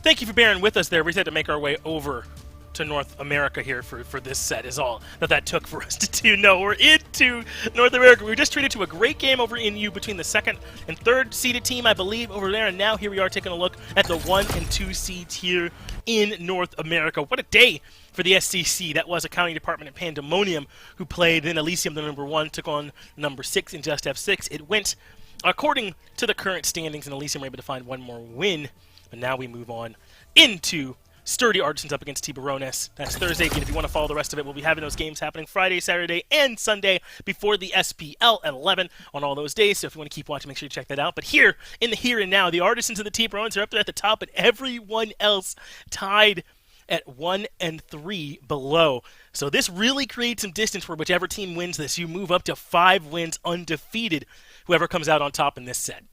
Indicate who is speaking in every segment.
Speaker 1: thank you for bearing with us there. We had to make our way over to North America here for this set is all that took for us to do. No, we're into North America. We were just treated to a great game over in U between the second and third seeded team, I believe, over there. And now here we are taking a look at the 1 and 2 seeds here in North America. What a day for the SCC. That was Accounting Department and Pandemonium who played. Then Elysium, the number 1, took on number 6 in Just F6. It went according to the current standings, and Elysium were able to find one more win. But now we move on into Sturdy Artisans up against Tiburones. That's Thursday. Again, if you want to follow the rest of it, we'll be having those games happening Friday, Saturday, and Sunday before the SPL at 11 on all those days. So if you want to keep watching, make sure you check that out. But here, in the here and now, the Artisans and the Tiburones are up there at the top, but everyone else tied at 1 and 3 below. So this really creates some distance for whichever team wins this. You move up to 5 wins undefeated, whoever comes out on top in this set.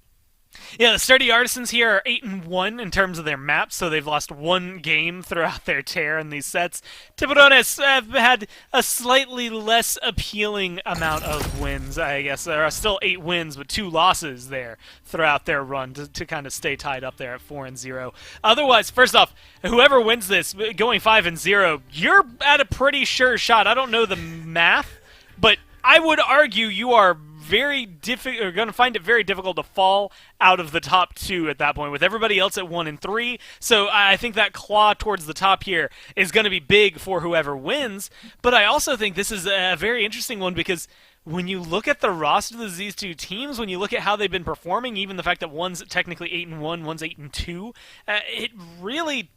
Speaker 2: Yeah, the Sturdy Artisans here are 8-1 in terms of their maps, so they've lost 1 game throughout their tear in these sets. Tiburones have had a slightly less appealing amount of wins, I guess. There are still 8 wins, but 2 losses there throughout their run to kind of stay tied up there at 4-0. Otherwise, first off, whoever wins this, going 5-0, you're at a pretty sure shot. I don't know the math, but I would argue you are going to find it very difficult to fall out of the top 2 at that point, with everybody else at 1 and 3. So I think that claw towards the top here is going to be big for whoever wins. But I also think this is a very interesting one because when you look at the roster of these 2 teams, when you look at how they've been performing, even the fact that one's technically 8-1, one's 8-2, it really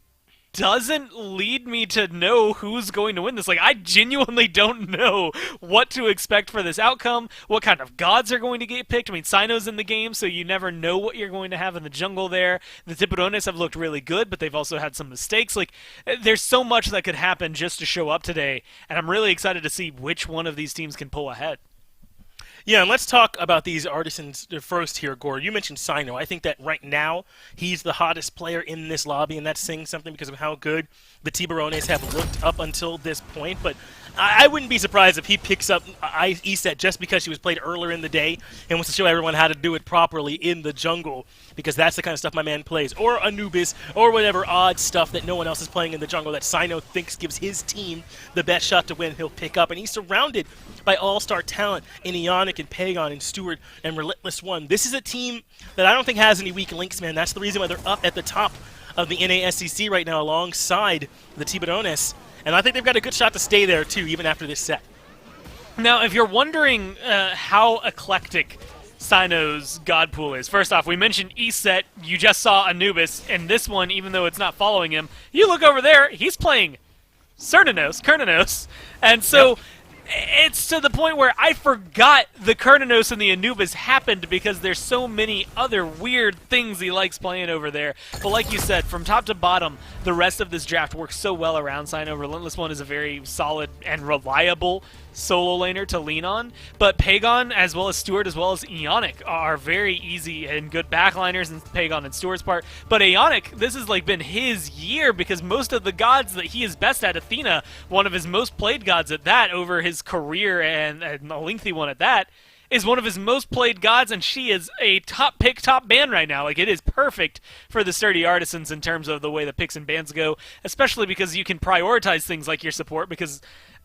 Speaker 2: doesn't lead me to know who's going to win this. Like, I genuinely don't know what to expect for this outcome, what kind of gods are going to get picked. I mean, Sino's in the game, so you never know what you're going to have in the jungle there. The Tiburones have looked really good, but they've also had some mistakes. Like, there's so much that could happen just to show up today, and I'm really excited to see which one of these teams can pull ahead.
Speaker 1: Yeah, and let's talk about these Artisans first here, Gore. You mentioned Sino. I think that right now he's the hottest player in this lobby, and that's saying something because of how good the Tiburones have looked up until this point. But I wouldn't be surprised if he picks up ESET just because she was played earlier in the day and wants to show everyone how to do it properly in the jungle, because that's the kind of stuff my man plays. Or Anubis, or whatever odd stuff that no one else is playing in the jungle that Sino thinks gives his team the best shot to win, he'll pick up. And he's surrounded by all-star talent in Ionic and Pagon and Stewart and Relentless One. This is a team that I don't think has any weak links, man. That's the reason why they're up at the top of the NASCC right now alongside the Tiburones. And I think they've got a good shot to stay there, too, even after this set.
Speaker 2: Now, if you're wondering how eclectic Sino's god pool is, first off, we mentioned ESET. You just saw Anubis. And this one, even though it's not following him, you look over there, he's playing Kernanos. And so Yep. It's to the point where I forgot the Kernanos and the Anubis happened because there's so many other weird things he likes playing over there. But like you said, from top to bottom, the rest of this draft works so well around Sino. Relentless One is a very solid and reliable solo laner to lean on. But Pagon, as well as Stewart, as well as Ionic, are very easy and good backliners in Pagon and Stewart's part. But Ionic, this has like been his year because most of the gods that he is best at, Athena, one of his most played gods at that over his career and a lengthy one at that, is one of his most played gods, and she is a top pick, top ban right now. Like, it is perfect for the Sturdy Artisans in terms of the way the picks and bans go, especially because you can prioritize things like your support, because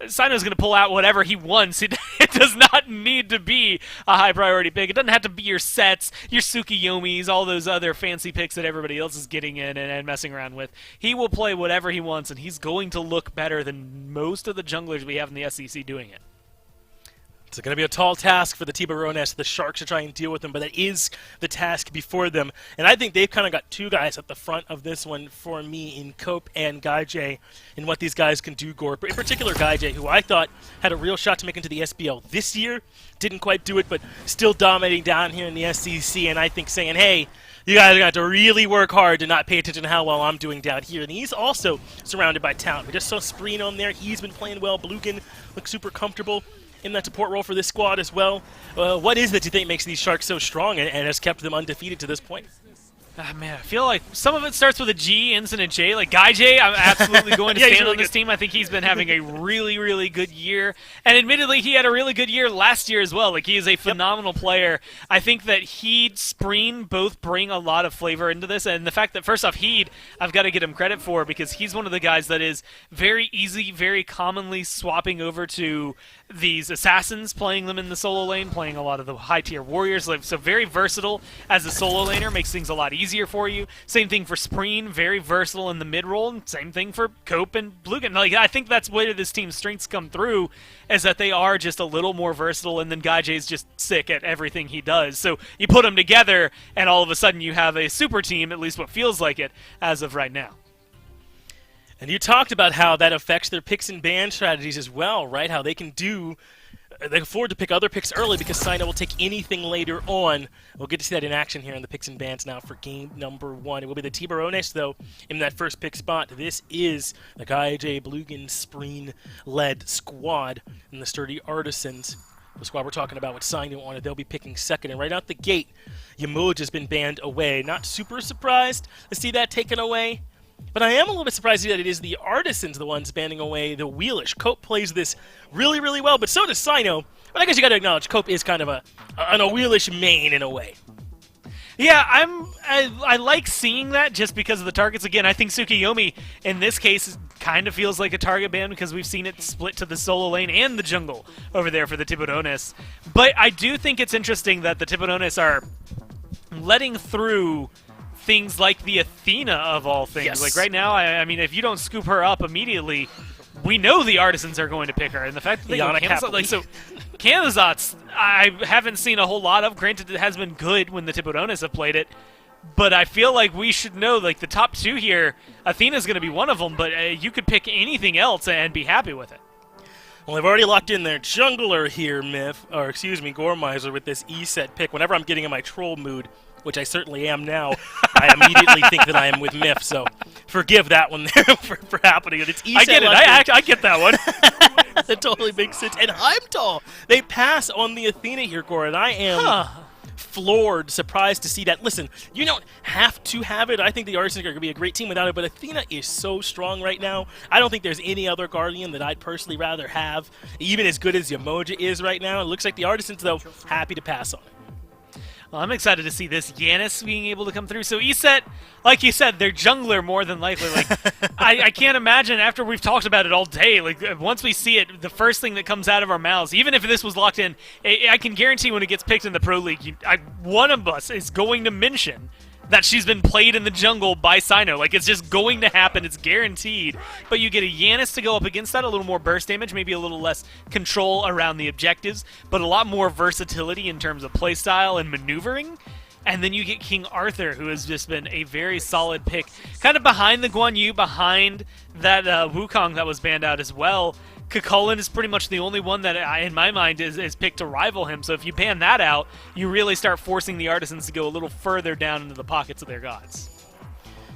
Speaker 2: Sino's going to pull out whatever he wants. It does not need to be a high priority pick. It doesn't have to be your sets, your Tsukiyomis, all those other fancy picks that everybody else is getting in and messing around with. He will play whatever he wants, and he's going to look better than most of the junglers we have in the SCC doing it.
Speaker 1: It's going to be a tall task for the Tiburones, the Sharks, to try and deal with them, but that is the task before them. And I think they've kind of got 2 guys at the front of this one for me in Cope and Gaijay and what these guys can do, Gore. In particular, Gaijay, who I thought had a real shot to make into the SBL this year. Didn't quite do it, but still dominating down here in the SCC, and I think saying, hey, you guys are going to have to really work hard to not pay attention to how well I'm doing down here. And he's also surrounded by talent. We just saw Spreen on there. He's been playing well. Blugan looks super comfortable in that support role for this squad as well. What is it you think makes these Sharks so strong and has kept them undefeated to this point?
Speaker 2: Man, I feel like some of it starts with a G, ends in a J. Like Guy J, I'm absolutely going to
Speaker 1: Yeah, he's
Speaker 2: stand
Speaker 1: really
Speaker 2: on this
Speaker 1: good.
Speaker 2: team. I think he's been having a really, really good year. And admittedly, he had a really good year last year as well. Like, he is a phenomenal player. I think that Heed, Spreen both bring a lot of flavor into this. And the fact that, first off, Heed, I've got to get him credit for because he's one of the guys that is very easy, very commonly swapping over to these assassins, playing them in the solo lane, playing a lot of the high-tier warriors. Like, so very versatile as a solo laner, makes things a lot easier for you. Same thing for Spreen, very versatile in the mid-roll, and same thing for Cope and Blugan. Like, I think that's where this team's strengths come through, is that they are just a little more versatile, and then Guy J's just sick at everything he does. So you put them together, and all of a sudden you have a super team, at least what feels like it, as of right now.
Speaker 1: And you talked about how that affects their picks and ban strategies as well, right? How they can afford to pick other picks early because Sino will take anything later on. We'll get to see that in action here in the picks and bans now for game number 1. It will be the Tiburones, though, in that first pick spot. This is the Guy J. Blugan Spreen-led squad and the sturdy Artisans. The squad we're talking about with Sino on it, they'll be picking second. And right out the gate, Yamoj has been banned away. Not super surprised to see that taken away. But I am a little bit surprised that it is the Artisans the ones banning away the Wheelish. Cope plays this really, really well, but so does Sino. But I guess you got to acknowledge Cope is kind of an Wheelish main in a way.
Speaker 2: Yeah, I like seeing that just because of the targets. Again, I think Tsukiyomi in this case kind of feels like a target ban because we've seen it split to the solo lane and the jungle over there for the Tiburones. But I do think it's interesting that the Tiburones are letting through things like the Athena of all things.
Speaker 1: Yes.
Speaker 2: Like right now, I mean, if you don't scoop her up immediately, we know the Artisans are going to pick her. And the fact that they go Camazotz, like, so Camazotz, I haven't seen a whole lot of. Granted, it has been good when the Tiburones have played it. But I feel like we should know, like, the top two here, Athena's going to be one of them, but you could pick anything else and be happy with it.
Speaker 1: Well, they've already locked in their jungler here, Gormizer, with this E-set pick. Whenever I'm getting in my troll mood, which I certainly am now, I immediately think that I am with Myth, so forgive that one there for happening. It's E-set
Speaker 2: I get it. I get that one.
Speaker 1: That totally makes sense. And Heimdall, they pass on the Athena here, Gor, and I am floored, surprised to see that. Listen, you don't have to have it. I think the Artisans are going to be a great team without it, but Athena is so strong right now. I don't think there's any other Guardian that I'd personally rather have, even as good as Yamoja is right now. It looks like the Artisans, though, happy to pass on it.
Speaker 2: Well, I'm excited to see this Yanis being able to come through. So ESET, like you said, they're jungler more than likely. Like I can't imagine after we've talked about it all day, like once we see it, the first thing that comes out of our mouths, even if this was locked in, I can guarantee when it gets picked in the Pro League, one of us is going to mention that she's been played in the jungle by Sino. Like, it's just going to happen. It's guaranteed. But you get a Yanis to go up against that, a little more burst damage, maybe a little less control around the objectives, but a lot more versatility in terms of playstyle and maneuvering. And then you get King Arthur, who has just been a very solid pick. Kind of behind the Guan Yu, behind that Wukong that was banned out as well. Kukulkan is pretty much the only one that, in my mind, is picked to rival him. So if you ban that out, you really start forcing the Artisans to go a little further down into the pockets of their gods.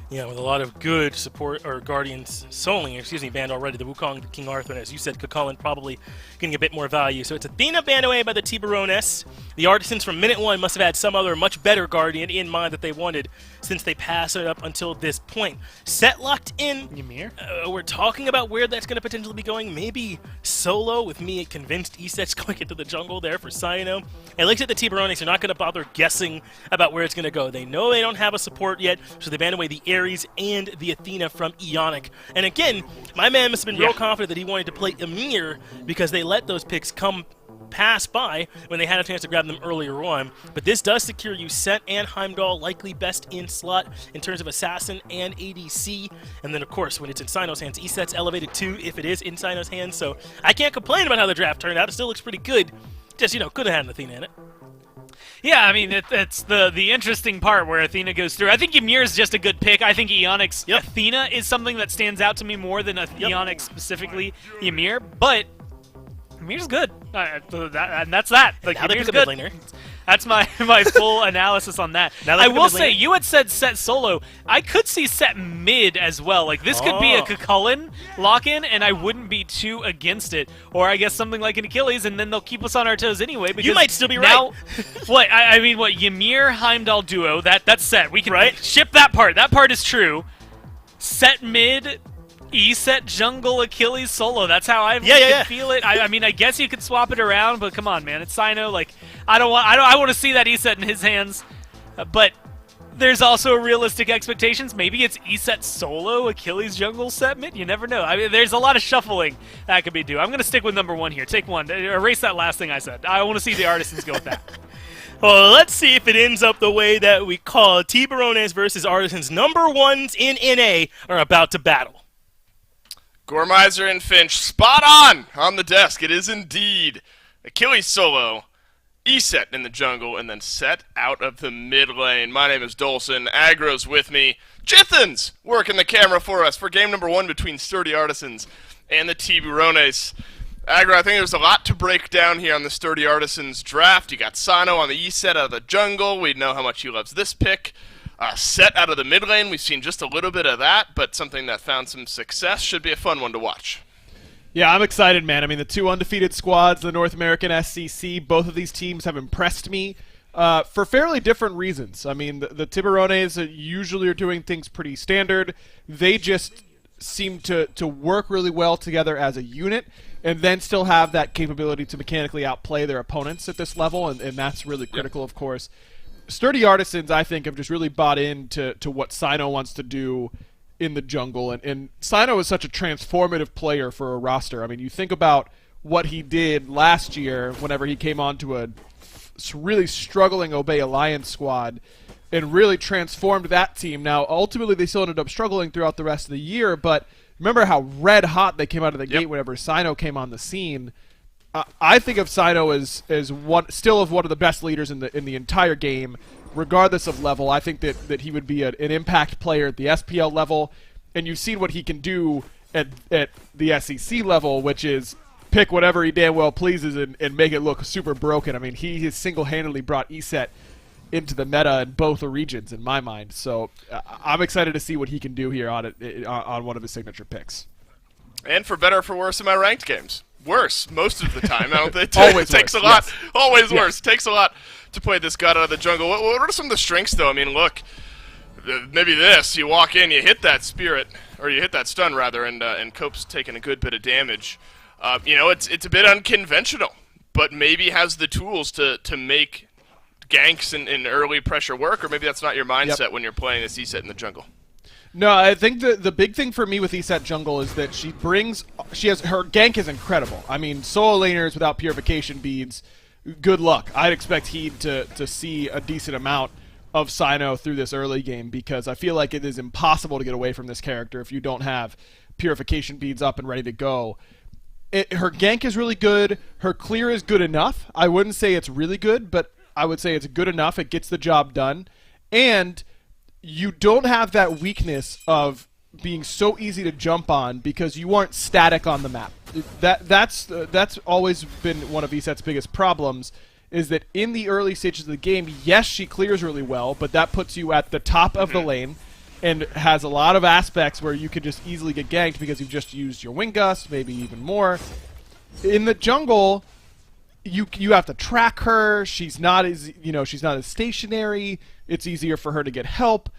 Speaker 1: Yeah, with a lot of good support, or Guardians banned already. The Wukong, the King Arthur, and as you said, Kukulkan probably getting a bit more value. So it's Athena banned away by the Tiburones. The Artisans from minute one must have had some other much better Guardian in mind that they wanted since they passed it up until this point. Set locked in.
Speaker 2: Ymir?
Speaker 1: We're talking about where that's going to potentially be going. Maybe solo, with me convinced ESET's going into the jungle there for Sino. It looks like the Tiburones are not going to bother guessing about where it's going to go. They know they don't have a support yet, so they banned away the Ares and the Athena from Ionic. And again, my man must have been real confident that he wanted to play Ymir because they let those picks pass by when they had a chance to grab them earlier on. But this does secure you Set and Heimdall, likely best in slot in terms of Assassin and ADC. And then, of course, when it's in Sino's hands, ESET's elevated too if it is in Sino's hands. So I can't complain about how the draft turned out. It still looks pretty good. Just, could have had an Athena in it.
Speaker 2: Yeah, I mean, it's the interesting part where Athena goes through. I think Ymir is just a good pick. I think Ionic's Athena is something that stands out to me more than Ionic specifically Ymir, but Ymir's good. And that's that. Like,
Speaker 1: Ymir's
Speaker 2: good.
Speaker 1: laner.
Speaker 2: That's my full analysis on that.
Speaker 1: Now
Speaker 2: I will say, you had said set solo. I could see set mid as well. Like, this could be a Cucullin lock-in, and I wouldn't be too against it. Or I guess something like an Achilles, and then they'll keep us on our toes anyway. Because
Speaker 1: you might still be
Speaker 2: now,
Speaker 1: right.
Speaker 2: what? I mean, what? Ymir Heimdall duo, that's set. We can ship that part. That part is true. Set mid, E-set jungle Achilles solo. That's how I feel it. I mean, I guess you could swap it around, but come on, man, it's Sino. Like, I want to see that E-set in his hands, but there's also realistic expectations. Maybe it's E-set solo Achilles jungle set mid. You never know. I mean, there's a lot of shuffling that could be due. I'm gonna stick with number 1 here. Take 1. Erase that last thing I said. I want to see the Artisans go with that.
Speaker 1: Well, let's see if it ends up the way that we call Tiburones versus Artisans. Number 1s in NA are about to battle.
Speaker 3: Gormizer and Finch, spot on the desk. It is indeed Achilles solo, E-set in the jungle, and then set out of the mid lane. My name is Dolson. Agro's with me. Jithin's working the camera for us for game number 1 between Sturdy Artisans and the Tiburones. Agro, I think there's a lot to break down here on the Sturdy Artisans draft. You got Sano on the E-set out of the jungle. We know how much he loves this pick. Set out of the mid lane, we've seen just a little bit of that, but something that found some success. Should be a fun one to watch.
Speaker 4: Yeah, I'm excited, man. I mean, the 2 undefeated squads, the North American SCC, both of these teams have impressed me for fairly different reasons. I mean, the Tiburones usually are doing things pretty standard. They just seem to work really well together as a unit, and then still have that capability to mechanically outplay their opponents at this level, and that's really critical, of course. Sturdy Artisans, I think, have just really bought into what Sino wants to do in the jungle, and Sino is such a transformative player for a roster. I mean, you think about what he did last year whenever he came onto a really struggling Obey Alliance squad and really transformed that team. Now, ultimately, they still ended up struggling throughout the rest of the year, but remember how red hot they came out of the gate whenever Sino came on the scene. I think of Sino as one of the best leaders in the entire game, regardless of level. I think that he would be an impact player at the SPL level, and you've seen what he can do at the SCC level, which is pick whatever he damn well pleases and make it look super broken. I mean, he has single-handedly brought E-set into the meta in both regions, in my mind. So I'm excited to see what he can do here on one of his signature picks.
Speaker 3: And for better or for worse in my ranked games. Worse most of the time. I don't think
Speaker 4: Always
Speaker 3: it takes
Speaker 4: worse,
Speaker 3: a lot.
Speaker 4: yes.
Speaker 3: Always worse. Takes a lot to play this god out of the jungle. What are some of the strengths, though? I mean, look, maybe this. You walk in, you hit that spirit, or you hit that stun rather, and Cope's taking a good bit of damage. You know, it's a bit unconventional, but maybe has the tools to make ganks and early pressure work, or maybe that's not your mindset when you're playing this E-set in the jungle.
Speaker 4: No, I think the big thing for me with E-set jungle is that her gank is incredible. I mean, solo laners without purification beads, good luck. I'd expect Heed to see a decent amount of Sino through this early game, because I feel like it is impossible to get away from this character if you don't have purification beads up and ready to go. Her gank is really good. Her clear is good enough. I wouldn't say it's really good, but I would say it's good enough. It gets the job done. And you don't have that weakness of being so easy to jump on because you aren't static on the map. That's always been one of E-set's biggest problems, is that in the early stages of the game, yes, she clears really well, but that puts you at the top of the lane and has a lot of aspects where you could just easily get ganked because you've just used your Wind Gust, maybe even more. In the jungle, you have to track her. She's not as stationary. It's easier for her to get help.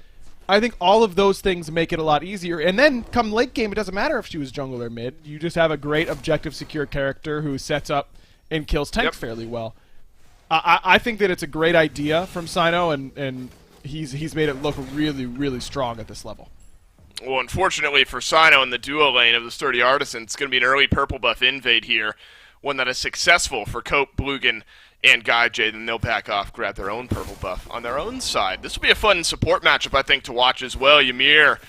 Speaker 4: I think all of those things make it a lot easier. And then come late game, it doesn't matter if she was jungle or mid. You just have a great objective secure character who sets up and kills tanks fairly well. I think that it's a great idea from Sino, and he's made it look really, really strong at this level.
Speaker 3: Well, unfortunately for Sino in the duo lane of the Sturdy Artisans, it's going to be an early purple buff invade here, one that is successful for Cope, Blugan, and Guy J. Then they'll back off, grab their own purple buff on their own side. This will be a fun support matchup, I think, to watch as well. Ymir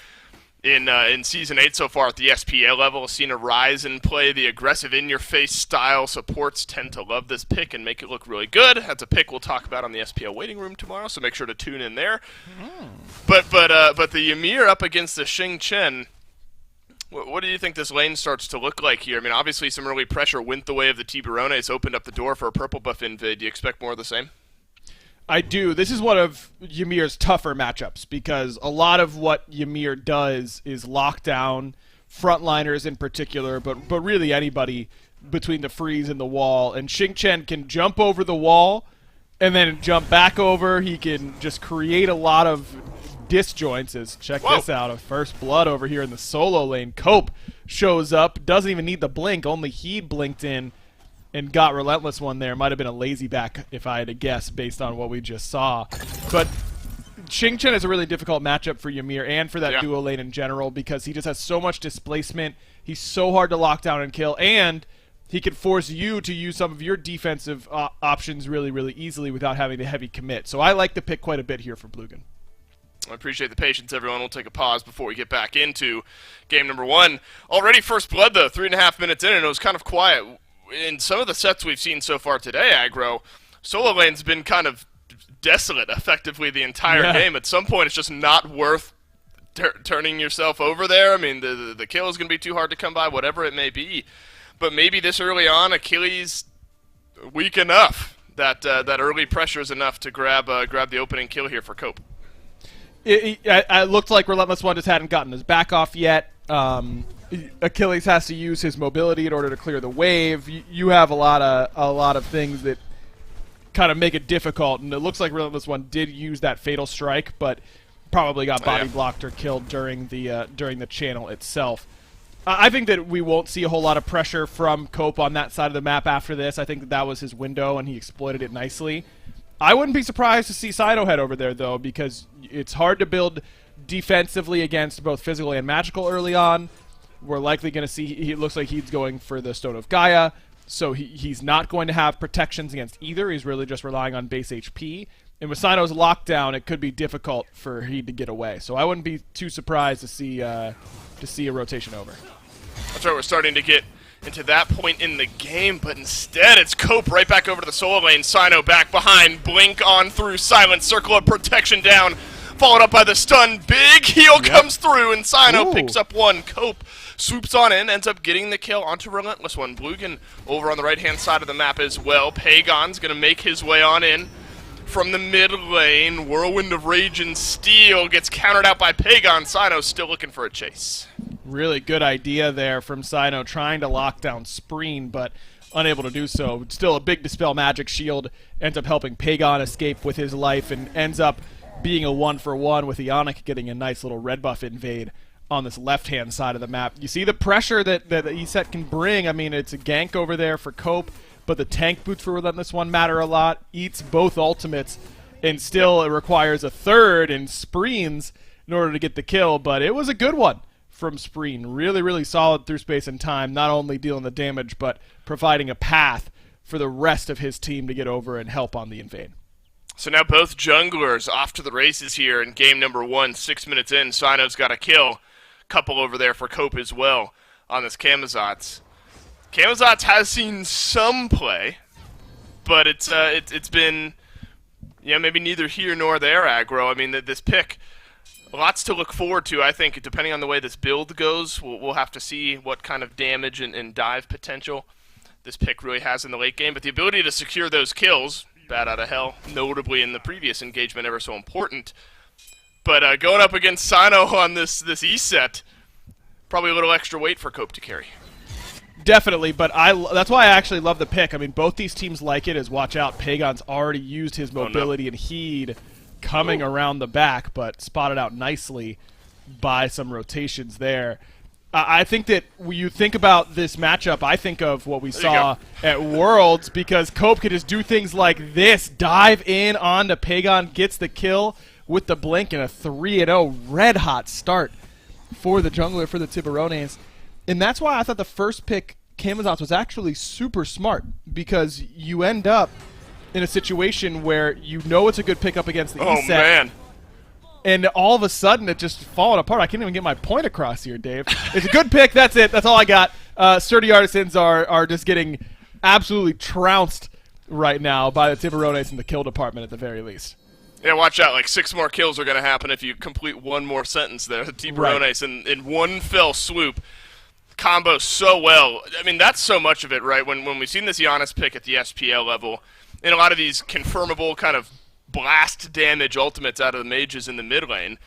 Speaker 3: in Season 8 so far at the SPA level has seen a rise in play. The aggressive in-your-face style supports tend to love this pick and make it look really good. That's a pick we'll talk about on the SPA waiting room tomorrow, so make sure to tune in there. But the Ymir up against the Xing Chen, what do you think this lane starts to look like here? I mean, obviously some early pressure went the way of the Tiburones, opened up the door for a purple buff invade. Do you expect more of the same?
Speaker 4: I do. This is one of Ymir's tougher matchups because a lot of what Ymir does is lock down frontliners in particular, but really anybody between the freeze and the wall. And Xingchen can jump over the wall and then jump back over. He can just create a lot of disjoints. Check this out. A first blood over here in the solo lane. Cope shows up, doesn't even need the blink. Only he blinked in and got Relentless one there. Might have been a lazy back if I had to guess based on what we just saw. But Xingchen is a really difficult matchup for Ymir and for that duo lane in general because he just has so much displacement. He's so hard to lock down and kill, and he can force you to use some of your defensive options really, really easily without having to heavy commit. So I like the pick quite a bit here for Blugan.
Speaker 3: I appreciate the patience, everyone. We'll take a pause before we get back into game number 1. Already first blood, though, 3.5 minutes in, and it was kind of quiet. In some of the sets we've seen so far today, Aggro, solo lane's been kind of desolate effectively the entire game. At some point, it's just not worth turning yourself over there. I mean, the kill is going to be too hard to come by, whatever it may be. But maybe this early on, Achilles weak enough that that early pressure is enough to grab the opening kill here for Cope.
Speaker 4: It looked like Relentless One just hadn't gotten his back off yet. Achilles has to use his mobility in order to clear the wave. You have a lot of things that kind of make it difficult, and it looks like Relentless One did use that fatal strike, but probably got body blocked or killed during the channel itself. I think that we won't see a whole lot of pressure from Cope on that side of the map after this. I think that was his window, and he exploited it nicely. I wouldn't be surprised to see Sino head over there, though, because it's hard to build defensively against both physical and magical early on. We're likely going to see, it looks like he's going for the Stone of Gaia, so he's not going to have protections against either. He's really just relying on base HP. And with Sino's lockdown, it could be difficult for he to get away. So I wouldn't be too surprised to see a rotation over.
Speaker 3: That's right, we're starting to get into that point in the game, but instead it's Cope right back over to the solo lane. Sino back behind, blink on through, silent circle of protection down, followed up by the stun. Big heal comes through, and Sino picks up one. Cope swoops on in, ends up getting the kill onto Relentless One. Blugan over on the right-hand side of the map as well. Pagon's going to make his way on in from the mid lane. Whirlwind of Rage and Steel gets countered out by Pagon. Sino still looking for a chase.
Speaker 4: Really good idea there from Sino, trying to lock down Spreen, but unable to do so. Still a big Dispel Magic shield, ends up helping Pagon escape with his life, and ends up being a 1-for-1 with Ionic getting a nice little red buff invade on this left-hand side of the map. You see the pressure that the ESET can bring. I mean, it's a gank over there for Cope, but the tank boots for Relentless One matter a lot. Eats both ultimates, and still it requires a third in Spreens in order to get the kill, but it was a good one from Spreen. Really, really solid through space and time, not only dealing the damage, but providing a path for the rest of his team to get over and help on the invade.
Speaker 3: So now both junglers off to the races here in game number 1. 6 minutes in, Sino's got a kill. Couple over there for Cope as well on this Camazotz. Camazotz has seen some play, but it's been maybe neither here nor there, Aggro. I mean, this pick, lots to look forward to, I think, depending on the way this build goes. We'll have to see what kind of damage and dive potential this pick really has in the late game. But the ability to secure those kills, bat out of hell, notably in the previous engagement, ever so important. But going up against Sino on this E-set, probably a little extra weight for Cope to carry.
Speaker 4: Definitely, but that's why I actually love the pick. I mean, both these teams like it, as watch out, Pagon's already used his mobility and heed coming around the back, but spotted out nicely by some rotations there. I think that when you think about this matchup, I think of what we saw at Worlds, because Cope could just do things like this, dive in onto Pagon, gets the kill with the blink, and a 3-0 red-hot start for the jungler, for the Tiburones. And that's why I thought the first pick, Camazotz, was actually super smart, because you end up in a situation where you know it's a good pickup against the ESET.
Speaker 3: Man.
Speaker 4: And all of a sudden, it just falling apart. I can't even get my point across here, Dave. It's a good pick. That's it. That's all I got. Sturdy Artisans are just getting absolutely trounced right now by the Tiburones in the kill department at the very least.
Speaker 3: Yeah, watch out. Like 6 more kills are going to happen if you complete one more sentence there. The Tiburones in one fell swoop combo so well. I mean, that's so much of it, right? When we've seen this Giannis pick at the SPL level, in a lot of these confirmable kind of blast damage ultimates out of the mages in the mid lane.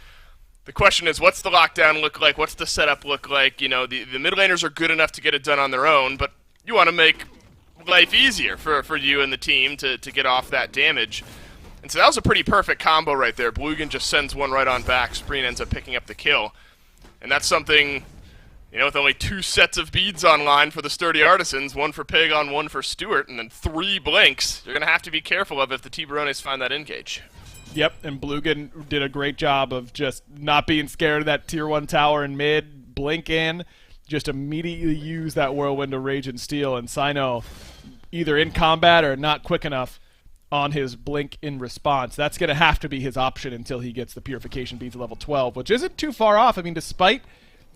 Speaker 3: The question is, what's the lockdown look like? What's the setup look like? You know, the mid laners are good enough to get it done on their own, but you want to make life easier for you and the team to get off that damage. And so that was a pretty perfect combo right there. Blugan just sends one right on back. Spreen ends up picking up the kill. And that's something, you know, with only 2 sets of beads online for the Sturdy Artisans, 1 for Pagon, 1 for Stewart, and then 3 blinks, you're going to have to be careful of if the Tiburones find that engage.
Speaker 4: Yep, and Blugan did a great job of just not being scared of that tier 1 tower in mid, blink in, just immediately use that Whirlwind of Rage and Steel, and Sino either in combat or not quick enough on his blink in response. That's going to have to be his option until he gets the Purification beads at level 12, which isn't too far off. I mean, despite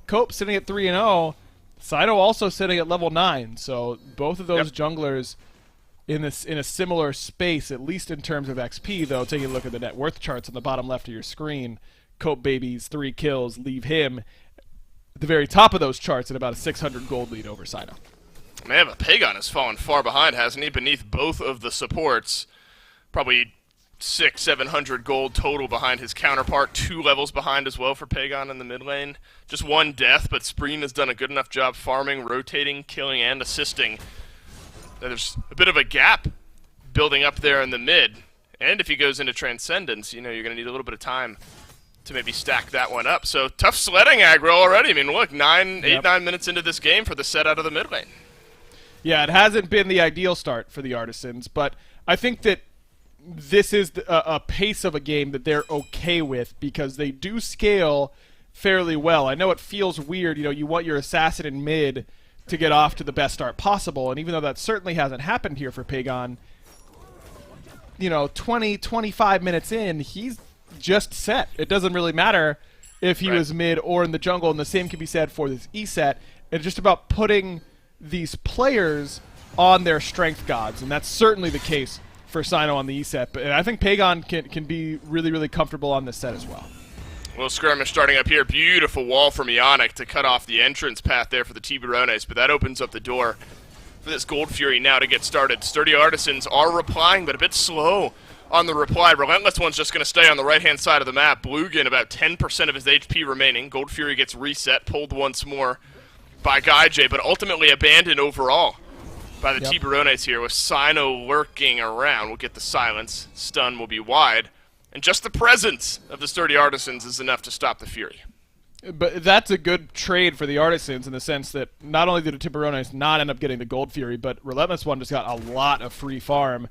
Speaker 4: Cope sitting at 3-0, Sino also sitting at level 9, so both of those junglers in a similar space, at least in terms of XP, though. Taking a look at the net worth charts on the bottom left of your screen, Cope Baby's 3 kills leave him at the very top of those charts at about a 600 gold lead over Sino.
Speaker 3: Man, but Pagon has fallen far behind, hasn't he? Beneath both of the supports. Probably 600-700 gold total behind his counterpart. 2 levels behind as well for Pagon in the mid lane. Just 1 death, but Spreen has done a good enough job farming, rotating, killing, and assisting. There's a bit of a gap building up there in the mid. And if he goes into Transcendence, you know, you're going to need a little bit of time to maybe stack that one up. So tough sledding aggro already. I mean, look, 9 minutes into this game for the set out of the mid lane.
Speaker 4: Yeah, it hasn't been the ideal start for the Artisans, but I think that this is a pace of a game that they're okay with because they do scale fairly well. I know it feels weird, you know, you want your assassin in mid to get off to the best start possible, and even though that certainly hasn't happened here for Pagon, you know, 20-25 minutes in, he's just set. It doesn't really matter if he was mid or in the jungle, and the same can be said for this E-set. It's just about putting these players on their strength gods, and that's certainly the case for Sino on the E-set, but I think Pagon can be really, really comfortable on this set as well.
Speaker 3: Little skirmish starting up here. Beautiful wall from Ionic to cut off the entrance path there for the Tiburones, but that opens up the door for this Gold Fury now to get started. Sturdy Artisans are replying, but a bit slow on the reply. Relentless One's just going to stay on the right-hand side of the map. Blugan, about 10% of his HP remaining. Gold Fury gets reset, pulled once more by Gaijay, but ultimately abandoned overall by the Tiburones here, with Sino lurking around. We'll get the silence. Stun will be wide. And just the presence of the Sturdy Artisans is enough to stop the Fury.
Speaker 4: But that's a good trade for the Artisans in the sense that not only did the Tiburones not end up getting the Gold Fury, but Relentless One just got a lot of free farm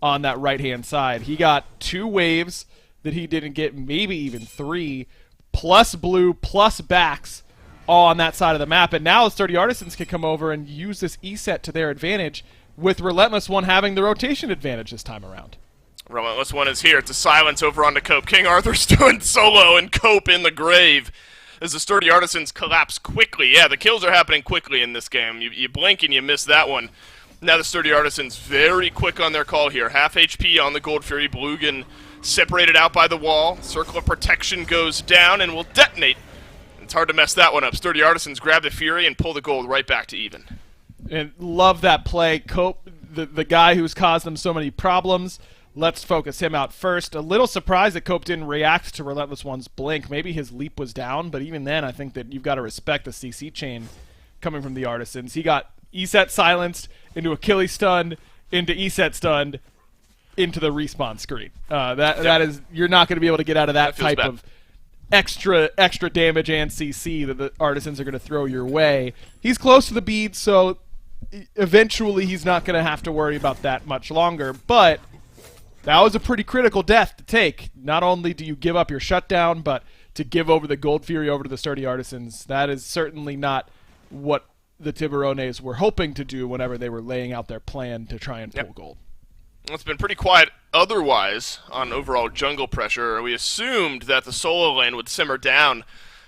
Speaker 4: on that right-hand side. He got 2 waves that he didn't get, maybe even 3, plus blue, plus backs, all on that side of the map. And now the Sturdy Artisans can come over and use this E-set to their advantage, with Relentless One having the rotation advantage this time around.
Speaker 3: Relentless One is here. It's a silence over onto Cope. King Arthur's doing solo, and Cope in the grave as the Sturdy Artisans collapse quickly. Yeah, the kills are happening quickly in this game. You blink and you miss that one. Now the Sturdy Artisans very quick on their call here. Half HP on the Gold Fury. Blugan separated out by the wall. Circle of Protection goes down and will detonate. It's hard to mess that one up. Sturdy Artisans grab the Fury and pull the gold right back to even.
Speaker 4: And love that play. Cope, the guy who's caused them so many problems. Let's focus him out first. A little surprised that Cope didn't react to Relentless One's blink. Maybe his leap was down, but even then I think that you've got to respect the CC chain coming from the Artisans. He got E-set silenced, into Achilles stunned, into E-set stunned, into the respawn screen. That is, you're not going to be able to get out of that type of extra damage and CC that the Artisans are going to throw your way. He's close to the bead, so eventually he's not going to have to worry about that much longer, but that was a pretty critical death to take. Not only do you give up your shutdown, but to give over the Gold Fury over to the Sturdy Artisans, that is certainly not what the Tiburones were hoping to do whenever they were laying out their plan to try and pull gold.
Speaker 3: It's been pretty quiet otherwise on overall jungle pressure. We assumed that the solo lane would simmer down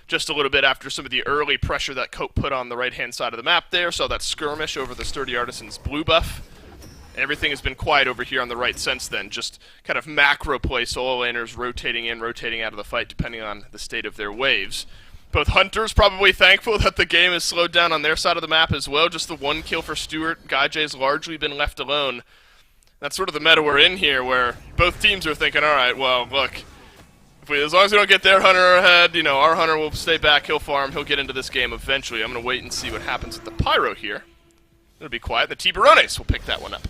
Speaker 3: just a little bit after some of the early pressure that Cope put on the right-hand side of the map there. Saw that skirmish over the Sturdy Artisans blue buff. Everything has been quiet over here on the right since then. Just kind of macro play, solo laners rotating in, rotating out of the fight depending on the state of their waves. Both Hunters probably thankful that the game has slowed down on their side of the map as well. Just the 1 kill for Stewart. Gaijay's largely been left alone. That's sort of the meta we're in here, where both teams are thinking, all right, well, look, as long as we don't get their hunter ahead, our hunter will stay back, he'll farm, he'll get into this game eventually. I'm going to wait and see what happens with the Pyro here. It'll be quiet. The Tiburones will pick that one up.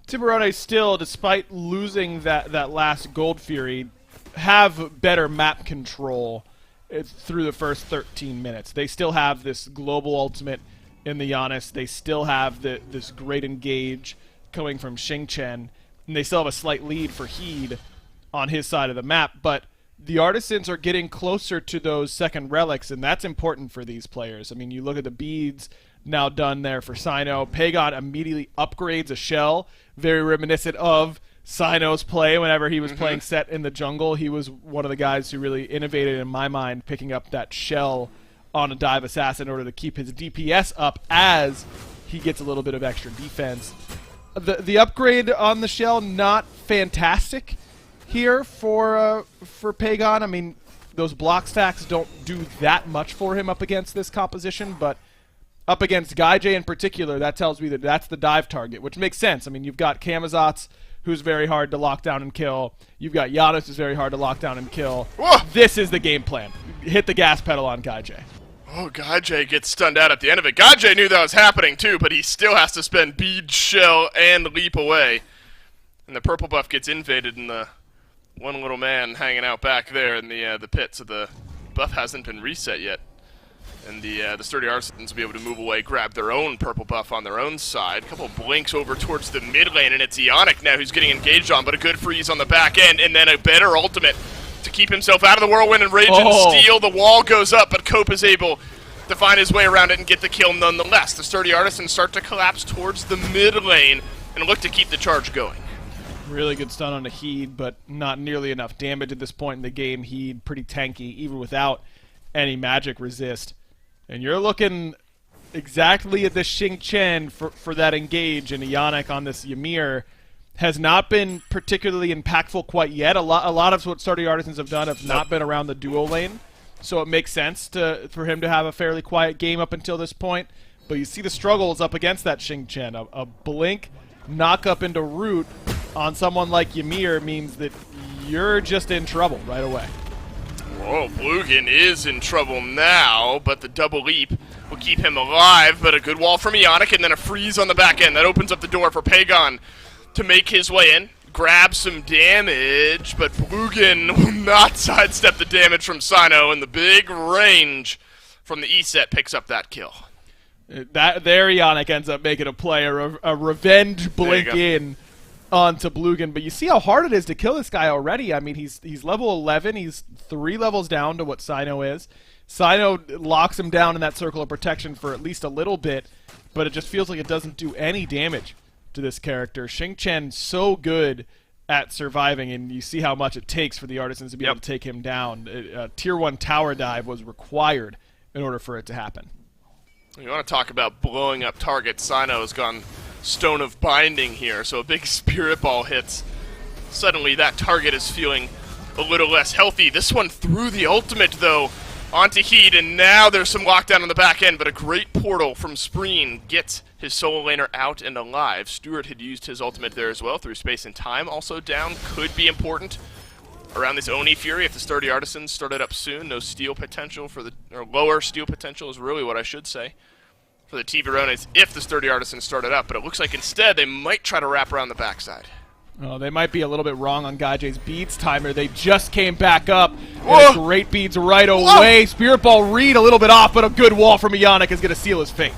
Speaker 4: Tiburones still, despite losing that last Gold Fury, have better map control through the first 13 minutes. They still have this global ultimate in the Giannis. They still have this great engage coming from Xingchen, and they still have a slight lead for Heed on his side of the map, but the Artisans are getting closer to those second relics, and that's important for these players. I mean, you look at the beads now done there for Sino. Pagon immediately upgrades a shell, very reminiscent of Sino's play whenever he was playing set in the jungle. He was one of the guys who really innovated, in my mind, picking up that shell on a dive assassin in order to keep his DPS up as he gets a little bit of extra defense. The upgrade on the shell, not fantastic here for Pagon. I mean, those block stacks don't do that much for him up against this composition, but up against Gaijay in particular, that tells me that that's the dive target, which makes sense. I mean, you've got Camazotz, who's very hard to lock down and kill. You've got Giannis, who's very hard to lock down and kill.
Speaker 3: Whoa.
Speaker 4: This is the game plan. Hit the gas pedal on Gaijay.
Speaker 3: Oh, Gaijay gets stunned out at the end of it. Gaijay knew that was happening too, but he still has to spend bead, shell, and leap away. And the purple buff gets invaded, and the one little man hanging out back there in the pit, so the buff hasn't been reset yet. And the Sturdy Artisans will be able to move away, grab their own purple buff on their own side. A couple of blinks over towards the mid lane, and it's Ionic now who's getting engaged on, but a good freeze on the back end, and then a better ultimate to keep himself out of the whirlwind and rage and steal. The wall goes up, but Cope is able to find his way around it and get the kill nonetheless. The Sturdy Artisans start to collapse towards the mid lane and look to keep the charge going.
Speaker 4: Really good stun on a Heed, but not nearly enough damage at this point in the game. Heed pretty tanky, even without any magic resist. And you're looking exactly at the Xingchen for that engage, and Ionic on this Ymir has not been particularly impactful quite yet. A lot of what Sturdy Artisans have done have not been around the duo lane, so it makes sense for him to have a fairly quiet game up until this point. But you see the struggles up against that Xingchen. A blink knock up into root on someone like Ymir means that you're just in trouble right away.
Speaker 3: Oh, Blugan is in trouble now, but the double leap will keep him alive. But a good wall from Ionic, and then a freeze on the back end. That opens up the door for Pagon to make his way in, grab some damage, but Blugan will not sidestep the damage from Sino, and the big range from the E-set picks up that kill.
Speaker 4: There Ionic ends up making a play, a revenge blink in onto Blugan, but you see how hard it is to kill this guy already. I mean, he's level 11. He's 3 levels down to what Sino is. Sino locks him down in that circle of protection for at least a little bit, but it just feels like it doesn't do any damage to this character. Xingchen so good at surviving, and you see how much it takes for the Artisans to be able to take him down. A tier 1 tower dive was required in order for it to happen.
Speaker 3: You want to talk about blowing up targets. Sino has gone Stone of Binding here, so a big Spirit Ball hits. Suddenly that target is feeling a little less healthy. This one threw the ultimate, though, onto Heed, and now there's some lockdown on the back end, but a great portal from Spreen gets his solo laner out and alive. Stewart had used his ultimate there as well through space and time. Also down could be important around this Oni Fury if the Sturdy Artisans started up soon. No steal potential for the, or lower steal potential is really what I should say, for the Tiburones if the Sturdy Artisans started up, but it looks like instead they might try to wrap around the backside.
Speaker 4: Oh, they might be a little bit wrong on Gaijay's beads timer. They just came back up. And great beads right away. Spirit Ball read a little bit off, but a good wall from Ionic is going to seal his fate.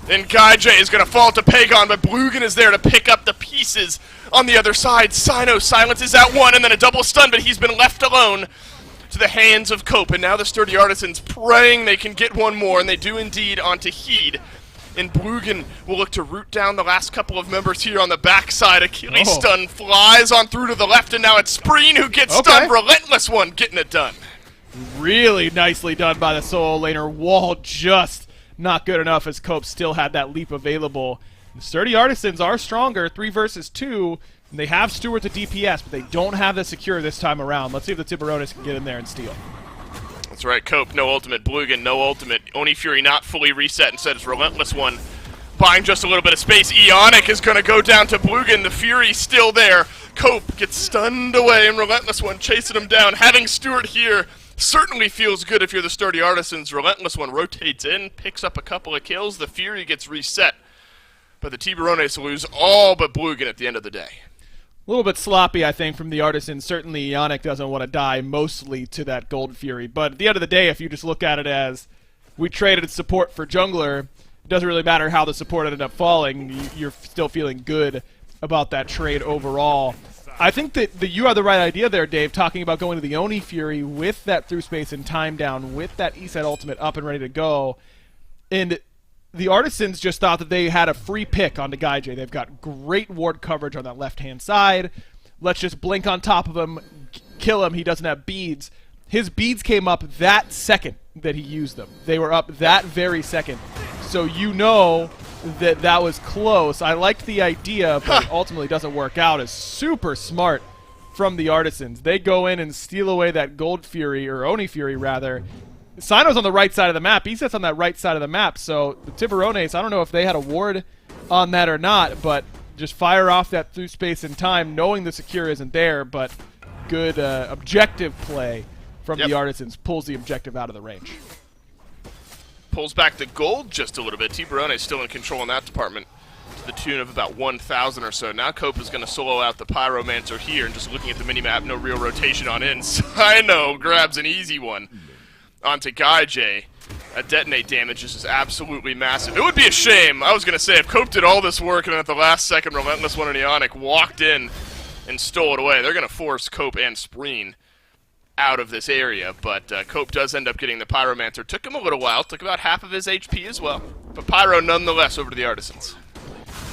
Speaker 3: Then Gaijay is going to fall to Pagon, but Blugan is there to pick up the pieces on the other side. Sino silences that one, and then a double stun, but he's been left alone to the hands of Cope. And now the Sturdy Artisans praying they can get one more, and they do indeed onto Heed. And Blugan will look to root down the last couple of members here on the backside. Achilles stun flies on through to the left, and now it's Spreen who gets stunned. Relentless one getting it done.
Speaker 4: Really nicely done by the solo laner. Wall just not good enough as Cope still had that leap available. The Sturdy Artisans are stronger, 3 versus 2. And they have Stewart to DPS, but they don't have the secure this time around. Let's see if the Tiburones can get in there and steal.
Speaker 3: That's right, Cope, no ultimate. Blugan, no ultimate. Oni Fury not fully reset, instead it's Relentless One buying just a little bit of space. Ionic is going to go down to Blugan. The Fury still there. Cope gets stunned away, and Relentless One chasing him down. Having Stewart here certainly feels good if you're the Sturdy Artisans. Relentless One rotates in, picks up a couple of kills. The Fury gets reset. But the Tiburones lose all but Blugan at the end of the day.
Speaker 4: A little bit sloppy, I think, from the Artisans. Certainly, Ionic doesn't want to die mostly to that Gold Fury. But at the end of the day, if you just look at it as we traded support for jungler, it doesn't really matter how the support ended up falling. You're still feeling good about that trade overall. I think that you have the right idea there, Dave, talking about going to the Oni Fury with that through space and time down, with that ESET ultimate up and ready to go. And the Artisans just thought that they had a free pick on the Guy J. They've got great ward coverage on that left-hand side. Let's just blink on top of him, kill him. He doesn't have beads. His beads came up that second that he used them. They were up that very second. So you know that that was close. I liked the idea, but it ultimately doesn't work out. It's super smart from the Artisans. They go in and steal away that Gold Fury, or Oni Fury rather. Sino's on the right side of the map. ESET's on that right side of the map. So the Tiburones, I don't know if they had a ward on that or not, but just fire off that through space and time, knowing the secure isn't there, but good objective play from the Artisans. Pulls the objective out of the range.
Speaker 3: Pulls back the gold just a little bit. Tiburones still in control in that department to the tune of about 1,000 or so. Now Cope is going to solo out the Pyromancer here, and just looking at the minimap, no real rotation on in. Sino grabs an easy one onto Guy J. That detonate damage is absolutely massive. It would be a shame, I was going to say, if Cope did all this work and then at the last second Relentless One and Ionic walked in and stole it away. They're going to force Cope and Spreen out of this area, but Cope does end up getting the Pyromancer. Took him a little while, took about half of his HP as well, but Pyro nonetheless over to the Artisans.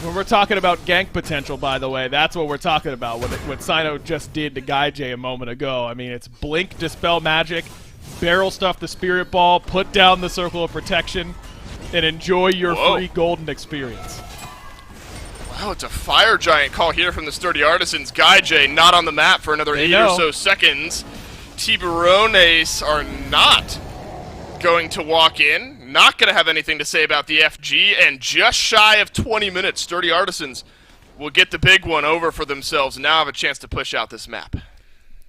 Speaker 4: When we're talking about gank potential, by the way, that's what we're talking about, what Sino just did to Guy J a moment ago. I mean, it's Blink, Dispel Magic, barrel stuff the Spirit Ball, put down the Circle of Protection, and enjoy your free golden experience.
Speaker 3: Wow, it's a Fire Giant call here from the Sturdy Artisans. Guy J not on the map for another 8 or so seconds. Tiburones are not going to walk in, not going to have anything to say about the FG, and just shy of 20 minutes, Sturdy Artisans will get the big one over for themselves and now have a chance to push out this map.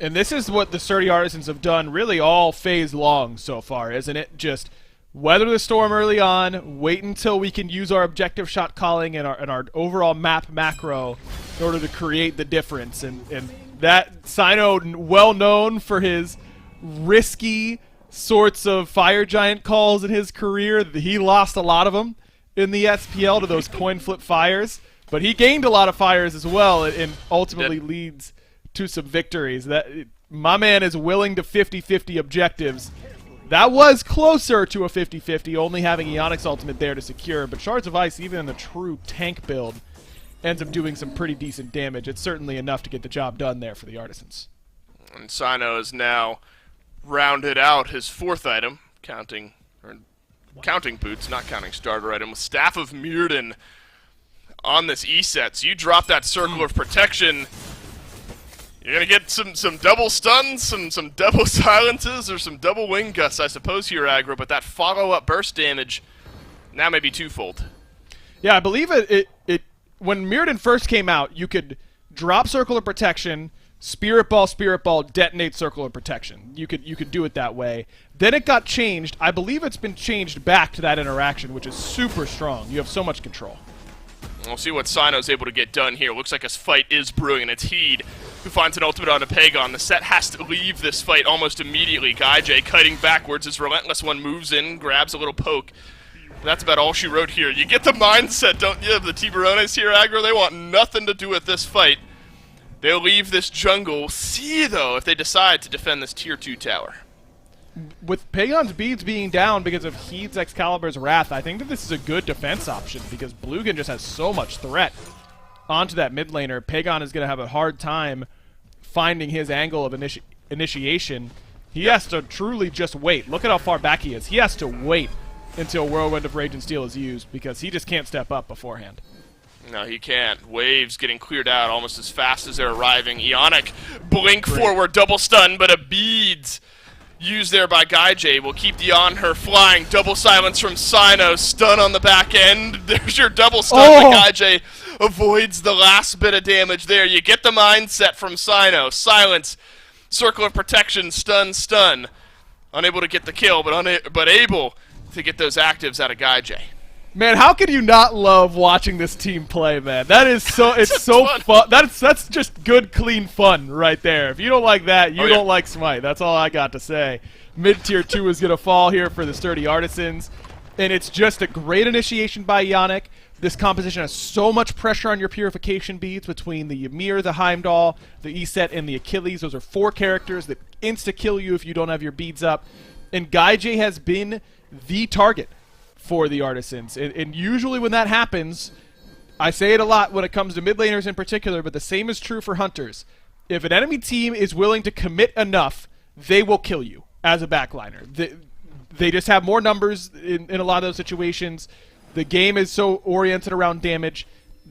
Speaker 4: And this is what the Sturdy Artisans have done really all phase long so far, isn't it? Just weather the storm early on, wait until we can use our objective shot calling and our overall map macro in order to create the difference. And that Sino, well known for his risky sorts of Fire Giant calls in his career. He lost a lot of them in the SPL to those coin flip fires, but he gained a lot of fires as well and ultimately leads to some victories. That my man is willing to 50-50 objectives. That was closer to a 50-50, only having Ionic's ultimate there to secure, but Shards of Ice, even in the true tank build, ends up doing some pretty decent damage. It's certainly enough to get the job done there for the Artisans.
Speaker 3: And Sino has now rounded out his fourth item, counting boots, not counting starter item, with Staff of Mirrodin on this ESET. So you drop that Circle of Protection, you're going to get some double stuns, some double silences, or some double wing gusts, I suppose, here, aggro, but that follow-up burst damage now may be twofold.
Speaker 4: Yeah, I believe it when Mirrodin first came out, you could drop Circle of Protection, Spirit Ball, detonate Circle of Protection. You could do it that way. Then it got changed. I believe it's been changed back to that interaction, which is super strong. You have so much control.
Speaker 3: We'll see what Sino's able to get done here. Looks like a fight is brewing, and it's Heed who finds an ultimate on a Pagon. The set has to leave this fight almost immediately. Guy J kiting backwards as Relentless One moves in, grabs a little poke. That's about all she wrote here. You get the mindset, don't you, of the Tiburones here, aggro? They want nothing to do with this fight. They'll leave this jungle. We'll see, though, if they decide to defend this Tier 2 tower.
Speaker 4: With Pagon's beads being down because of Heed's Excalibur's Wrath, I think that this is a good defense option because Blugan just has so much threat onto that mid laner. Pagon is going to have a hard time finding his angle of initiation. He has to truly just wait. Look at how far back he is. He has to wait until Whirlwind of Rage and Steel is used because he just can't step up beforehand.
Speaker 3: No, he can't. Waves getting cleared out almost as fast as they're arriving. Ionic blink forward, double stun, but a beads used there by Gaijay will keep the on her flying. Double silence from Sino. Stun on the back end. There's your double stun, but Gaijay avoids the last bit of damage there. You get the mindset from Sino. Silence. Circle of protection. Stun, stun. Unable to get the kill, but able to get those actives out of Gaijay.
Speaker 4: Man, how can you not love watching this team play, man? That is so, it's so fun. That's just good, clean fun right there. If you don't like that, you don't like Smite. That's all I got to say. Mid-tier 2 is going to fall here for the Sturdy Artisans, and it's just a great initiation by Yannick. This composition has so much pressure on your purification beads between the Ymir, the Heimdall, the Iset, and the Achilles. Those are 4 characters that insta-kill you if you don't have your beads up. And Gaijay has been the target for the Artisans. And usually when that happens, I say it a lot when it comes to mid laners in particular, but the same is true for Hunters. If an enemy team is willing to commit enough, they will kill you as a backliner. They just have more numbers in a lot of those situations. The game is so oriented around damage.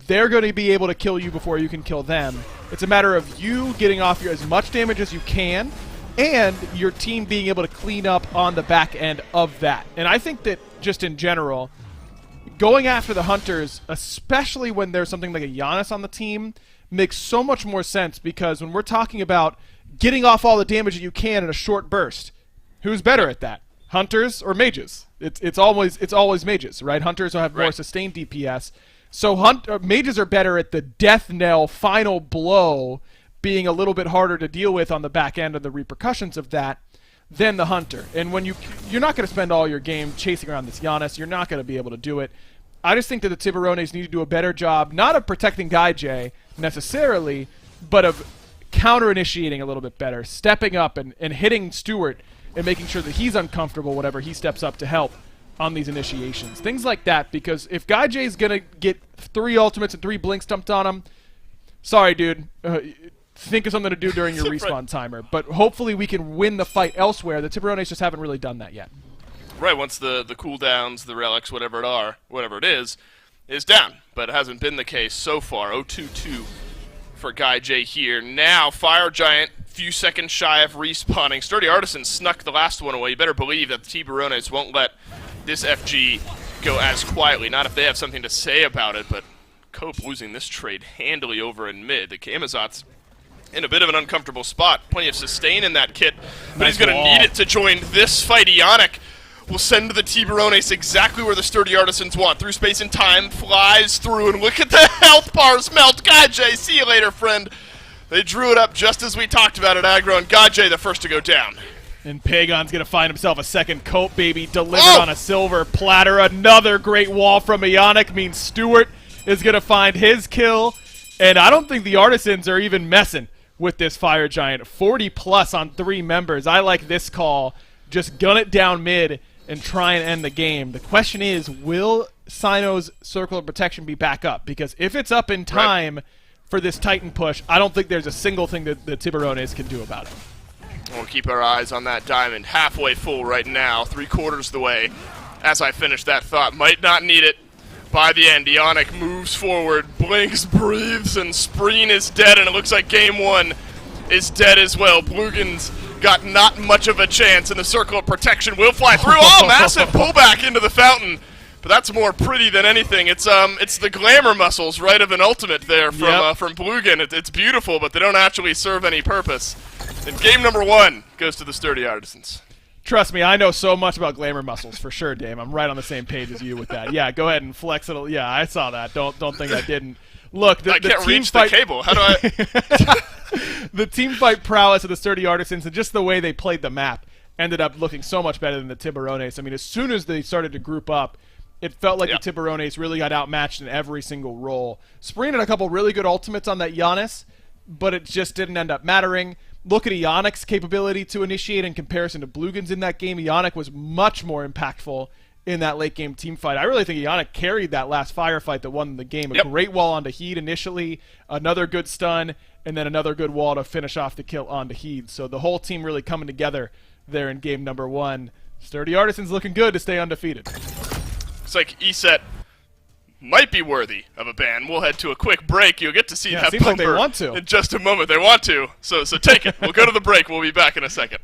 Speaker 4: They're going to be able to kill you before you can kill them. It's a matter of you getting off as much damage as you can and your team being able to clean up on the back end of that. And I think that just in general, going after the Hunters, especially when there's something like a Giannis on the team, makes so much more sense, because when we're talking about getting off all the damage that you can in a short burst, who's better at that? Hunters or mages? It's always mages, right? Hunters will have more sustained DPS. So mages are better at the death knell final blow being a little bit harder to deal with on the back end of the repercussions of that than the Hunter. And when you're not going to spend all your game chasing around this Giannis, you're not going to be able to do it. I just think that the Tiburones need to do a better job, not of protecting Gaijay necessarily, but of counter-initiating a little bit better, stepping up and hitting Stewart and making sure that he's uncomfortable whenever he steps up to help on these initiations. Things like that, because if Gaijay's going to get 3 ultimates and 3 blinks dumped on him, sorry, dude. Think of something to do during your respawn timer. But hopefully we can win the fight elsewhere. The Tiburones just haven't really done that yet.
Speaker 3: Right, once the cooldowns, the relics, whatever it is down. But it hasn't been the case so far. 0-2-2 for Gaijay here. Now, Fire Giant, few seconds shy of respawning. Sturdy Artisans snuck the last one away. You better believe that the Tiburones won't let this FG go as quietly. Not if they have something to say about it, but Cope losing this trade handily over in mid. The Kamazots in a bit of an uncomfortable spot. Plenty of sustain in that kit, but he's going to need it to join this fight. Ionic will send the Tiburones exactly where the Sturdy Artisans want. Through space and time, flies through, and look at the health bars melt. Gaijay, see you later, friend. They drew it up just as we talked about it, aggro, and Gaijay the first to go down.
Speaker 4: And Pagon's going to find himself a second Cope, baby, delivered on a silver platter. Another great wall from Ionic means Stewart is going to find his kill, and I don't think the Artisans are even messing with this Fire Giant. 40 plus on 3 members. I like this call. Just gun it down mid and try and end the game. The question is, will Sino's Circle of Protection be back up? Because if it's up in time for this Titan push, I don't think there's a single thing that the Tiburones can do about it.
Speaker 3: We'll keep our eyes on that diamond. Halfway full right now, 3/4 the way. As I finish that thought, might not need it. By the end, Ionic moves forward, blinks, breathes, and Spreen is dead, and it looks like game 1 is dead as well. Blugen's got not much of a chance, and the Circle of Protection will fly through. Oh, massive pullback into the fountain. But that's more pretty than anything. It's the glamour muscles, right, of an ultimate there from Blugen. It's beautiful, but they don't actually serve any purpose. And game number 1 goes to the Sturdy Artisans.
Speaker 4: Trust me, I know so much about glamour muscles for sure, Dave. I'm right on the same page as you with that. Yeah, go ahead and flex it. Yeah, I saw that. Don't think I didn't. Look,
Speaker 3: I can't reach the cable. How do I?
Speaker 4: The team fight prowess of the Sturdy Artisans and just the way they played the map ended up looking so much better than the Tiburones. I mean, as soon as they started to group up, it felt like the Tiburones really got outmatched in every single role. Spreen had a couple really good ultimates on that Giannis, but it just didn't end up mattering. Look at Ionic's capability to initiate in comparison to Blugen's in that game. Ionic was much more impactful in that late game team fight. I really think Ionic carried that last firefight that won the game. A great wall onto Heed initially, another good stun, and then another good wall to finish off the kill onto Heed. So the whole team really coming together there in game number 1. Sturdy Artisans looking good to stay undefeated.
Speaker 3: Looks like ESET might be worthy of a ban. We'll head to a quick break. You'll get to see that
Speaker 4: seems like
Speaker 3: bumper
Speaker 4: they want to.
Speaker 3: in just a moment. They want to. So take it. We'll go to the break. We'll be back in a second.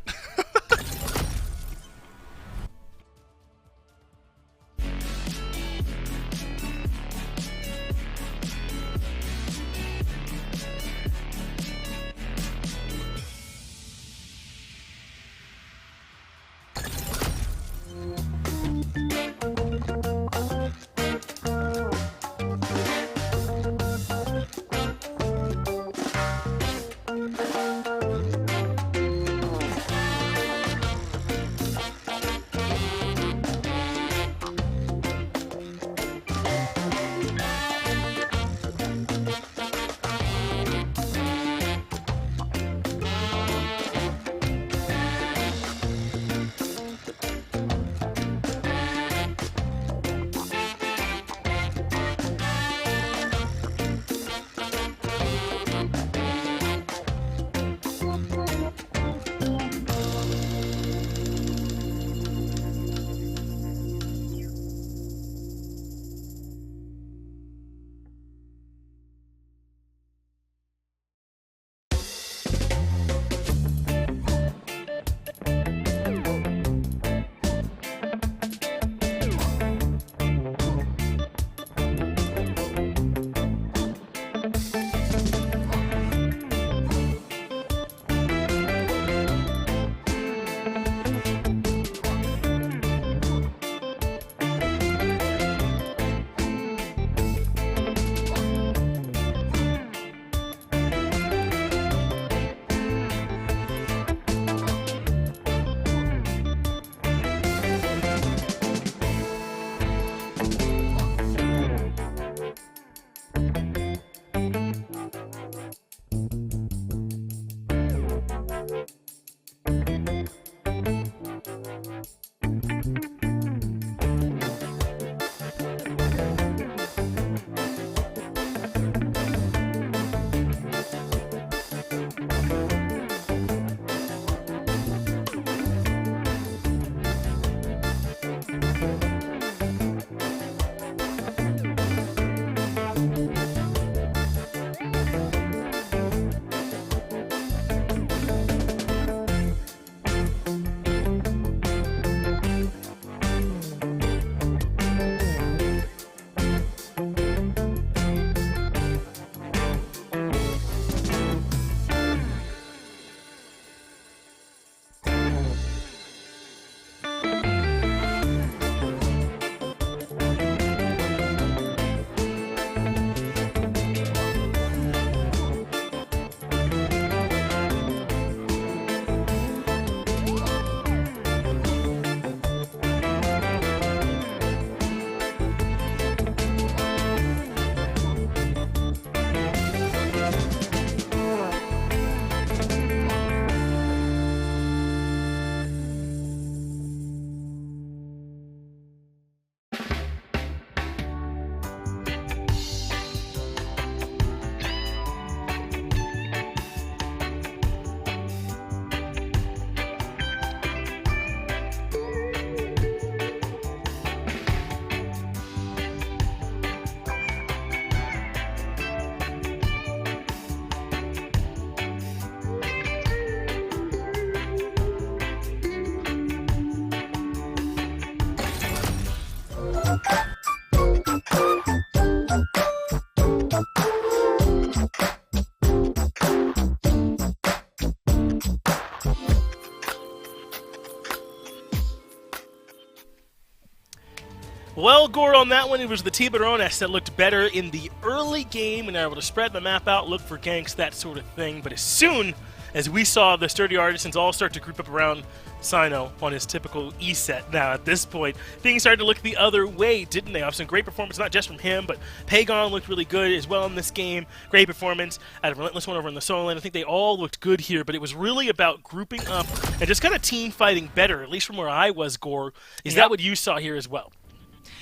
Speaker 1: Well, Gore, on that one, it was the Tiburones that looked better in the early game and they were able to spread the map out, look for ganks, that sort of thing. But as soon as we saw the Sturdy Artisans all start to group up around Sino on his typical E-set. Now, at this point, things started to look the other way, didn't they? Off some great performance, not just from him, but Pagon looked really good as well in this game. Great performance out of Relentless One over in the solo lane. I think they all looked good here, but it was really about grouping up and just kind of team fighting better, at least from where I was, Gore. Is that what you saw here as well?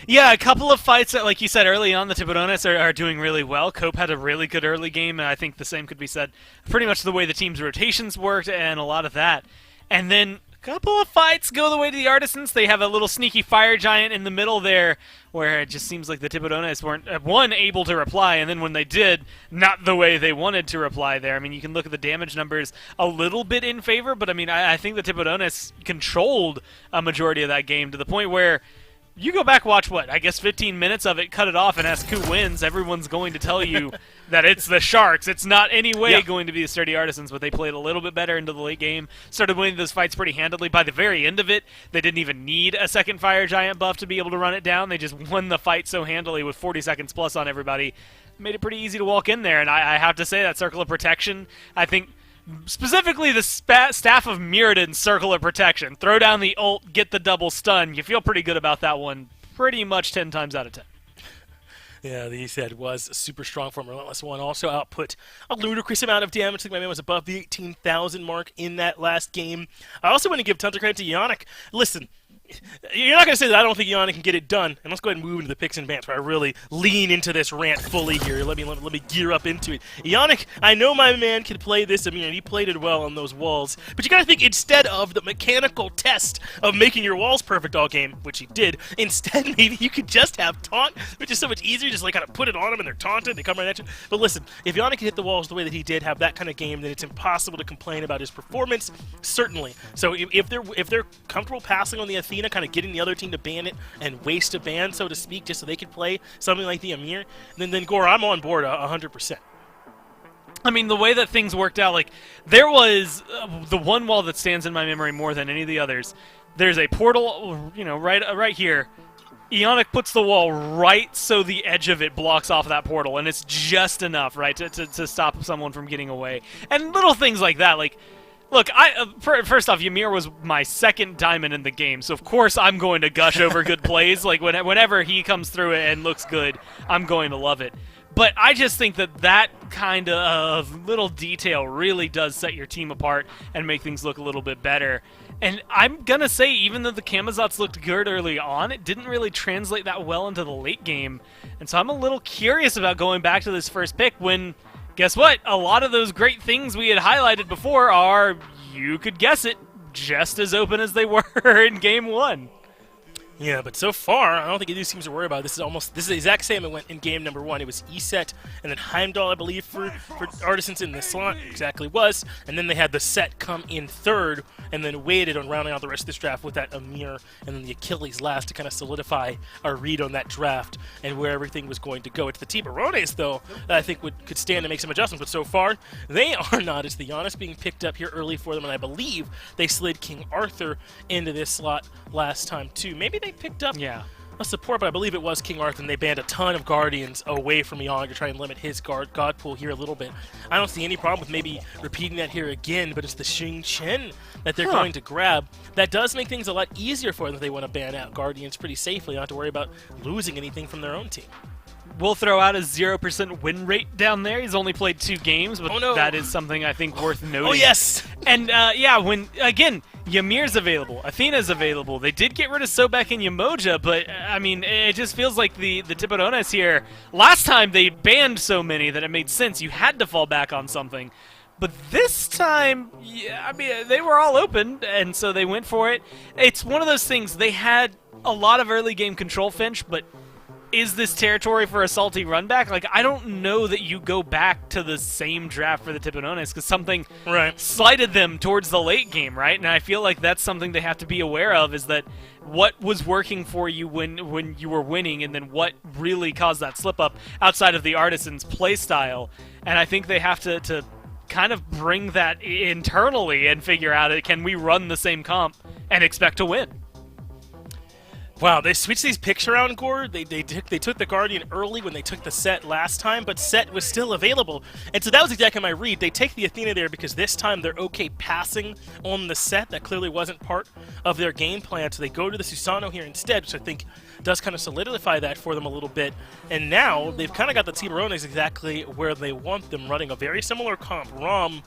Speaker 2: Yeah, a couple of fights that, like you said early on, the Tiburones are doing really well. Cope had a really good early game, and I think the same could be said pretty much the way the team's rotations worked and a lot of that. And then a couple of fights go the way to the Artisans. They have a little sneaky fire giant in the middle there where it just seems like the Tiburones weren't, one, able to reply, and then when they did, not the way they wanted to reply there. I mean, you can look at the damage numbers a little bit in favor, but I mean, I think the Tiburones controlled a majority of that game to the point where you go back, watch what, I guess 15 minutes of it, cut it off, and ask who wins. Everyone's going to tell you that it's the Sharks. It's not any way going to be the Sturdy Artisans, but they played a little bit better into the late game, started winning those fights pretty handily. By the very end of it, they didn't even need a second Fire Giant buff to be able to run it down. They just won the fight so handily with 40 seconds plus on everybody. Made it pretty easy to walk in there, and I have to say that Circle of Protection, I think, specifically the staff of Mirrodin's Circle of Protection. Throw down the ult, get the double stun. You feel pretty good about that one pretty much 10 times out of 10.
Speaker 1: Yeah, the E-set was super strong from Relentless One. Also output a ludicrous amount of damage. I think my man was above the 18,000 mark in that last game. I also want to give tons of credit to Yannick. Listen, you're not going to say that I don't think Yannick can get it done. And let's go ahead and move into the picks and bans where I really lean into this rant fully here. Let me gear up into it. Yannick, I know my man can play this. I mean, he played it well on those walls. But you got to think instead of the mechanical test of making your walls perfect all game, which he did, instead maybe you could just have taunt, which is so much easier. Just like kind of put it on them and they're taunted. They come right at you. But listen, if Yannick can hit the walls the way that he did, have that kind of game, then it's impossible to complain about his performance. Certainly. So if they're comfortable passing on the Athena, kind of getting the other team to ban it and waste a ban, so to speak, just so they could play something like the Amir, then Gore, I'm on board 100%.
Speaker 2: I mean, the way that things worked out, like, there was the one wall that stands in my memory more than any of the others. There's a portal, you know, right here. Ionic puts the wall right so the edge of it blocks off that portal, and it's just enough, right, to stop someone from getting away. And little things like that, like, look, first off, Ymir was my second diamond in the game, so of course I'm going to gush over good plays. Like, whenever he comes through it and looks good, I'm going to love it. But I just think that kind of little detail really does set your team apart and make things look a little bit better. And I'm going to say, even though the Camazotz looked good early on, it didn't really translate that well into the late game. And so I'm a little curious about going back to this first pick when, guess what? A lot of those great things we had highlighted before are, you could guess it, just as open as they were in Game 1.
Speaker 1: Yeah, but so far, I don't think any seems to worry about it. This is the exact same it went in game number 1. It was E-set and then Heimdall, I believe, for Artisans in this slot. Exactly was. And then they had the set come in third and then waited on rounding out the rest of this draft with that Amir and then the Achilles last to kind of solidify our read on that draft and where everything was going to go. It's the Tiburones, though, that I think could stand to make some adjustments. But so far, they are not. It's the Giannis being picked up here early for them, and I believe they slid King Arthur into this slot last time, too. Maybe they picked up a support, but I believe it was King Arthur, and they banned a ton of Guardians away from Yang to try and limit his God pool here a little bit. I don't see any problem with maybe repeating that here again, but it's the Xing Chen that they're going to grab. That does make things a lot easier for them if they want to ban out Guardians pretty safely, not to worry about losing anything from their own team.
Speaker 2: We'll throw out a 0% win rate down there. He's only played 2 games, but that is something I think worth noting.
Speaker 1: Oh, yes!
Speaker 2: And, when, again, Ymir's available, Athena's available. They did get rid of Sobek and Yamoja, but, I mean, it just feels like the Tiburones here, last time they banned so many that it made sense. You had to fall back on something. But this time, I mean, they were all open, and so they went for it. It's one of those things, they had a lot of early game control, Finch, but is this territory for a salty run back? Like, I don't know that you go back to the same draft for the Tiburones because something slighted them towards the late game, right? And I feel like that's something they have to be aware of, is that what was working for you when you were winning, and then what really caused that slip up outside of the Artisans' play style. And I think they have to kind of bring that internally and figure out, can we run the same comp and expect to win?
Speaker 1: Wow, they switched these picks around, Gore. They took the Guardian early when they took the Set last time, but Set was still available. And so that was exactly my read. They take the Athena there because this time they're okay passing on the Set. That clearly wasn't part of their game plan, so they go to the Susano here instead, which I think does kind of solidify that for them a little bit. And now they've kind of got the Tiburones exactly where they want them, running a very similar comp. Rom,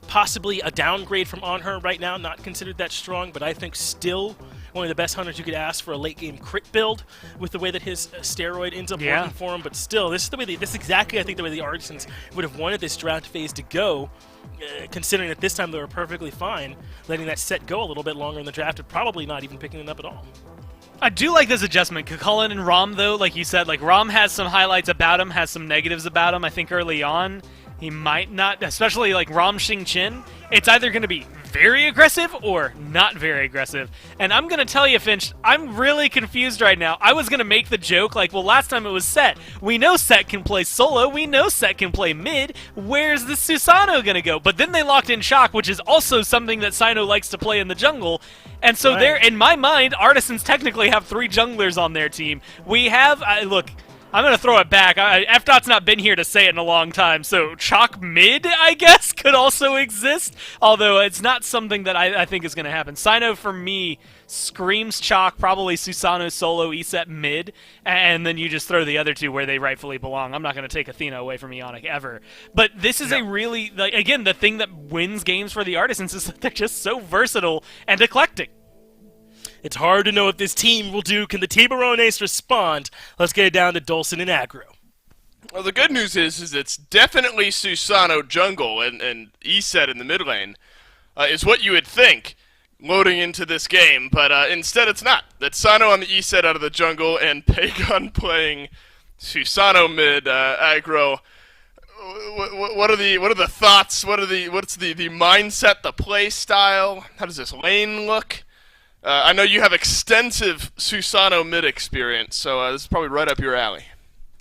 Speaker 1: possibly a downgrade from On Her right now, not considered that strong, but I think still one of the best hunters you could ask for a late game crit build with the way that his steroid ends up working for him. But still, this is the way this is exactly, I think, the way the Artisans would have wanted this draft phase to go, considering that this time they were perfectly fine letting that Set go a little bit longer in the draft and probably not even picking it up at all.
Speaker 2: I do like this adjustment. Cullen and Rom, though, like you said, like Rom has some highlights about him, has some negatives about him. I think early on he might not, especially like Rom Xingqian, it's either going to be very aggressive or not very aggressive. And I'm going to tell you, Finch, I'm really confused right now. I was going to make the joke like, well, last time it was Set. We know Set can play solo. We know Set can play mid. Where's the Susano going to go? But then they locked in Shock, which is also something that Sino likes to play in the jungle. And so there, in my mind, Artisans technically have 3 junglers on their team. We have, look, I'm going to throw it back. FDOT's not been here to say it in a long time, so Chalk mid, I guess, could also exist, although it's not something that I think is going to happen. Sino, for me, screams Chalk, probably Susano solo, ESET mid, and then you just throw the other 2 where they rightfully belong. I'm not going to take Athena away from Ionic ever. But this is a really, like, again, the thing that wins games for the Artisans is that they're just so versatile and eclectic.
Speaker 1: It's hard to know what this team will do. Can the Tiburones respond? Let's get it down to Dolson and Aggro.
Speaker 3: Well, the good news is it's definitely Susano jungle and ESET in the mid lane is what you would think loading into this game, but instead it's not. That's Sano on the ESET out of the jungle and Pagon playing Susano mid. Aggro, what are the thoughts? What's the mindset, the play style? How does this lane look? I know you have extensive Susano mid experience, so this is probably right up your alley.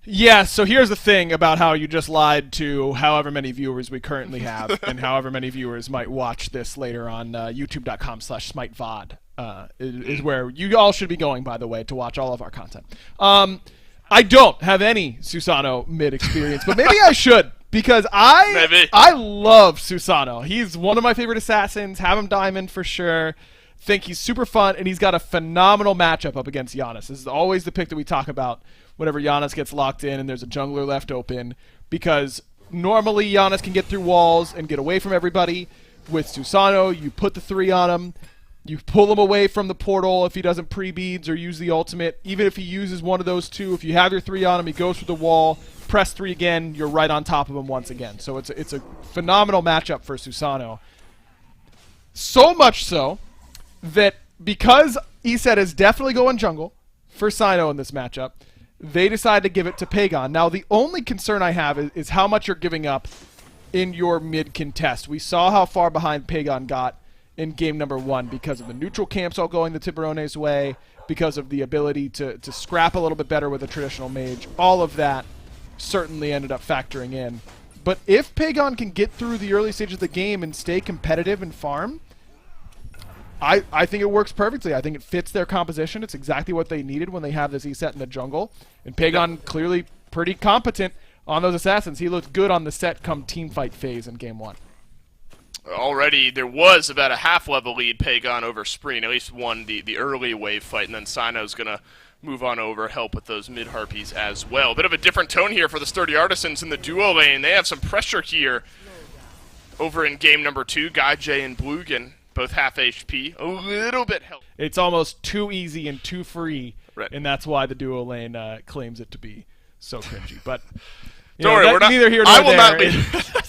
Speaker 4: Yeah, so here's the thing about how you just lied to however many viewers we currently have and however many viewers might watch this later on youtube.com/SmiteVod is where you all should be going, by the way, to watch all of our content. I don't have any Susano mid experience, but maybe I should, because I love Susano. He's one of my favorite assassins, have him diamond for sure. Think he's super fun, and he's got a phenomenal matchup up against Giannis. This is always the pick that we talk about whenever Giannis gets locked in and there's a jungler left open, because normally Giannis can get through walls and get away from everybody. With Susano, you put the 3 on him, you pull him away from the portal if he doesn't pre-beads or use the ultimate. Even if he uses one of those 2, if you have your 3 on him, he goes through the wall, press 3 again, you're right on top of him once again. So it's a phenomenal matchup for Susano. So much so that because ESET is definitely going jungle for Sino in this matchup, they decide to give it to Pagon. Now, the only concern I have is how much you're giving up in your mid contest. We saw how far behind Pagon got in game number 1 because of the neutral camps all going the Tiburones' way, because of the ability to scrap a little bit better with a traditional mage. All of that certainly ended up factoring in. But if Pagon can get through the early stages of the game and stay competitive and farm, I think it works perfectly. I think it fits their composition. It's exactly what they needed when they have this ESET in the jungle. And Pagon clearly pretty competent on those assassins. He looked good on the set come team fight phase in game 1.
Speaker 3: Already there was about a half-level lead Pagon over Spreen, at least won the early wave fight, and then Sino's going to move on over, help with those mid-harpies as well. A bit of a different tone here for the Sturdy Artisans in the duo lane. They have some pressure here over in game number 2. Guy J and Blugan, both half HP, a little bit help.
Speaker 4: It's almost too easy and too free,
Speaker 3: right,
Speaker 4: and that's why the duo lane claims it to be so cringy. But
Speaker 3: don't worry, we're not,
Speaker 4: neither here nor
Speaker 3: I will
Speaker 4: there.
Speaker 3: not be.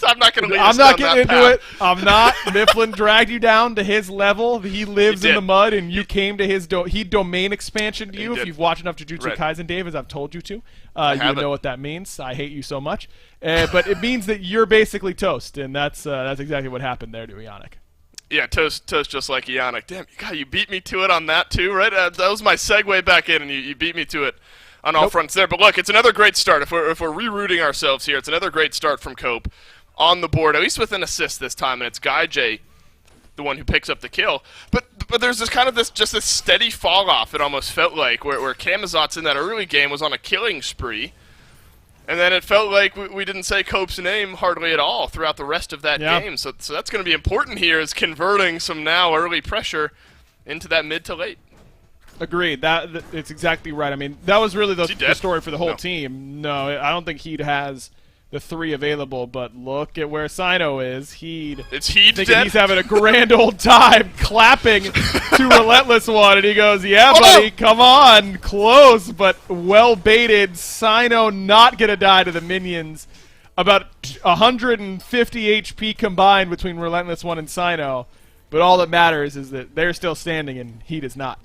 Speaker 3: I'm not going to lead us
Speaker 4: I'm not
Speaker 3: down
Speaker 4: getting
Speaker 3: that
Speaker 4: into
Speaker 3: path.
Speaker 4: it. I'm not. Mifflin dragged you down to his level. He lives in the mud, and you came to his he domain expansion to you. If you've watched enough Jujutsu Kaisen, Dave, as I've told you to, you would know what that means. I hate you so much, but it means that you're basically toast, and that's exactly what happened there to Ionic.
Speaker 3: Yeah, toast just like Ionic. Damn, God, you beat me to it on that too, right? That was my segue back in, and you beat me to it on all fronts there. But look, it's another great start. If we're rerouting ourselves here, it's another great start from Cope on the board, at least with an assist this time, and it's Guy J the one who picks up the kill. But there's this steady fall off. It almost felt like where Camazotz in that early game was on a killing spree, and then it felt like we didn't say Cope's name hardly at all throughout the rest of that game. So that's going to be important here, is converting some now early pressure into that mid to late. Agreed.
Speaker 4: It's exactly right. I mean, that was really the story for the whole team. No, I don't think Heed has the 3 available, but look at where Sino is.
Speaker 3: It's Heed
Speaker 4: thinking
Speaker 3: dead?
Speaker 4: He's having a grand old time clapping to Relentless One, and he goes, yeah, buddy, come on. Close, but well baited. Sino not going to die to the minions. About 150 HP combined between Relentless One and Sino, but all that matters is that they're still standing and Heed is not.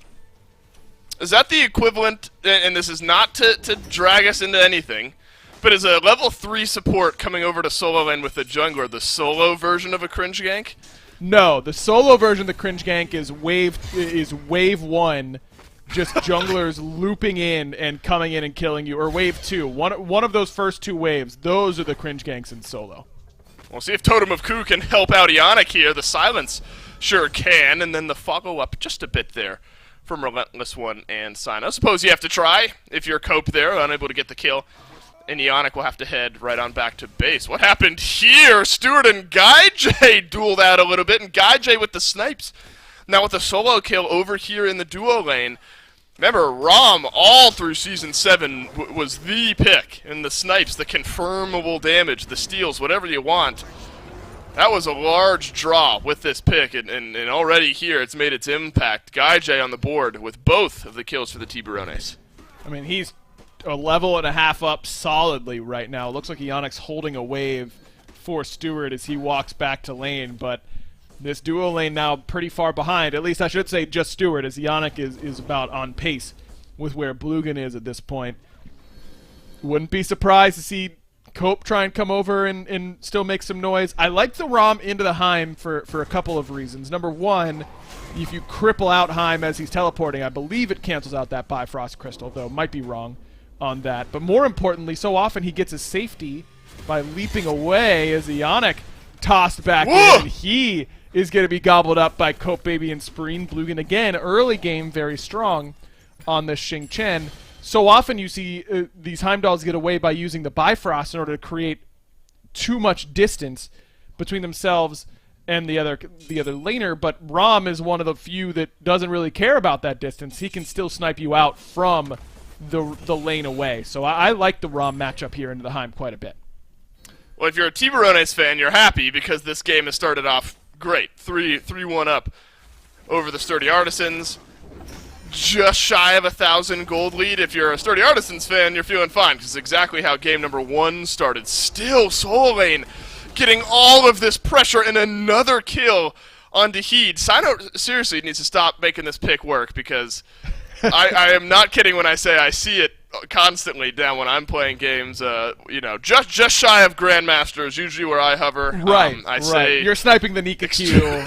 Speaker 3: Is that the equivalent, and this is not to drag us into anything, but is a level 3 support coming over to solo lane with the jungler the solo version of a cringe gank?
Speaker 4: No, the solo version of the cringe gank is wave 1, just junglers looping in and coming in and killing you, or wave 2. One of those first 2 waves, those are the cringe ganks in solo.
Speaker 3: We'll see if Totem of Ku can help out Ionic here. The silence sure can, and then the follow-up just a bit there from Relentless One and Sino. Suppose you have to try if you're Cope there, unable to get the kill. And Ionic will have to head right on back to base. What happened here? Stewart and GuyJ dueled out a little bit, and GuyJ with the snipes. Now with a solo kill over here in the duo lane. Remember, Rom all through Season 7 was the pick. And the snipes, the confirmable damage, the steals, whatever you want. That was a large draw with this pick, and already here it's made its impact. GuyJ on the board with both of the kills for the Tiburones.
Speaker 4: I mean, he's a level and a half up solidly right now. Looks like Ionic's holding a wave for Stewart as he walks back to lane, but this duo lane now pretty far behind. At least I should say just Stewart, as Ionic is about on pace with where Blugan is at this point. Wouldn't be surprised to see Cope try and come over and still make some noise. I like the Rom into the Heim for a couple of reasons. Number one, if you cripple out Heim as he's teleporting, I believe it cancels out that Bifrost Crystal, though might be wrong on that. But more importantly, so often he gets his safety by leaping away as Ionic tossed back in. He is going to be gobbled up by Cope Baby and Spreen. Blugan again, early game, very strong on the Xing Chen. So often you see these Heimdalls get away by using the Bifrost in order to create too much distance between themselves and the other laner, but Rom is one of the few that doesn't really care about that distance. He can still snipe you out from the lane away. So I like the Rom matchup here into the Heim quite a bit.
Speaker 3: Well, if you're a Tiburones fan, you're happy because this game has started off great. 3-1 up over the Sturdy Artisans. Just shy of 1,000 gold lead. If you're a Sturdy Artisans fan, you're feeling fine, because exactly how game number 1 started. Still solo lane getting all of this pressure and another kill onto Heed. Sino seriously needs to stop making this pick work, because I am not kidding when I say I see it constantly down when I'm playing games, just shy of Grandmasters, usually where I hover.
Speaker 4: Right,
Speaker 3: say
Speaker 4: you're sniping the Nika Q.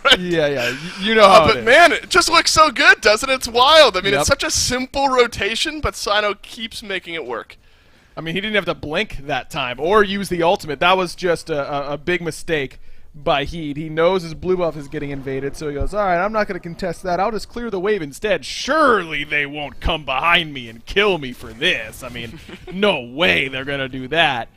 Speaker 4: Right. Yeah, you know how it is.
Speaker 3: But man, it just looks so good, doesn't it? It's wild. I mean, It's such a simple rotation, but Sino keeps making it work.
Speaker 4: I mean, he didn't have to blink that time or use the ultimate. That was just a big mistake by Heed. He knows his blue buff is getting invaded, so he goes, all right, I'm not going to contest that. I'll just clear the wave instead. Surely they won't come behind me and kill me for this. I mean, no way they're going to do that.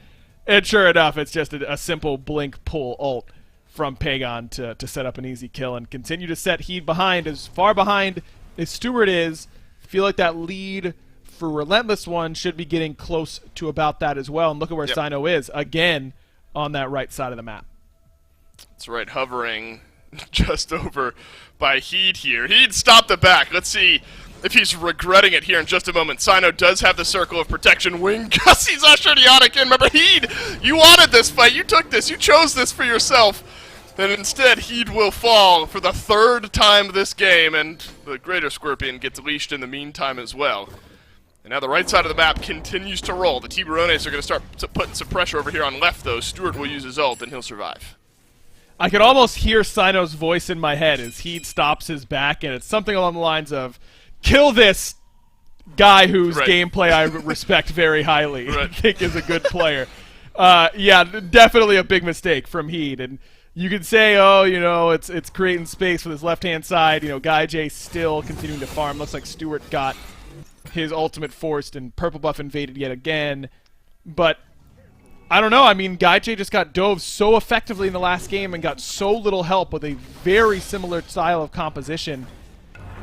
Speaker 4: And sure enough, it's just a simple blink pull ult from Pagon to set up an easy kill and continue to set Heed behind, as far behind as Stewart is. I feel like that lead for Relentless One should be getting close to about that as well. And look at where Sino is, again, on that right side of the map.
Speaker 3: That's right, hovering just over by Heed here. Heed stopped the back. Let's see if he's regretting it here in just a moment. Sino does have the circle of protection. Wing Gussie's ushered Ionic in. Remember, Heed, you wanted this fight. You took this. You chose this for yourself. And instead, Heed will fall for the 3rd time this game, and the Greater Scorpion gets leashed in the meantime as well. And now the right side of the map continues to roll. The Tiburones are going to start putting some pressure over here on left, though. Stewart will use his ult, and he'll survive.
Speaker 4: I can almost hear Sino's voice in my head as Heed stops his back, and it's something along the lines of, kill this guy whose gameplay I respect very highly, I think is a good player. Yeah, definitely a big mistake from Heed, and you could say, oh, you know, it's creating space with his left-hand side. You know, Guy J still continuing to farm. Looks like Stewart got his ultimate forced and purple buff invaded yet again. But I don't know. I mean, Guy J just got dove so effectively in the last game and got so little help with a very similar style of composition.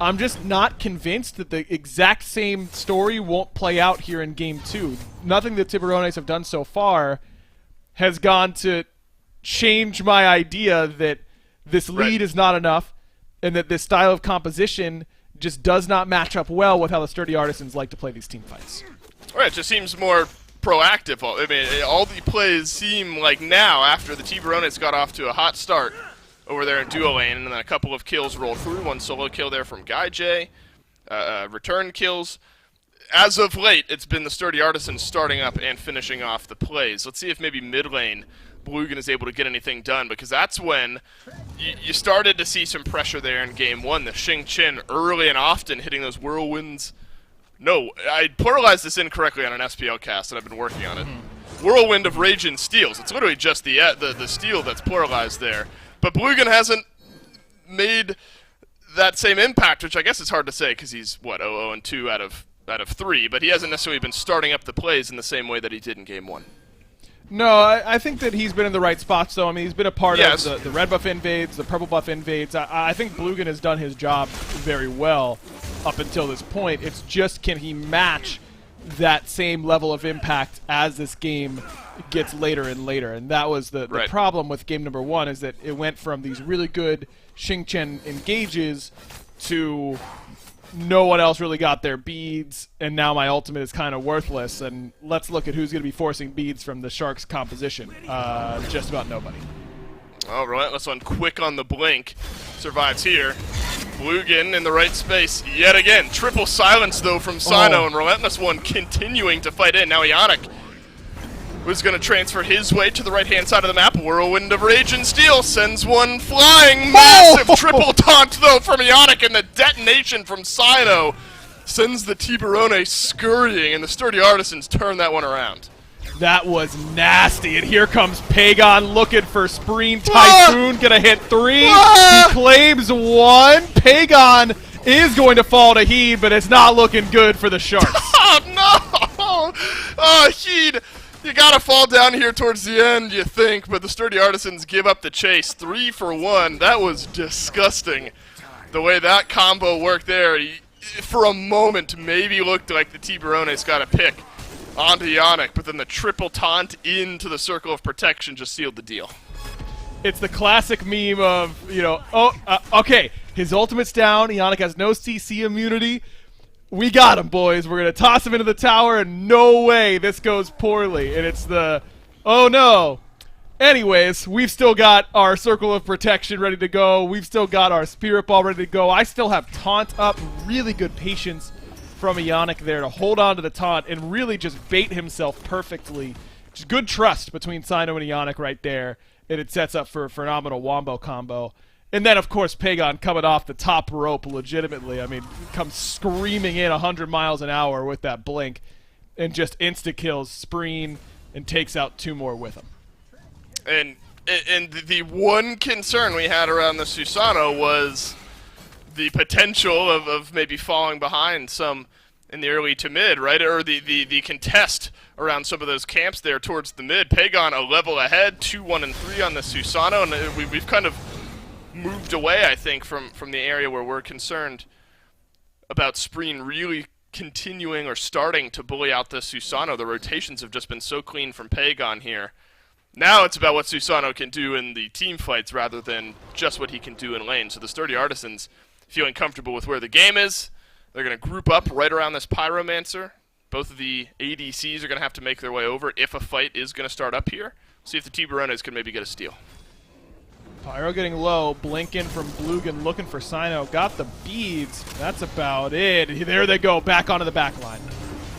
Speaker 4: I'm just not convinced that the exact same story won't play out here in Game 2. Nothing the Tiburones have done so far has gone to change my idea that this lead is not enough and that this style of composition just does not match up well with how the Sturdy Artisans like to play these team fights.
Speaker 3: Right, it just seems more proactive. I mean, all the plays seem like now, after the Tiburones got off to a hot start over there in duo lane, and then a couple of kills rolled through. One solo kill there from Guy J, return kills. As of late, it's been the Sturdy Artisans starting up and finishing off the plays. Let's see if maybe mid lane Blugan is able to get anything done, because that's when you started to see some pressure there in Game 1. The Xing Qin early and often hitting those whirlwinds. No, I pluralized this incorrectly on an SPL cast, and I've been working on it. Whirlwind of Rage and Steals. It's literally just the steel that's pluralized there. But Blugan hasn't made that same impact, which I guess is hard to say because he's, what, 0-2 out of 3, but he hasn't necessarily been starting up the plays in the same way that he did in Game 1.
Speaker 4: No, I think that he's been in the right spots, though. I mean, he's been a part of the red buff invades, the purple buff invades. I think Blugan has done his job very well up until this point. It's just, can he match that same level of impact as this game gets later and later? And that was the problem with game number 1, is that it went from these really good Xing Chen engages to no one else really got their beads, and now my ultimate is kind of worthless. And let's look at who's going to be forcing beads from the Sharks composition. Just about nobody.
Speaker 3: Oh, Relentless One quick on the blink. Survives here. Blugan in the right space yet again. Triple silence, though, from Sino, and Relentless One continuing to fight in. Now Ionic was going to transfer his way to the right-hand side of the map. Whirlwind of Rage and Steel sends one flying. Massive triple taunt, though, from Ionic, and the detonation from Sino sends the Tiburone scurrying, and the Sturdy Artisans turn that one around.
Speaker 4: That was nasty, and here comes Pagon looking for Spreen. Typhoon gonna hit 3. He claims 1. Pagon is going to fall to Heed, but it's not looking good for the Sharks.
Speaker 3: Oh, no! Oh, Heed, you gotta fall down here towards the end, you think, but the Sturdy Artisans give up the chase. 3 for 1. That was disgusting. The way that combo worked there, for a moment, maybe looked like the Tiburones got a pick onto Ionic, but then the triple taunt into the circle of protection just sealed the deal.
Speaker 4: It's the classic meme of, you know, okay, his ultimate's down, Ionic has no CC immunity. We got him, boys. We're going to toss him into the tower, and no way this goes poorly. And it's the, oh no. Anyways, we've still got our circle of protection ready to go. We've still got our spirit ball ready to go. I still have taunt up. Really good patience from Ionic there to hold on to the taunt and really just bait himself perfectly. Just good trust between Sino and Ionic right there, and it sets up for a phenomenal wombo combo. And then, of course, Pagon coming off the top rope legitimately. I mean, comes screaming in 100 miles an hour with that blink and just insta-kills Spreen and takes out 2 more with him.
Speaker 3: And the one concern we had around the Susano was the potential of maybe falling behind some in the early to mid, right? Or the contest around some of those camps there towards the mid. Pagon a level ahead, 2, 1, and 3 on the Susano, and we've kind of moved away, I think, from the area where we're concerned about Spreen really continuing or starting to bully out the Susano. The rotations have just been so clean from Pagon here. Now it's about what Susano can do in the team fights rather than just what he can do in lane. So the Sturdy Artisans feeling comfortable with where the game is. They're going to group up right around this Pyromancer. Both of the ADCs are going to have to make their way over if a fight is going to start up here. See if the Tiburones can maybe get a steal.
Speaker 4: Pyro getting low, blinking from Blugan, looking for Sino. Got the beads. That's about it. There they go, back onto the back line.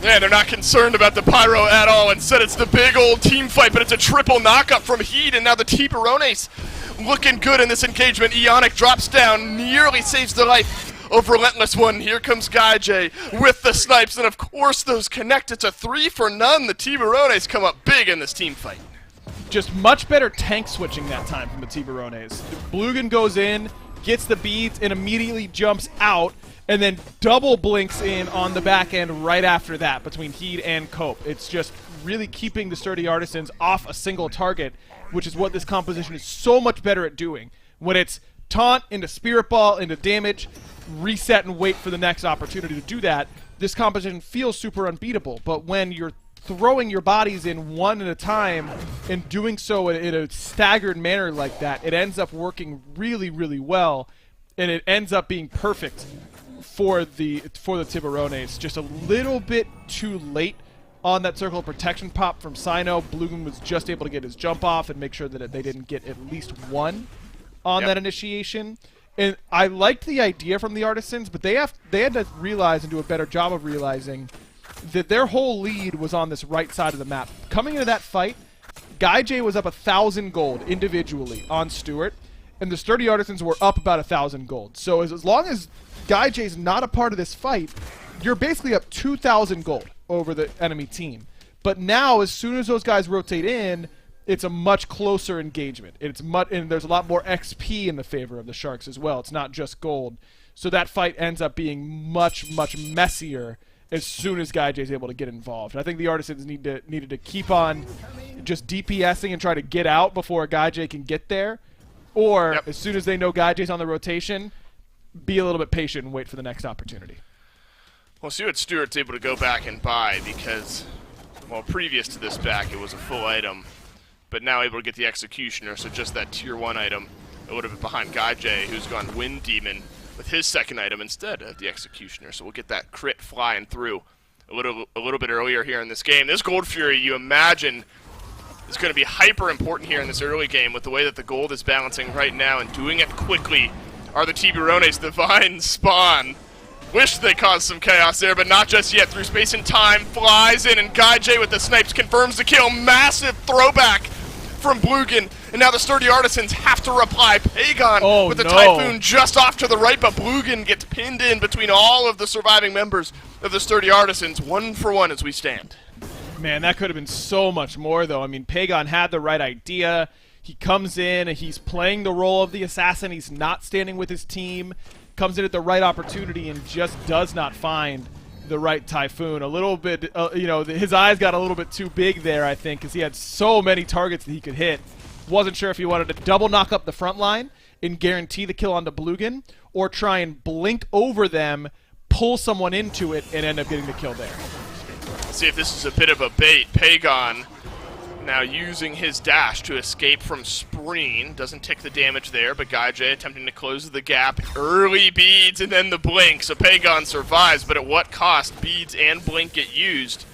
Speaker 3: Yeah, they're not concerned about the Pyro at all. Instead, it's the big old team fight, but it's a triple knockup from Heed, and now the Tiburones looking good in this engagement. Ionic drops down, nearly saves the life of Relentless One. Here comes Guy J with the snipes, and of course those connect. It's a 3 for none. The Tiburones come up big in this team fight.
Speaker 4: just much better tank switching that time from the Tiburones. Blugan goes in, gets the beads, and immediately jumps out, and then double blinks in on the back end right after that between Heed and Cope. It's just really keeping the Sturdy Artisans off a single target, which is what this composition is so much better at doing. When it's taunt into Spirit Ball into damage, reset and wait for the next opportunity to do that, this composition feels super unbeatable. But when you're throwing your bodies in one at a time and doing so in a staggered manner like that, it ends up working really, really well, and it ends up being perfect for the Tiburones. Just a little bit too late on that circle of protection pop from Sino. Blugan was just able to get his jump off and make sure that they didn't get at least one on that initiation. And I liked the idea from the Artisans, but they had to realize and do a better job of realizing that their whole lead was on this right side of the map. Coming into that fight, Guy J was up 1,000 gold individually on Stewart, and the Sturdy Artisans were up about 1,000 gold. So as long as Guy J's not a part of this fight, you're basically up 2,000 gold over the enemy team. But now, as soon as those guys rotate in, it's a much closer engagement. And there's a lot more XP in the favor of the Sharks as well. It's not just gold. So that fight ends up being much, much messier as soon as Guy J is able to get involved. And I think the Artisans needed to keep on just DPSing and try to get out before Guy J can get there. Or as soon as they know Guy J's on the rotation, be a little bit patient and wait for the next opportunity.
Speaker 3: We'll see what Stewart's able to go back and buy because, well, previous to this back, it was a full item. But now able to get the Executioner, so just that tier 1 item. It would have been behind Guy J, who's gone Wind Demon with his second item instead of the Executioner. So we'll get that crit flying through a little bit earlier here in this game. This Gold Fury, you imagine, is going to be hyper important here in this early game with the way that the gold is balancing right now, and doing it quickly are the Tiburones. Divine Spawn. Wish they caused some chaos there, but not just yet. Through space and time, flies in, and Guy J with the snipes confirms the kill. Massive throwback from Blugan, and now the Sturdy Artisans have to reply. Pagon with the Typhoon just off to the right, but Blugan gets pinned in between all of the surviving members of the Sturdy Artisans. 1 for 1 as we stand.
Speaker 4: Man, that could have been so much more, though. I mean, Pagon had the right idea. He comes in, and he's playing the role of the assassin. He's not standing with his team. Comes in at the right opportunity and just does not find the right Typhoon. A little bit, his eyes got a little bit too big there, I think, because he had so many targets that he could hit. Wasn't sure if he wanted to double knock up the front line and guarantee the kill onto Blugan, or try and blink over them, pull someone into it, and end up getting the kill there.
Speaker 3: Let's see if this is a bit of a bait. Pagon now using his dash to escape from Spreen. Doesn't take the damage there, but Guy J attempting to close the gap. Early beads and then the blink. So Pagon survives, but at what cost? Beads and blink get used.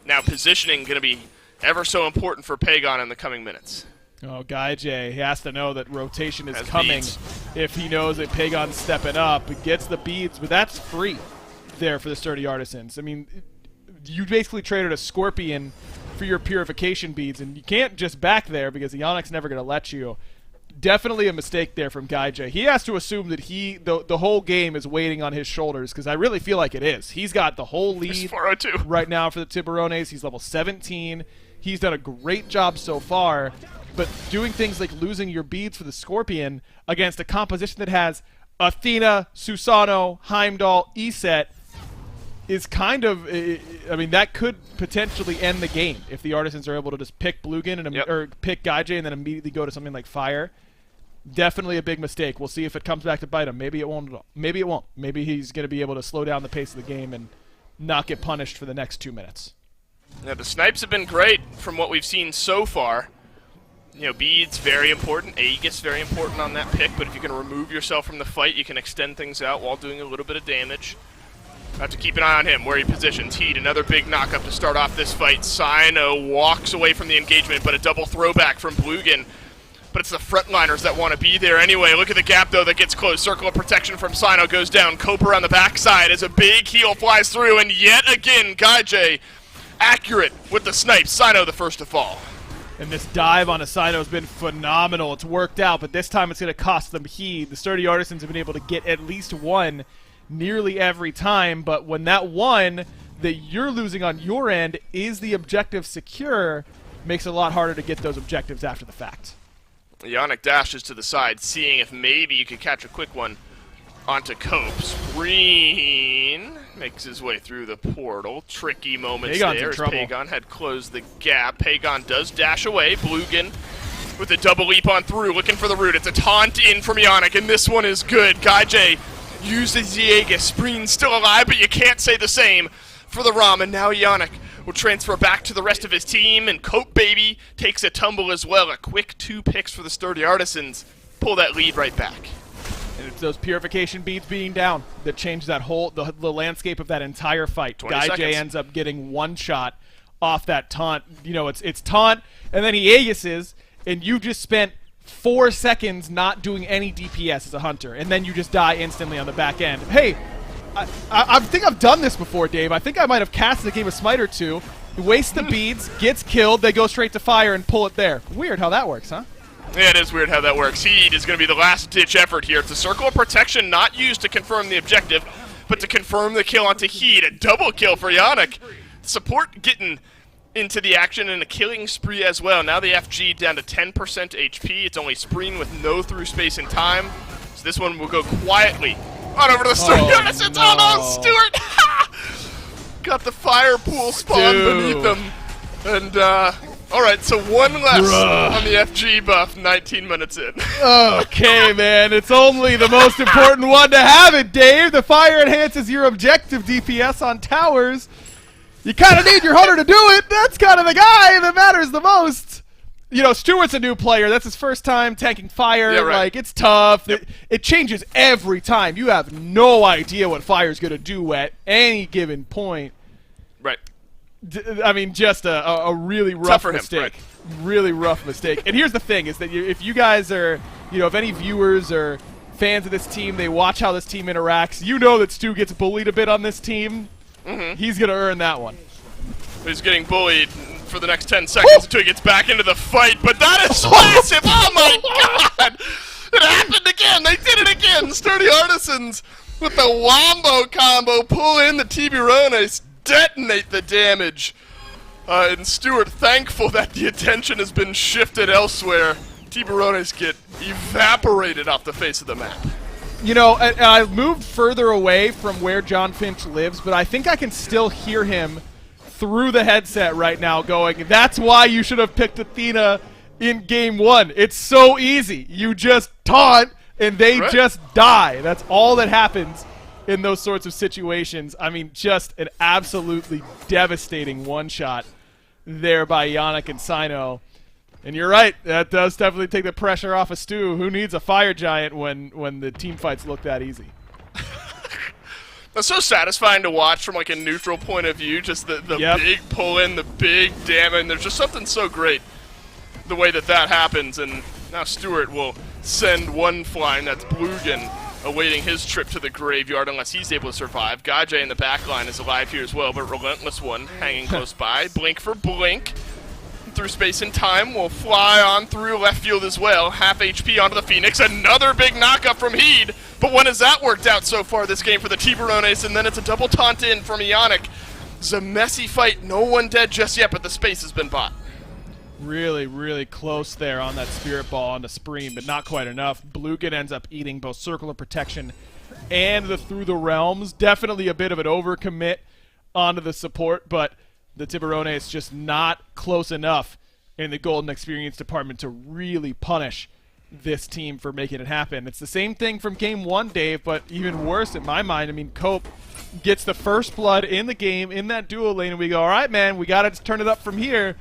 Speaker 3: Now positioning going to be ever so important for Pagon in the coming minutes.
Speaker 4: Oh, Guy J, he has to know that rotation is coming.
Speaker 3: Beads.
Speaker 4: If he knows that Pagon's stepping up, he gets the beads, but that's free there for the Sturdy Artisans. I mean, you basically traded a Scorpion for your purification beads, and you can't just back there because the Onyx never going to let you. Definitely a mistake there from Guy J. He has to assume that the whole game is waiting on his shoulders, because I really feel like it is. He's got the whole lead right now for the Tiburones. He's level 17. He's done a great job so far, but doing things like losing your beads for the Scorpion against a composition that has Athena, Susano, Heimdall, Iset is kind of, I mean, that could potentially end the game if the Artisans are able to just pick Blugan and or pick Guy J and then immediately go to something like Fire. Definitely a big mistake. We'll see if it comes back to bite him. Maybe it won't at all. Maybe it won't. Maybe he's going to be able to slow down the pace of the game and not get punished for the next 2 minutes.
Speaker 3: Yeah, the snipes have been great from what we've seen so far. You know, beads, very important. Aegis, very important on that pick, but if you can remove yourself from the fight, you can extend things out while doing a little bit of damage. Have to keep an eye on him, where he positions. Heat, another big knockup to start off this fight. Sino walks away from the engagement, but a double throwback from Blugan. But it's the frontliners that want to be there anyway. Look at the gap, though, that gets closed. Circle of protection from Sino goes down. Cooper on the backside as a big heal flies through, and yet again, Guy J accurate with the snipes. Sino the first to fall.
Speaker 4: And this dive on a Sino has been phenomenal. It's worked out, but this time it's going to cost them heed. The Sturdy Artisans have been able to get at least one nearly every time, but when that one that you're losing on your end is the objective secure, makes it a lot harder to get those objectives after the fact.
Speaker 3: Yannick dashes to the side, seeing if maybe you could catch a quick one onto Cope. Spreen makes his way through the portal. Tricky moments
Speaker 4: Pagon's
Speaker 3: there
Speaker 4: in
Speaker 3: as
Speaker 4: trouble.
Speaker 3: Pagon had closed the gap. Pagon does dash away. Blugan with a double leap on through, looking for the root. It's a taunt in from Yannick, and this one is good. Guy J uses the Aegis. Spreen's still alive, but you can't say the same for the Rom, and now Yannick will transfer back to the rest of his team, and Cope Baby takes a tumble as well. A quick 2 picks for the Sturdy Artisans. Pull that lead right back.
Speaker 4: And it's those purification beads being down that change that whole the landscape of that entire fight.
Speaker 3: 20
Speaker 4: Guy J
Speaker 3: seconds.
Speaker 4: ends up getting one shot off that taunt. You know, it's taunt, and then he Aegises, and you just spent 4 seconds not doing any DPS as a hunter, and then you just die instantly on the back end. Hey, I think I've done this before, Dave. I think I might have casted a game of Smite or 2. Wastes the beads, gets killed, they go straight to fire and pull it there. Weird how that works, huh?
Speaker 3: Yeah, it is weird how that works. Heat is going to be the last-ditch effort here. It's a circle of protection not used to confirm the objective, but to confirm the kill onto Heat. A double kill for Yannick. Support getting into the action and a killing spree as well. Now the FG down to 10% HP. It's only Spreen with no through space and time. So this one will go quietly on over to the Sturdy Artisans.
Speaker 4: no.
Speaker 3: Oh, no, Stewart! Got the fire pool spawn
Speaker 4: Dude.
Speaker 3: beneath them. And, alright, so one less on the FG buff, 19 minutes in.
Speaker 4: Okay, man, it's only the most important one to have it, Dave. The fire enhances your objective DPS on towers. You kind of need your hunter to do it. That's kind of the guy that matters the most. You know, Stewart's a new player. That's his first time tanking fire.
Speaker 3: Yeah, right.
Speaker 4: Like, it's tough.
Speaker 3: Yep.
Speaker 4: It changes every time. You have no idea what fire's going to do at any given point.
Speaker 3: Right.
Speaker 4: I mean, just a really rough
Speaker 3: Tough for him,
Speaker 4: mistake.
Speaker 3: right.
Speaker 4: Really rough mistake. And here's the thing, is that if you guys are, you know, if any viewers or fans of this team, they watch how this team interacts, you know that Stu gets bullied a bit on this team. He's going to earn that one.
Speaker 3: He's getting bullied for the next 10 seconds until he gets back into the fight, but that is massive! Oh my god! It happened again! They did it again! Sturdy Artisans with the Wombo combo pull in the Tiburones, detonate the damage. And Stewart thankful that the attention has been shifted elsewhere. Tiburones get evaporated off the face of the map.
Speaker 4: You know, and I moved further away from where John Finch lives, but I think I can still hear him through the headset right now going, that's why you should have picked Athena in game 1. It's so easy. You just taunt, and they just die. That's all that happens in those sorts of situations. I mean, just an absolutely devastating one-shot there by Yannick and Sino. And you're right, that does definitely take the pressure off of Stu. Who needs a fire giant when the team fights look that easy?
Speaker 3: That's so satisfying to watch from like a neutral point of view, just the big pull-in, the big damage. There's just something so great the way that happens. And now Stewart will send one flying, that's Blugan, awaiting his trip to the graveyard unless he's able to survive. Gajay in the back line is alive here as well, but Relentless One hanging close by. Blink for Blink. Through space and time will fly on through left field as well. Half HP onto the Phoenix. Another big knockup from Heed. But when has that worked out so far this game for the Tiburones? And then it's a double taunt in from Yannick. It's a messy fight. No one dead just yet, but the space has been bought.
Speaker 4: Really, really close there on that Spirit Ball onto Spreen, but not quite enough. Blugan ends up eating both Circle of Protection and the Through the Realms. Definitely a bit of an overcommit onto the support, but the Tiburones just not close enough in the Golden Experience department to really punish this team for making it happen. It's the same thing from game 1, Dave, but even worse in my mind. I mean, Cope gets the first blood in the game in that duo lane, and we go, all right, man, we got to turn it up from here.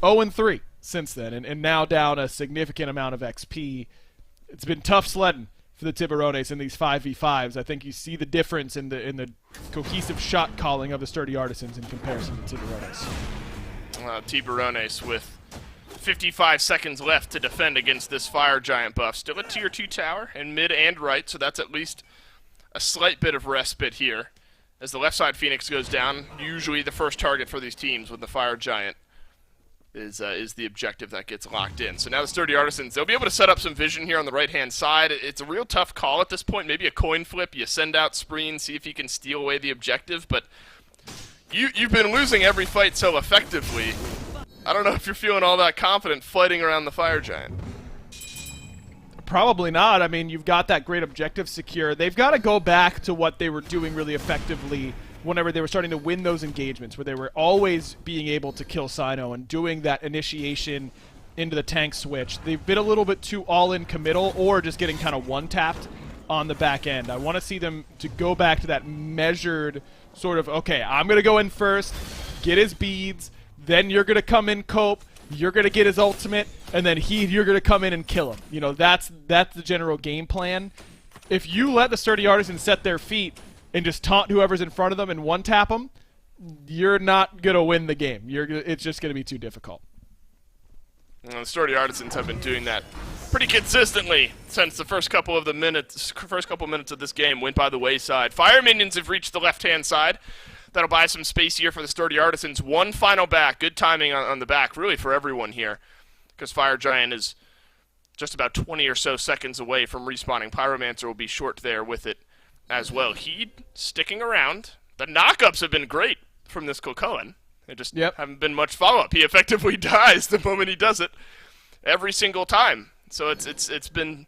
Speaker 4: 0-3 since then, and now down a significant amount of XP. It's been tough sledding for the Tiburones in these 5v5s. I think you see the difference in the cohesive shot calling of the Sturdy Artisans in comparison to Tiburones.
Speaker 3: Tiburones with 55 seconds left to defend against this Fire Giant buff. Still a tier 2 tower in mid and right, so that's at least a slight bit of respite here. As the left side Phoenix goes down, usually the first target for these teams with the Fire Giant is the objective that gets locked in. So now the Sturdy Artisans, they'll be able to set up some vision here on the right-hand side. It's a real tough call at this point. Maybe a coin flip. You send out Spreen, see if you can steal away the objective, but you've been losing every fight so effectively. I don't know if you're feeling all that confident fighting around the Fire Giant.
Speaker 4: Probably not. I mean, you've got that great objective secure. They've got to go back to what they were doing really effectively whenever they were starting to win those engagements, where they were always being able to kill Sino and doing that initiation into the tank switch. They've been a little bit too all-in committal or just getting kind of one-tapped on the back end. I want to see them to go back to that measured sort of, okay, I'm going to go in first, get his beads, then you're going to come in cope, you're going to get his ultimate, and then you're going to come in and kill him. You know, that's the general game plan. If you let the Sturdy Artisans set their feet and just taunt whoever's in front of them and one-tap them, you're not going to win the game. It's just going to be too difficult.
Speaker 3: Well, the Sturdy Artisans have been doing that pretty consistently since the first couple of minutes of this game went by the wayside. Fire Minions have reached the left-hand side. That'll buy some space here for the Sturdy Artisans. One final back. Good timing on the back, really, for everyone here, because Fire Giant is just about 20 or so seconds away from respawning. Pyromancer will be short there with it as well. Heed sticking around. The knockups have been great from this Cocoan. They just haven't been much follow-up. He effectively dies the moment he does it every single time. So it's been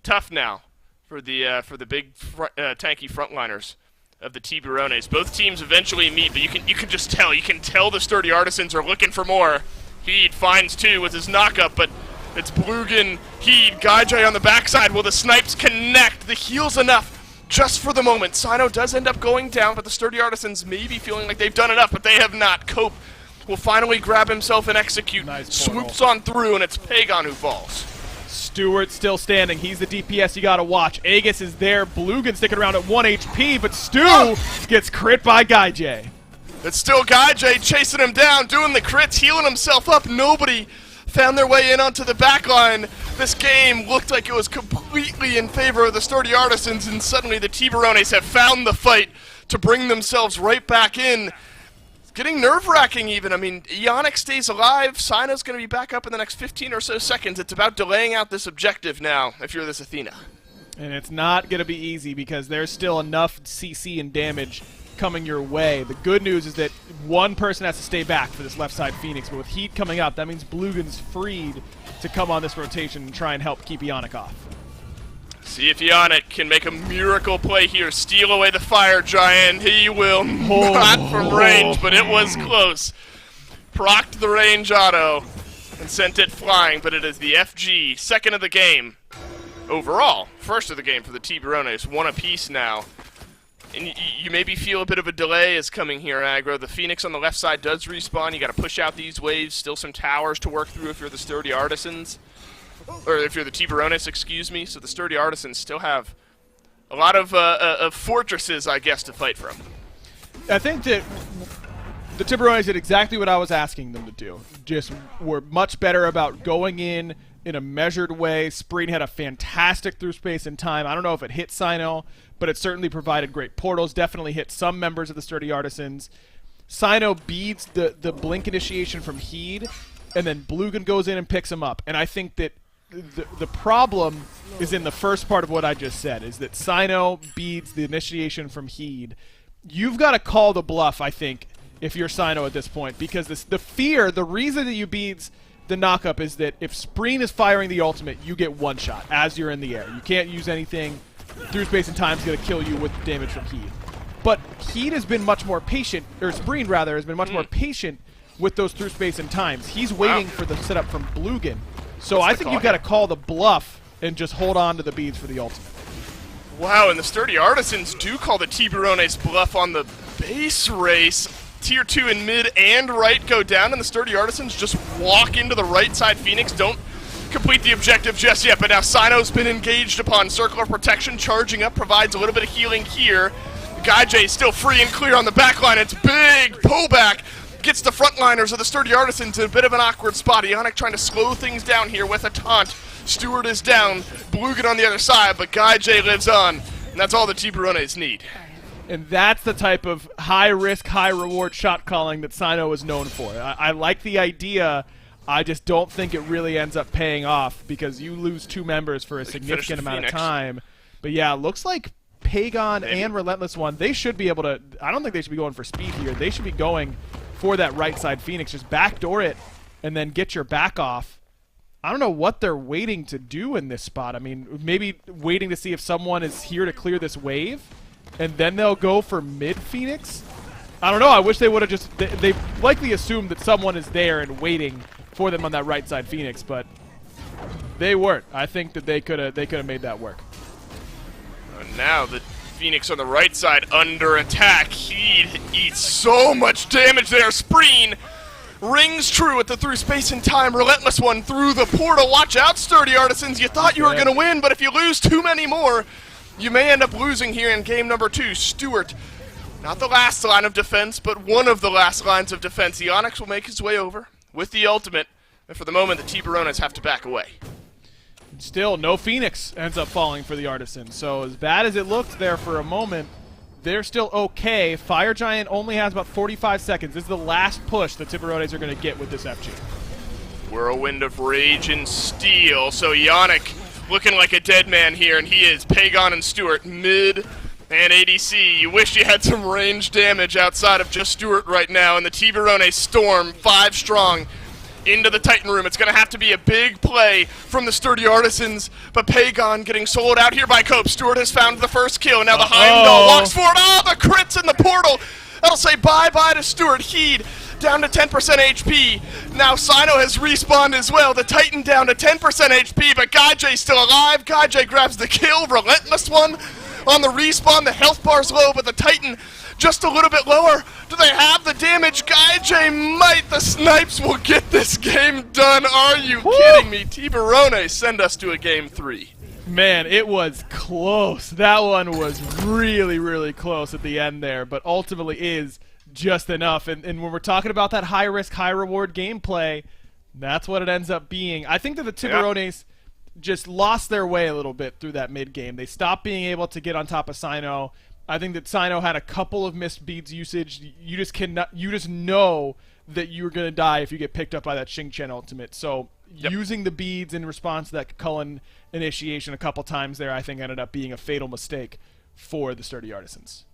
Speaker 3: tough now for the big tanky frontliners of the Tiburones. Both teams eventually meet, but you can just tell. You can tell the Sturdy Artisans are looking for more. Heed finds two with his knockup, but it's Blugan, Heed, Gaijai on the backside. Will the snipes connect? The heal's enough just for the moment. Sino does end up going down, but the Sturdy Artisans may be feeling like they've done enough, but they have not. Cope will finally grab himself and execute.
Speaker 4: Nice
Speaker 3: swoops on through, and it's Pagon who falls.
Speaker 4: Stewart still standing. He's the DPS you gotta watch. Aegis is there. Blugan sticking around at 1 HP, but Stu gets crit by Gaijai.
Speaker 3: It's still Gaijai chasing him down, doing the crits, healing himself up. Nobody found their way in onto the back line. This game looked like it was completely in favor of the Sturdy Artisans, and suddenly the Tiburones have found the fight to bring themselves right back in. It's getting nerve-wracking even. I mean, Ionic stays alive. Sino's going to be back up in the next 15 or so seconds. It's about delaying out this objective now, if you're this Athena.
Speaker 4: And it's not going to be easy because there's still enough CC and damage coming your way. The good news is that one person has to stay back for this left side Phoenix, but with Heat coming up, that means Blugan's freed to come on this rotation and try and help keep Ionic off.
Speaker 3: See if Ionic can make a miracle play here, steal away the Fire Giant. He will not from range, but it was close. Procced the range auto and sent it flying, but it is the FG, second of the game overall. First of the game for the Tiburones, one apiece now. And you maybe feel a bit of a delay is coming here, Aggro. The Phoenix on the left side does respawn. You got to push out these waves. Still some towers to work through if you're the Sturdy Artisans. Or if you're the Tiburones, excuse me. So the Sturdy Artisans still have a lot of fortresses, I guess, to fight from.
Speaker 4: I think that the Tiburones did exactly what I was asking them to do. Just were much better about going in a measured way. Spreen had a fantastic through space and time. I don't know if it hit Sino, but it certainly provided great portals. Definitely hit some members of the Sturdy Artisans. Sino beats the blink initiation from Heed, and then Blugan goes in and picks him up. And I think that the problem is in the first part of what I just said, is that Sino beats the initiation from Heed. You've got to call the bluff, I think, if you're Sino at this point, because the reason that you beats the knockup is that if Spreen is firing the ultimate, you get one shot as you're in the air. You can't use anything. Through space and time is going to kill you with damage from Heed. But Heed has been much more patient, or Spreen rather, has been much more patient with those through space and times. He's waiting for the setup from Blugan. So I think you've got to call the bluff and just hold on to the beads for the ultimate.
Speaker 3: Wow, and the Sturdy Artisans do call the Tiburones bluff on the base race. Tier 2 in mid and right go down, and the Sturdy Artisans just walk into the right side. Phoenix don't complete the objective just yet, but now Sino's been engaged upon. Circle of Protection charging up, provides a little bit of healing here. Gaijai is still free and clear on the back line. It's big pullback. Gets the frontliners of the Sturdy Artisans in a bit of an awkward spot. Ionic trying to slow things down here with a taunt. Stewart is down. Blugan on the other side, but Gaijai lives on. And that's all the Tiburones need.
Speaker 4: And that's the type of high-risk, high-reward shot calling that Sino is known for. I like the idea. I just don't think it really ends up paying off because you lose two members for a significant amount of time. But yeah, it looks like Pagon and Relentless One, they should be able to... I don't think they should be going for speed here. They should be going for that right side Phoenix. Just backdoor it and then get your back off. I don't know what they're waiting to do in this spot. I mean, maybe waiting to see if someone is here to clear this wave, and then they'll go for mid Phoenix. I don't know. I wish they would have just... They likely assumed that someone is there and waiting for them on that right side Phoenix, but they weren't. I think that they could have made that work.
Speaker 3: And now the Phoenix on the right side under attack. He eats so much damage there. Spreen rings true at the through space and time. Relentless One through the portal. Watch out, Sturdy Artisans. You thought you were going to win, but if you lose too many more, you may end up losing here in game number 2. Stewart, not the last line of defense, but one of the last lines of defense. The Onyx will make his way over with the ultimate, and for the moment, the Tiburones have to back away.
Speaker 4: Still, no Phoenix ends up falling for the Artisans. So as bad as it looked there for a moment, they're still okay. Fire Giant only has about 45 seconds. This is the last push the Tiburones are going to get with this FG.
Speaker 3: Whirlwind of Rage and Steel. So Yannick looking like a dead man here, and he is. Pagon and Stewart mid and ADC. You wish you had some range damage outside of just Stewart right now, and the Tiburones storm 5 strong into the Titan room. It's going to have to be a big play from the Sturdy Artisans, but Pagon getting soloed out here by Cope. Stewart has found the first kill. Now the Heimdall walks forward. Oh, the crits in the portal. That'll say bye-bye to Stewart. Heed down to 10% HP. Now Sino has respawned as well. The Titan down to 10% HP, but Gaijay's still alive. Gaijay grabs the kill. Relentless One on the respawn. The health bar's low, but the Titan just a little bit lower. Do they have the damage? Gaijay might. The snipes will get this game done. Are you kidding me? Tiburones send us to a game 3.
Speaker 4: Man, it was close. That one was really, really close at the end there, but ultimately is just enough. And when we're talking about that high-risk, high-reward gameplay, that's what it ends up being. I think that the Tiburones just lost their way a little bit through that mid-game. They stopped being able to get on top of Sino. I think that Sino had a couple of missed beads usage. You just know that you're going to die if you get picked up by that Xing Chen ultimate. So using the beads in response to that Cullen initiation a couple times there, I think ended up being a fatal mistake for the Sturdy Artisans.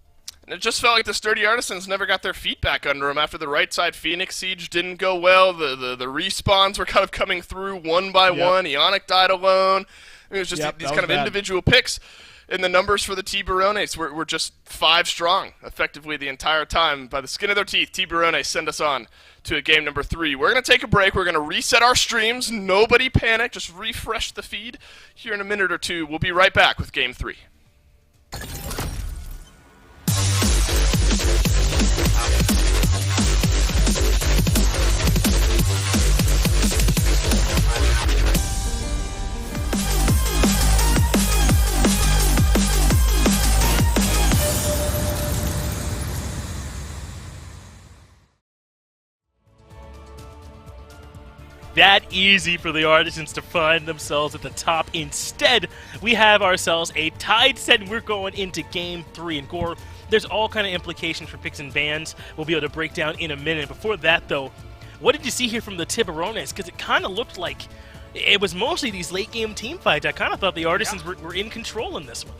Speaker 3: And it just felt like the Sturdy Artisans never got their feet back under them after the right side Phoenix siege didn't go well. The respawns were kind of coming through one by one. Ionic died alone. It was just these kind of individual picks. And the numbers for the Tiburones were just 5 strong, effectively the entire time. By the skin of their teeth, Tiburones send us on to a game number 3. We're going to take a break. We're going to reset our streams. Nobody panic. Just refresh the feed here in a minute or two. We'll be right back with game 3.
Speaker 1: That easy for the Artisans to find themselves at the top. Instead, we have ourselves a tied set, and we're going into Game 3. And Gore, there's all kind of implications for picks and bans we'll be able to break down in a minute. Before that, though, what did you see here from the Tiburones? Because it kind of looked like it was mostly these late-game team fights. I kind of thought the Artisans were in control in this one.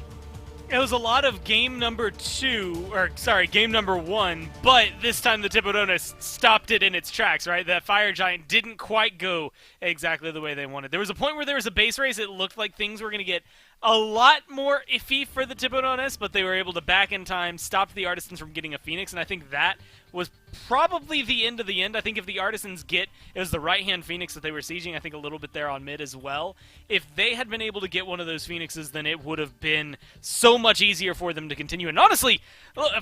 Speaker 2: It was a lot of game number 1, but this time the Tiburones stopped it in its tracks, right? That Fire Giant didn't quite go exactly the way they wanted. There was a point where there was a base race. It looked like things were going to get a lot more iffy for the Tiburones, but they were able to back in time, stop the Artisans from getting a Phoenix, and I think that was probably the end of the end. I think if the Artisans it was the right-hand Phoenix that they were sieging, I think a little bit there on mid as well. If they had been able to get one of those Phoenixes, then it would have been so much easier for them to continue. And honestly,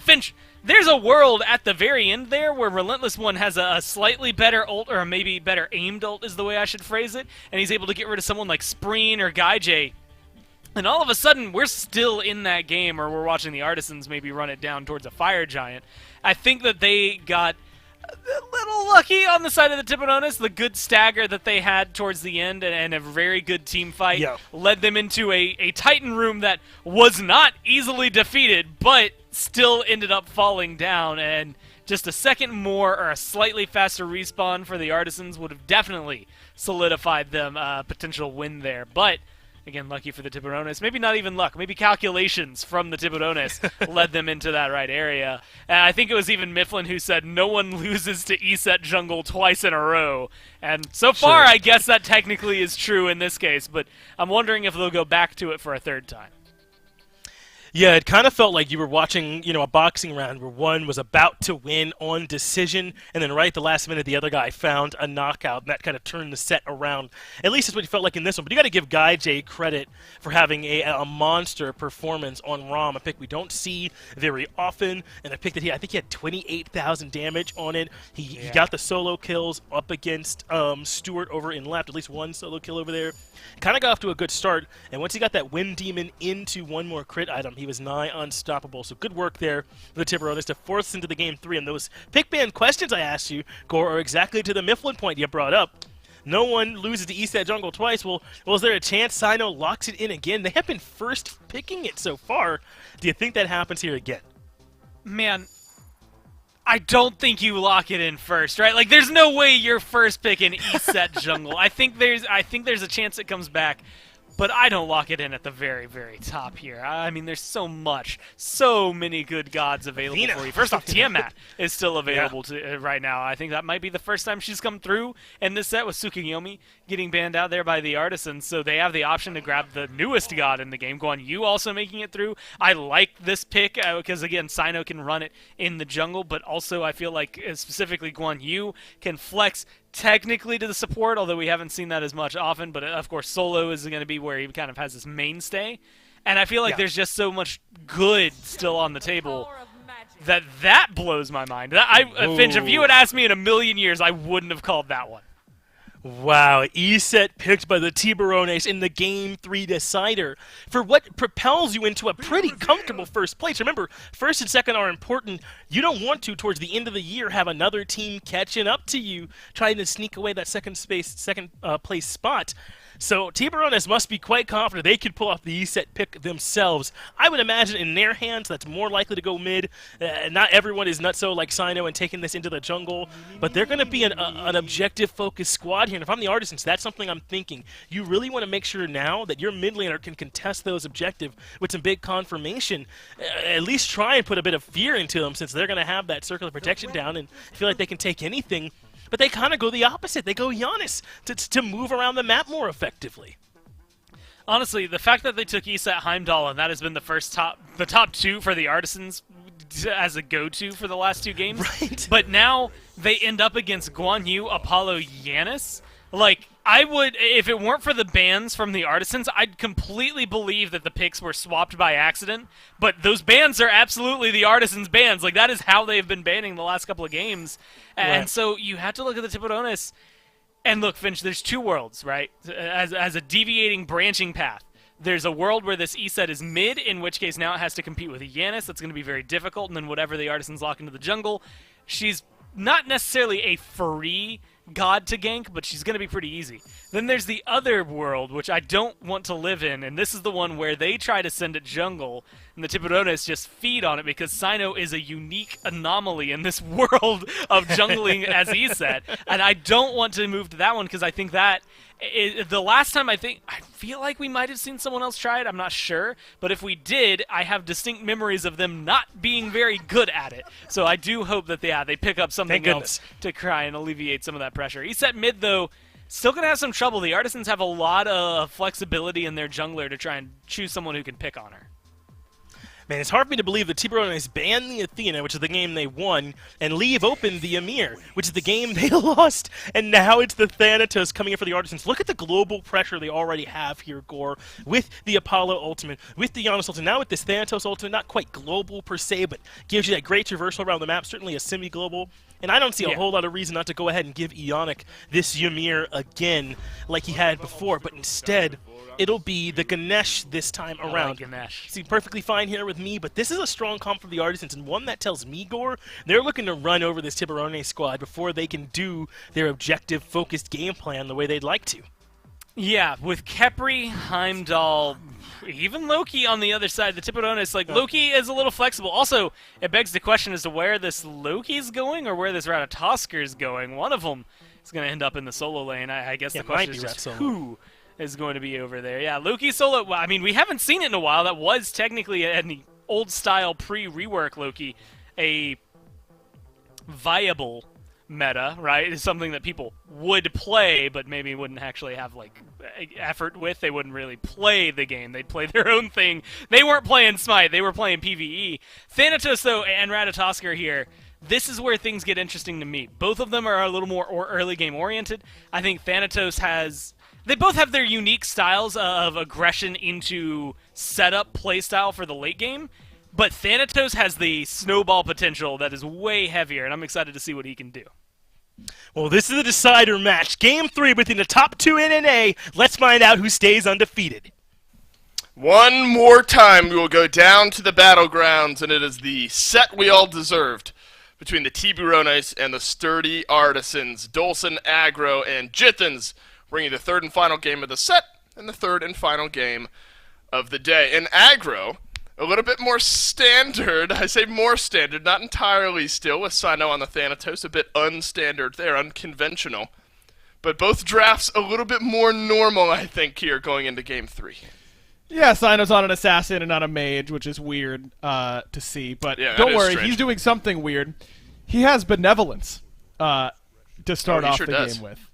Speaker 2: Finch, there's a world at the very end there where Relentless One has a slightly better ult, or maybe better aimed ult is the way I should phrase it, and he's able to get rid of someone like Spreen or Gaijay. And all of a sudden, we're still in that game, or we're watching the Artisans maybe run it down towards a Fire Giant. I think that they got a little lucky on the side of the Tiburones. The good stagger that they had towards the end and a very good team fight led them into a Titan room that was not easily defeated, but still ended up falling down. And just a second more or a slightly faster respawn for the Artisans would have definitely solidified them a potential win there. But Again, lucky for the Tiburones. Maybe not even luck. Maybe calculations from the Tiburones led them into that right area. And I think it was even Mifflin who said no one loses to ESET jungle twice in a row. And so far, I guess that technically is true in this case, but I'm wondering if they'll go back to it for a third time.
Speaker 1: Yeah, it kind of felt like you were watching, a boxing round where one was about to win on decision, and then right at the last minute, the other guy found a knockout, and that kind of turned the set around. At least that's what you felt like in this one. But you got to give Guy J credit for having a monster performance on ROM, a pick we don't see very often, and a pick that I think he had 28,000 damage on it. He got the solo kills up against Stewart over in left, at least one solo kill over there. Kind of got off to a good start, and once he got that Wind Demon into one more crit item, he was nigh unstoppable. So good work there for the Tiburones to force us into the game 3. And those pick ban questions I asked you, Gore, are exactly to the Mifflin point you brought up. No one loses to ESET jungle twice. Well, is there a chance Sino locks it in again? They have been first picking it so far. Do you think that happens here again?
Speaker 2: Man, I don't think you lock it in first, right? Like, there's no way you're first picking ESET jungle. I think there's a chance it comes back, but I don't lock it in at the very, very top here. I mean, there's so many good gods available for you. First off, Tiamat is still available to right now. I think that might be the first time she's come through in this set with Tsukuyomi getting banned out there by the Artisans. So they have the option to grab the newest god in the game, Guan Yu also making it through. I like this pick because, again, Sino can run it in the jungle, but also I feel like specifically Guan Yu can flex technically to the support, although we haven't seen that as much often, but of course solo is going to be where he kind of has his mainstay. And I feel like there's just so much good still on the table that blows my mind. Finch, if you had asked me in a million years, I wouldn't have called that one.
Speaker 1: Wow, ESET picked by the Tiburones in the Game 3 decider for what propels you into a pretty comfortable first place. Remember, first and second are important. You don't want to, towards the end of the year, have another team catching up to you, trying to sneak away that second place spot. So Tiburones must be quite confident they could pull off the ESET pick themselves. I would imagine in their hands that's more likely to go mid. Not everyone is nutso like Sino and taking this into the jungle, but they're going to be an objective-focused squad here. And if I'm the Artisans, that's something I'm thinking. You really want to make sure now that your mid laner can contest those objectives with some big confirmation. At least try and put a bit of fear into them, since they're going to have that circular protection down and feel like they can take anything. But they kind of go the opposite. They go Giannis to move around the map more effectively.
Speaker 2: Honestly, the fact that they took ESET Heimdall, and that has been the top two for the Artisans as a go-to for the last two games.
Speaker 1: Right.
Speaker 2: But now they end up against Guan Yu, Apollo, Giannis. Like, I would, if it weren't for the bans from the Artisans, I'd completely believe that the picks were swapped by accident. But those bans are absolutely the Artisans' bans. Like, that is how they've been banning the last couple of games. And so you have to look at the Tiburones. And look, Finch, there's two worlds, right? As a deviating, branching path. There's a world where this ESET is mid, in which case now it has to compete with Giannis. That's going to be very difficult. And then whatever the Artisans lock into the jungle, she's not necessarily a free god to gank, but she's going to be pretty easy. Then there's the other world, which I don't want to live in, and this is the one where they try to send it jungle, and the Tiburones just feed on it because Sino is a unique anomaly in this world of jungling as ESET, and I don't want to move to that one because I think that the last time I feel like we might have seen someone else try it. I'm not sure, but if we did, I have distinct memories of them not being very good at it. So I do hope that they pick up something else to try and alleviate some of that pressure. ESET mid though, still gonna have some trouble. The Artisans have a lot of flexibility in their jungler to try and choose someone who can pick on her.
Speaker 1: Man, it's hard for me to believe the Tiburones banned the Athena, which is the game they won, and leave open the Amir, which is the game they lost, and now it's the Thanatos coming in for the Artisans. Look at the global pressure they already have here, Gore, with the Apollo ultimate, with the Giannis ultimate, now with this Thanatos ultimate, not quite global per se, but gives you that great traversal around the map, certainly a semi-global. And I don't see a whole lot of reason not to go ahead and give Ionic this Ymir again like he had before, but instead it'll be the Ganesh this time around.
Speaker 2: Ganesh.
Speaker 1: See, perfectly fine here with me, but this is a strong comp for the Artisans, and one that tells me, Gore, they're looking to run over this Tiburone squad before they can do their objective-focused game plan the way they'd like to.
Speaker 2: Yeah, with Khepri, Heimdall, even Loki on the other side, the Tiburones, like, Loki is a little flexible. Also, it begs the question as to where this Loki's going or where this Ratatosker's going. One of them is going to end up in the solo lane. I guess the question is just who is going to be over there. Yeah, Loki solo. Well, I mean, we haven't seen it in a while. That was technically in the old style pre-rework Loki, a viable meta, right? It's something that people would play, but maybe wouldn't actually have like effort with. They wouldn't really play the game. They'd play their own thing. They weren't playing Smite. They were playing PvE. Thanatos, though, and Ratatosk here. This is where things get interesting to me. Both of them are a little more early game oriented. I think Thanatos has... They both have their unique styles of aggression into setup playstyle for the late game, but Thanatos has the snowball potential that is way heavier, and I'm excited to see what he can do.
Speaker 1: Well, this is the decider match. Game 3 between the top 2 in NA. Let's find out who stays undefeated.
Speaker 3: One more time, we will go down to the battlegrounds, and it is the set we all deserved between the Tiburones and the Sturdy Artisans. Dolson, Aggro, and Jithens bringing the third and final game of the set and the third and final game of the day. And Aggro, a little bit more standard. I say more standard, not entirely still, with Sino on the Thanatos, a bit unstandard there, unconventional. But both drafts a little bit more normal, I think, here going into Game 3.
Speaker 4: Yeah, Sino's on an assassin and not a mage, which is weird to see. But
Speaker 3: yeah,
Speaker 4: don't worry,
Speaker 3: strange.
Speaker 4: he's doing something weird. He has benevolence to start off
Speaker 3: sure
Speaker 4: the
Speaker 3: does.
Speaker 4: game with.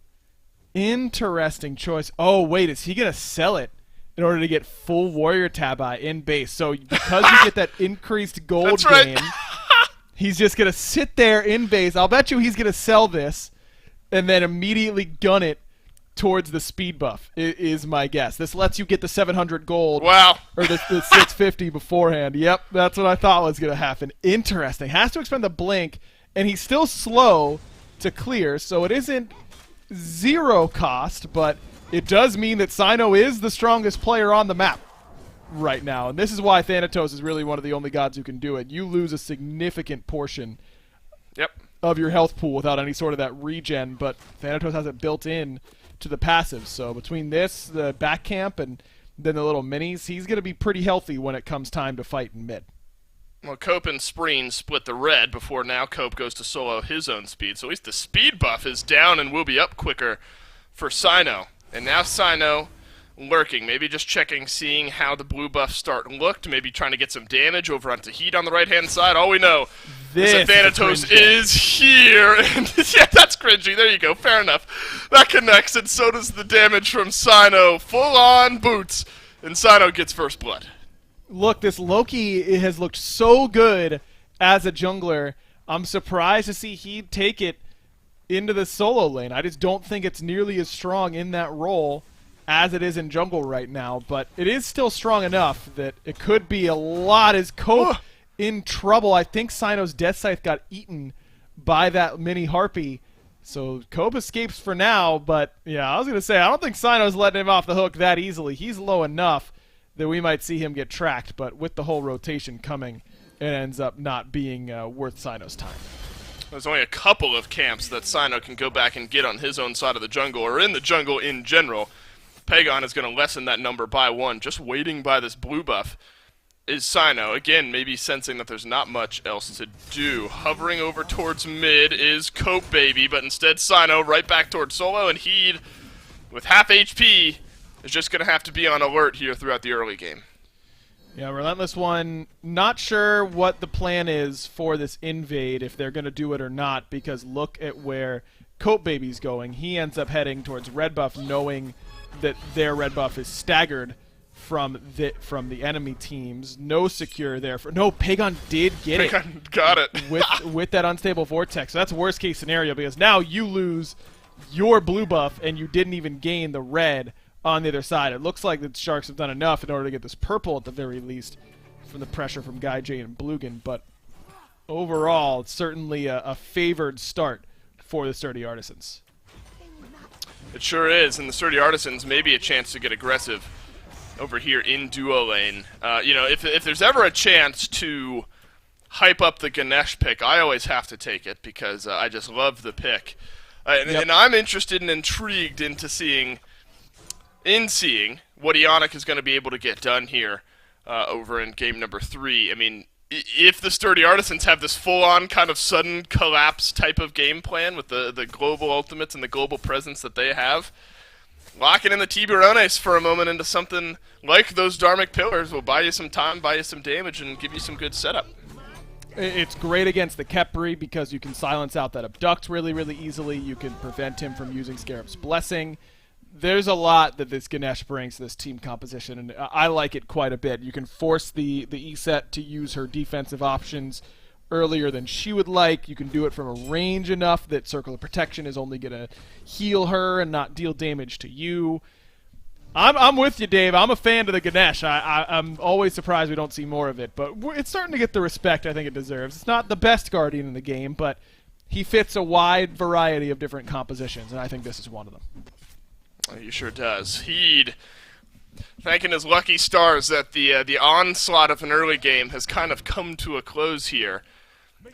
Speaker 4: Interesting choice. Oh, wait, is he going to sell it in order to get full warrior tabi in base? So because you get that increased gold
Speaker 3: That's right.
Speaker 4: gain, he's just going to sit there in base. I'll bet you he's going to sell this and then immediately gun it towards the speed buff, is my guess. This lets you get the 700 gold.
Speaker 3: Wow.
Speaker 4: Or the 650 beforehand. Yep, that's what I thought was going to happen. Interesting. Has to expend the blink, and he's still slow to clear, so it isn't zero cost, but it does mean that Sino is the strongest player on the map right now. And this is why Thanatos is really one of the only gods who can do it. You lose a significant portion of your health pool without any sort of that regen, but Thanatos has it built in to the passive. So between this, the back camp, and then the little minis, he's going to be pretty healthy when it comes time to fight in mid.
Speaker 3: Well, Cope and Spreen split the red before now Cope goes to solo his own speed. So at least the speed buff is down and will be up quicker for Sino. And now Sino lurking, maybe just checking, seeing how the blue buff start looked, maybe trying to get some damage over onto Heat on the right-hand side. All we know is that Thanatos is here. And yeah, that's cringy. There you go. Fair enough. That connects, and so does the damage from Sino. Full-on boots, and Sino gets first blood.
Speaker 4: Look, this Loki has looked so good as a jungler. I'm surprised to see he take it into the solo lane. I just don't think it's nearly as strong in that role as it is in jungle right now, but it is still strong enough that it could be a lot. Is Cope in trouble? I think Sino's Death Scythe got eaten by that mini Harpy, so Cope escapes for now, but yeah, I was going to say, I don't think Sino's letting him off the hook that easily. He's low enough that we might see him get tracked, but with the whole rotation coming, it ends up not being worth Sino's time.
Speaker 3: There's only a couple of camps that Sino can go back and get on his own side of the jungle, or in the jungle in general. Pagon is going to lessen that number by 1. Just waiting by this blue buff is Sino. Again, maybe sensing that there's not much else to do. Hovering over towards mid is Cope Baby, but instead Sino right back towards solo, and Heed, with half HP, is just going to have to be on alert here throughout the early game.
Speaker 4: Yeah, Relentless One, not sure what the plan is for this invade, if they're going to do it or not, because look at where Cope Baby's going. He ends up heading towards red buff, knowing that their red buff is staggered from the enemy teams. No secure there. No, Pagon did get
Speaker 3: Pagon got it.
Speaker 4: with that unstable vortex. So that's worst case scenario, because now you lose your blue buff and you didn't even gain the red on the other side. It looks like the Sharks have done enough in order to get this purple at the very least from the pressure from Guy J and Blugan, but overall it's certainly a favored start for the Sturdy Artisans.
Speaker 3: It sure is, and the Sturdy Artisans maybe a chance to get aggressive over here in duo lane. You know, if there's ever a chance to hype up the Ganesh pick, I always have to take it because I just love the pick. And I'm interested and intrigued into seeing what Ionic is going to be able to get done here over in game number 3. I mean, if the Sturdy Artisans have this full-on kind of sudden collapse type of game plan with the global ultimates and the global presence that they have, locking in the Tiburones for a moment into something like those Dharmic Pillars will buy you some time, buy you some damage, and give you some good setup.
Speaker 4: It's great against the Khepri because you can silence out that Abduct really, really easily. You can prevent him from using Scarab's Blessing. There's a lot that this Ganesh brings to this team composition, and I like it quite a bit. You can force the E-Set to use her defensive options earlier than she would like. You can do it from a range enough that Circle of Protection is only going to heal her and not deal damage to you. I'm with you, Dave. I'm a fan of the Ganesh. I'm always surprised we don't see more of it, but it's starting to get the respect I think it deserves. It's not the best Guardian in the game, but he fits a wide variety of different compositions, and I think this is one of them.
Speaker 3: He sure does. Heed thanking his lucky stars that the onslaught of an early game has kind of come to a close here,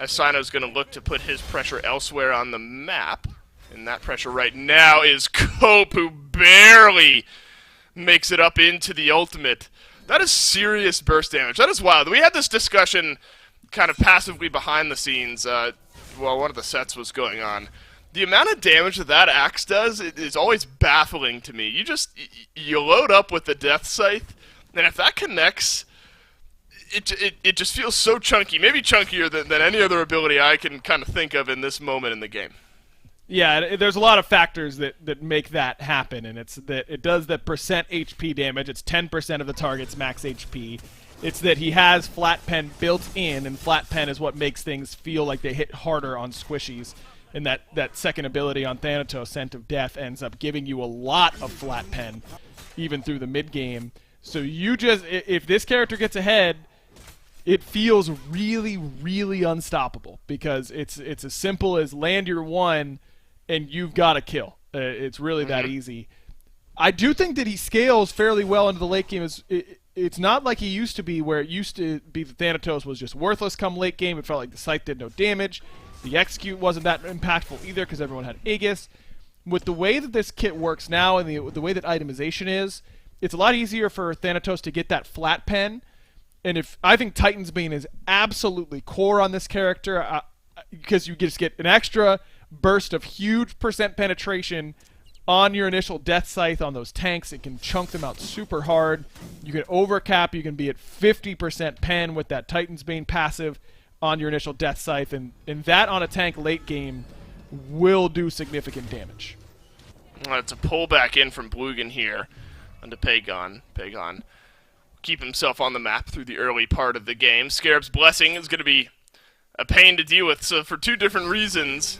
Speaker 3: as Sino's going to look to put his pressure elsewhere on the map, and that pressure right now is Cope, who barely makes it up into the ultimate. That is serious burst damage. That is wild. We had this discussion kind of passively behind the scenes while one of the sets was going on. The amount of damage that axe does is always baffling to me. You load up with the Death Scythe, and if that connects, it just feels so chunky. Maybe chunkier than any other ability I can kind of think of in this moment in the game.
Speaker 4: Yeah, there's a lot of factors that make that happen, and it's that it does the percent HP damage. It's 10% of the target's max HP. It's that he has Flat Pen built in, and Flat Pen is what makes things feel like they hit harder on squishies. And that second ability on Thanatos, Scent of Death, ends up giving you a lot of Flat Pen, even through the mid-game. So if this character gets ahead, it feels really, really unstoppable, because it's as simple as land your one, and you've got to kill. It's really that easy. I do think that he scales fairly well into the late game. It's not like he used to be, where it used to be the Thanatos was just worthless come late game. It felt like the Scythe did no damage. The Execute wasn't that impactful either because everyone had Aegis. With the way that this kit works now and the way that itemization is, it's a lot easier for Thanatos to get that Flat Pen. And I think Titan's Bane is absolutely core on this character, because you just get an extra burst of huge percent penetration on your initial Death Scythe on those tanks. It can chunk them out super hard. You can overcap. You can be at 50% pen with that Titan's Bane passive on your initial Death Scythe, and that on a tank late game will do significant damage.
Speaker 3: Well, it's a pullback in from Blugan here onto Pagon. Pagon keep himself on the map through the early part of the game. Scarab's Blessing is going to be a pain to deal with, so for two different reasons,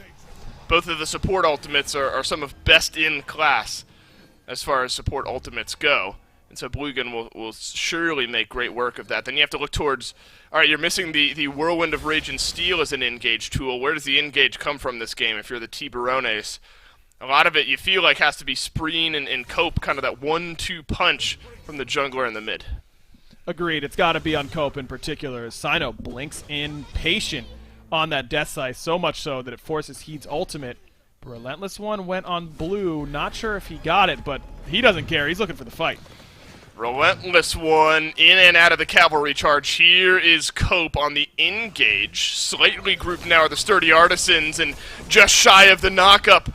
Speaker 3: both of the support ultimates are some of best in class as far as support ultimates go. And so Blugan will surely make great work of that. Then you have to look towards, all right, you're missing the Whirlwind of Rage and Steel as an engage tool. Where does the engage come from this game if you're the Tiburones? A lot of it you feel like has to be Spreen and Cope, kind of that 1-2 punch from the jungler in the mid.
Speaker 4: Agreed. It's got to be on Cope in particular, as Sino blinks in patient on that Death Scythe, so much so that it forces Heed's ultimate. Relentless One went on blue. Not sure if he got it, but he doesn't care. He's looking for the fight.
Speaker 3: Relentless One in and out of the cavalry charge. Here is Cope on the engage. Slightly grouped now are the Sturdy Artisans, and just shy of the knockup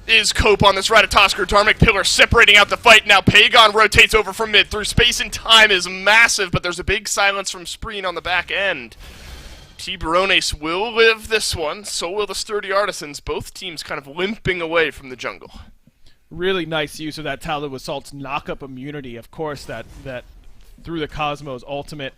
Speaker 3: is Cope on this Ratatoskr Dharmic Pillar, separating out the fight. Now Pagon rotates over from mid. Through space and time is massive, but there's a big silence from Spreen on the back end. Tiburones will live this one, so will the Sturdy Artisans. Both teams kind of limping away from the jungle.
Speaker 4: Really nice use of that Talib Assault's knock-up immunity. Of course, that through the Cosmos ultimate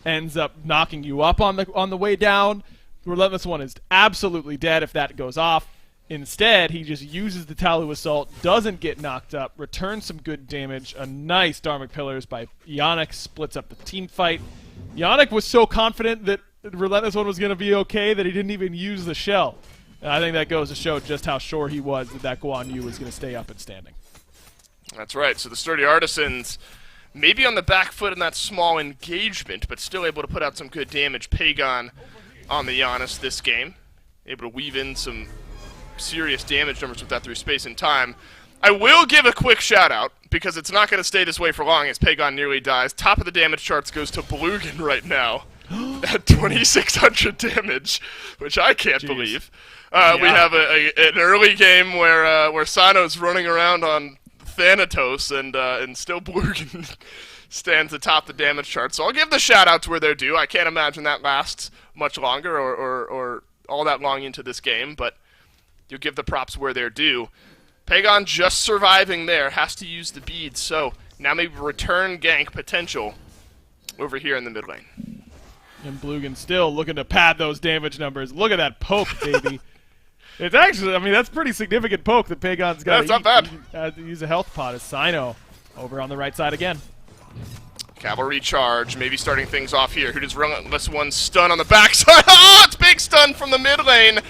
Speaker 4: ends up knocking you up on the way down. Relentless One is absolutely dead if that goes off. Instead, he just uses the Talib Assault, doesn't get knocked up, returns some good damage. A nice Dharmic Pillars by Yannick splits up the team fight. Yannick was so confident that Relentless One was going to be okay that he didn't even use the shell. And I think that goes to show just how sure he was that Guan Yu was going to stay up and standing.
Speaker 3: That's right. So the Sturdy Artisans maybe on the back foot in that small engagement, but still able to put out some good damage. Pagon on the Giannis this game, able to weave in some serious damage numbers with that through space and time. I will give a quick shout out, because it's not going to stay this way for long as Pagon nearly dies. Top of the damage charts goes to Blugan right now at 2,600 damage, which I can't believe. We have an early game where Sano's running around on Thanatos, and still Blugan stands atop the damage chart. So I'll give the shout-outs where they're due. I can't imagine that lasts much longer or all that long into this game, but you'll give the props where they're due. Pagon just surviving there, has to use the beads, so now maybe return gank potential over here in the mid lane.
Speaker 4: And Blugan still looking to pad those damage numbers. Look at that poke, baby. It's actually, I mean, that's pretty significant poke that Pagon's got.
Speaker 3: That's not bad.
Speaker 4: To use a health pot as Sino over on the right side again.
Speaker 3: Cavalry charge, maybe starting things off here. Who does Relentless One stun on the backside? Oh, it's big stun from the mid lane.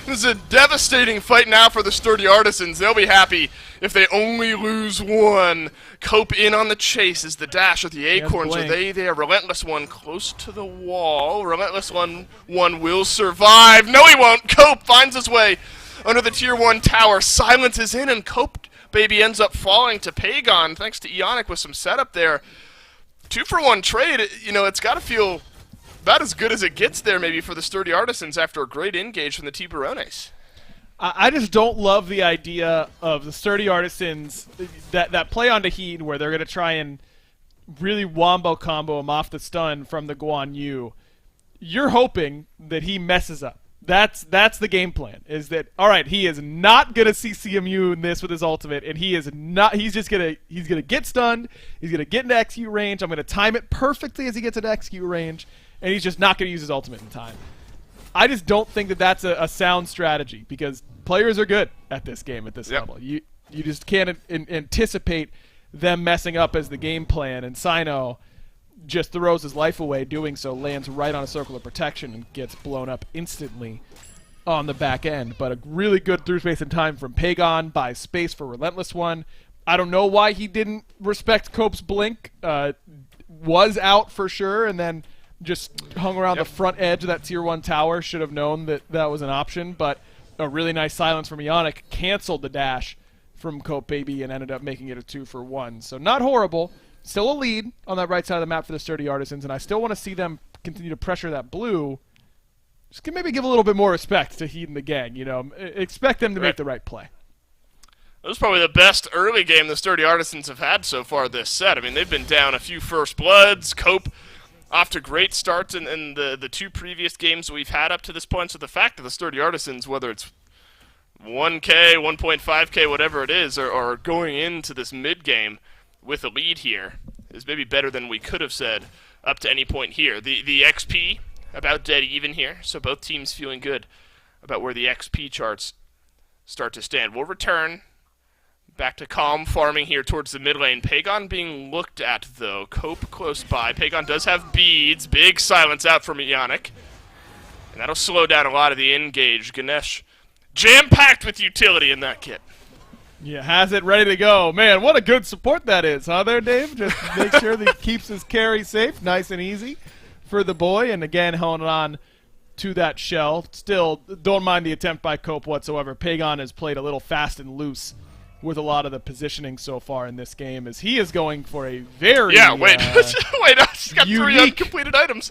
Speaker 3: This is a devastating fight now for the Sturdy Artisans. They'll be happy if they only lose one. Cope in on the chase. Is the dash of the Acorns. Are they there? Relentless One close to the wall. Relentless One will survive. No, he won't. Cope finds his way under the Tier 1 tower. Silence is in, and Cope, baby, ends up falling to Pagon thanks to Ionic with some setup there. 2-for-1 trade. You know, it's got to feel about as good as it gets there maybe for the Sturdy Artisans after a great engage from the Tiburones.
Speaker 4: I just don't love the idea of the Sturdy Artisans, that play onto Heat where they're going to try and really wombo combo him off the stun from the Guan Yu. You're hoping that he messes up. That's the game plan, is that, all right, he is not going to CCMU in this with his ultimate, and he's going to get stunned, he's going to get into XQ range, I'm going to time it perfectly as he gets into XQ range, and he's just not going to use his ultimate in time. I just don't think that that's a sound strategy, because players are good at this game at this level. You just can't anticipate them messing up as the game plan, and Sino just throws his life away doing so, lands right on a circle of protection, and gets blown up instantly on the back end. But a really good through space and time from Pagon, buys space for Relentless One. I don't know why he didn't respect Cope's blink. Was out for sure, and then just hung around the front edge of that Tier 1 tower. Should have known that that was an option, but a really nice silence from Ionic canceled the dash from Cope Baby and ended up making it a 2-for-1. So not horrible. Still a lead on that right side of the map for the Sturdy Artisans, and I still want to see them continue to pressure that blue. Just can maybe give a little bit more respect to Heat and the gang. You know, expect them to make the right play.
Speaker 3: That was probably the best early game the Sturdy Artisans have had so far this set. I mean, they've been down a few first bloods. Cope off to great starts in the two previous games we've had up to this point. So the fact that the Sturdy Artisans, whether it's 1K, 1.5K, whatever it is, are going into this mid-game with a lead here is maybe better than we could have said up to any point here. The XP about dead even here, so both teams feeling good about where the XP charts start to stand. We'll return back to calm farming here towards the mid lane. Pagon being looked at, though. Cope close by. Pagon does have beads. Big silence out from Ionic. And that'll slow down a lot of the engage. Ganesh jam-packed with utility in that kit.
Speaker 4: Yeah, has it ready to go. Man, what a good support that is, huh there, Dave? Just make sure that he keeps his carry safe, nice and easy for the boy. And again, holding on to that shell. Still, don't mind the attempt by Cope whatsoever. Pagon has played a little fast and loose with a lot of the positioning so far in this game, as he is going for a very
Speaker 3: wait, he's got 3 uncompleted items.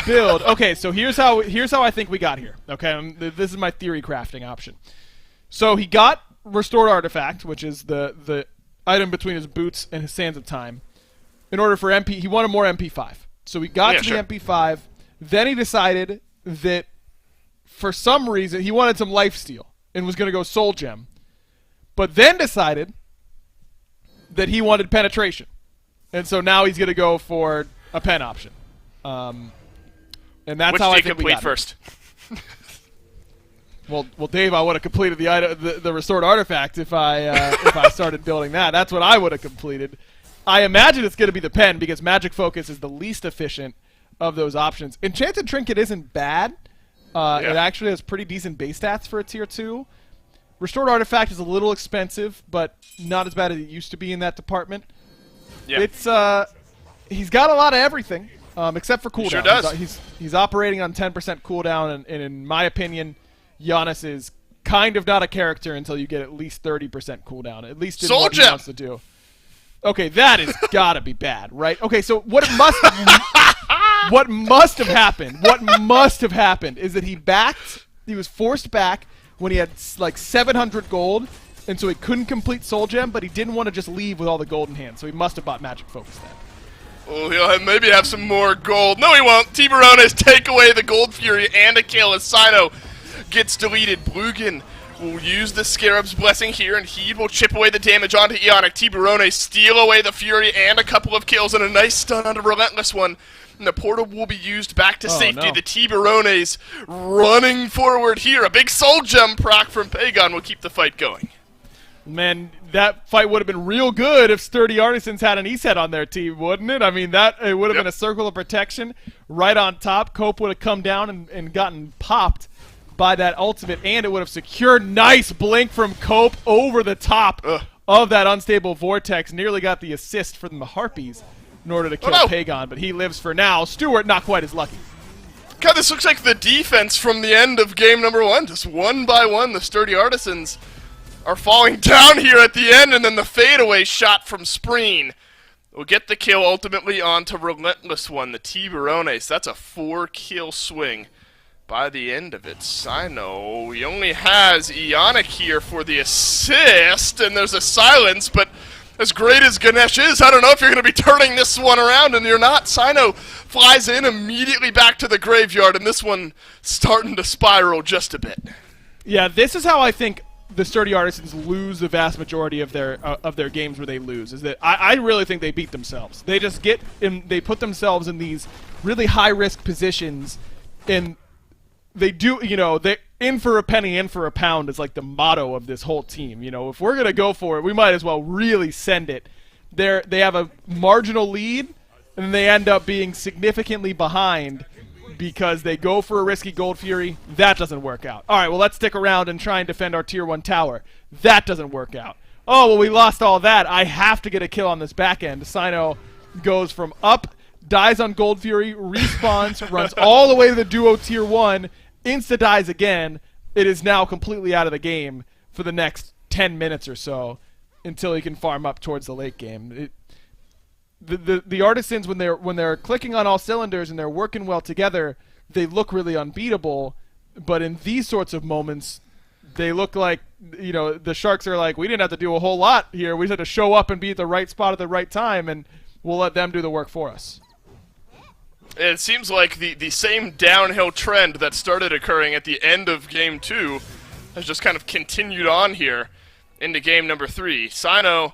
Speaker 4: build. Okay, so here's how I think we got here. Okay, this is my theory crafting option. So he got Restored Artifact, which is the item between his boots and his Sands of Time. In order for MP, he wanted more MP5. So he got to the MP5. Then he decided that for some reason he wanted some lifesteal and was going to go Soul Gem. But then decided that he wanted penetration. And so now he's going to go for a pen option. And that's how I think we got
Speaker 3: first.
Speaker 4: Well, Dave, I would have completed the restored artifact if I started building that. That's what I would have completed. I imagine it's going to be the pen because Magic Focus is the least efficient of those options. Enchanted Trinket isn't bad. It actually has pretty decent base stats for a Tier 2. Restored Artifact is a little expensive, but not as bad as it used to be in that department. Yeah. It's he's got a lot of everything, except for cooldown.
Speaker 3: Sure does.
Speaker 4: He's operating on 10% cooldown, and in my opinion, Giannis is kind of not a character until you get at least 30% cooldown. At least in what he wants to do. Okay, that has got to be bad, right? Okay, so what must have happened is that he was forced back when he had like 700 gold, and so he couldn't complete Soul Gem, but he didn't want to just leave with all the gold in hand, so he must have bought Magic Focus then.
Speaker 3: Oh, maybe have some more gold. No, he won't. Tiburones take away the Gold Fury and a kill as Sino gets deleted. Blugan will use the Scarab's Blessing here, and he will chip away the damage onto Ionic. Tiburones steal away the Fury and a couple of kills, and a nice stun on a Relentless one. And the portal will be used back to safety.
Speaker 4: No.
Speaker 3: The Tiburones running forward here. A big Soul Gem proc from Pagon will keep the fight going.
Speaker 4: Man, that fight would have been real good if Sturdy Artisans had an ESET on their team, wouldn't it? I mean, it would have been a circle of protection right on top. Cope would have come down and gotten popped by that ultimate, and it would have secured nice blink from Cope over the top of that unstable vortex. Nearly got the assist from the Harpies in order to kill Pagon, but he lives for now. Stewart not quite as lucky.
Speaker 3: God, this looks like the defense from the end of game number 1. Just one by one, the Sturdy Artisans are falling down here at the end, and then the fadeaway shot from Spreen will get the kill ultimately onto Relentless One, the Tiburones. That's a 4-kill swing by the end of it. Sino, he only has Ionic here for the assist, and there's a silence, but as great as Ganesh is, I don't know if you're going to be turning this one around, and you're not. Sino flies in immediately back to the graveyard, and this one starting to spiral just a bit.
Speaker 4: Yeah, this is how I think the Sturdy Artisans lose the vast majority of their games where they lose. Is that I really think they beat themselves. They just they put themselves in these really high risk positions, and they do, they in for a penny, in for a pound is like the motto of this whole team. If we're gonna go for it, we might as well really send it. They have a marginal lead, and they end up being significantly behind because they go for a risky Gold Fury. That doesn't work out. All right, well, let's stick around and try and defend our Tier 1 tower. That doesn't work out. Oh, well, we lost all that. I have to get a kill on this back end. Sino goes from up, dies on Gold Fury, respawns, runs all the way to the duo Tier 1, insta-dies again. It is now completely out of the game for the next 10 minutes or so until he can farm up towards the late game. The Artisans, when they're clicking on all cylinders and they're working well together, they look really unbeatable. But in these sorts of moments, they look like, the Sharks are like, we didn't have to do a whole lot here. We just had to show up and be at the right spot at the right time, and we'll let them do the work for us.
Speaker 3: It seems like the same downhill trend that started occurring at the end of Game 2 has just kind of continued on here into Game number 3. Sino,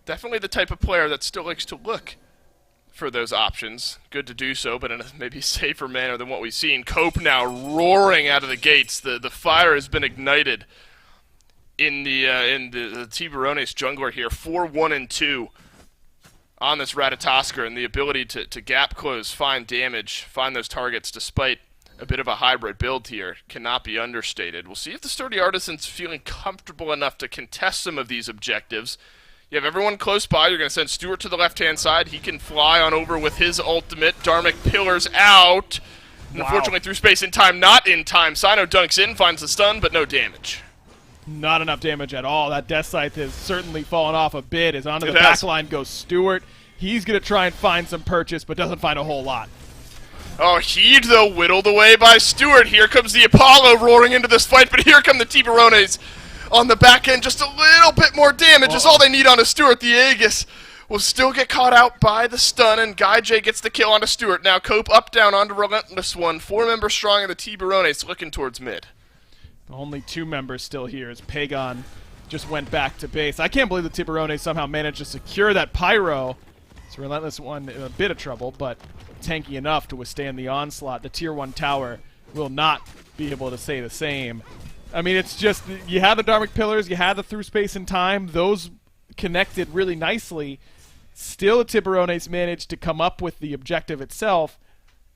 Speaker 3: definitely the type of player that still likes to look for those options. Good to do so, but in a maybe safer manner than what we've seen. Cope now roaring out of the gates. The fire has been ignited in the Tiburones jungler here. 4-1-2 on this Ratatosker, and the ability to gap close, find damage, find those targets despite a bit of a hybrid build here cannot be understated. We'll see if the Sturdy Artisans feeling comfortable enough to contest some of these objectives. You have everyone close by. You're going to send Stewart to the left-hand side. He can fly on over with his ultimate. Dharmic Pillars out. And unfortunately, through space and time, not in time. Sino dunks in, finds the stun, but no damage.
Speaker 4: Not enough damage at all. That Death Scythe has certainly fallen off a bit. As onto the back line goes Stewart. He's going to try and find some purchase, but doesn't find a whole lot.
Speaker 3: Oh, Heed, though, whittled away by Stewart. Here comes the Apollo roaring into this fight, but here come the Tiburones on the back end. Just a little bit more damage is all they need on a Stewart. The Aegis will still get caught out by the stun, and Guy J gets the kill onto Stewart. Now Cope up, down onto Relentless One. 4 members strong in the Tiburones looking towards mid.
Speaker 4: Only 2 members still here as Pagon just went back to base. I can't believe the Tiburones somehow managed to secure that Pyro. It's Relentless One in a bit of trouble, but tanky enough to withstand the onslaught. The Tier 1 tower will not be able to say the same. I mean, it's just, you had the Dharmic Pillars, you had the through space and time, those connected really nicely. Still, the Tiburones managed to come up with the objective itself,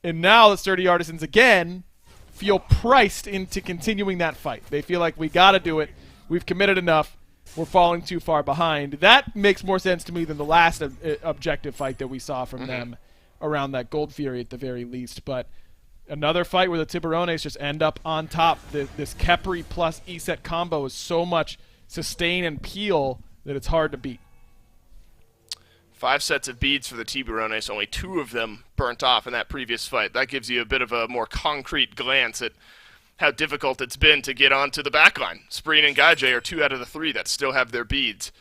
Speaker 4: and now the Sturdy Artisans again feel priced into continuing that fight. They feel like we gotta do it, we've committed enough, we're falling too far behind. That makes more sense to me than the last objective fight that we saw from them around that Gold Fury at the very least. But another fight where the Tiburones just end up on top. This Khepri plus ESET combo is so much sustain and peel that it's hard to beat.
Speaker 3: 5 sets of beads for the Tiburones, only 2 of them burnt off in that previous fight. That gives you a bit of a more concrete glance at how difficult it's been to get onto the backline. Spreen and Gaijay are 2 out of the 3 that still have their beads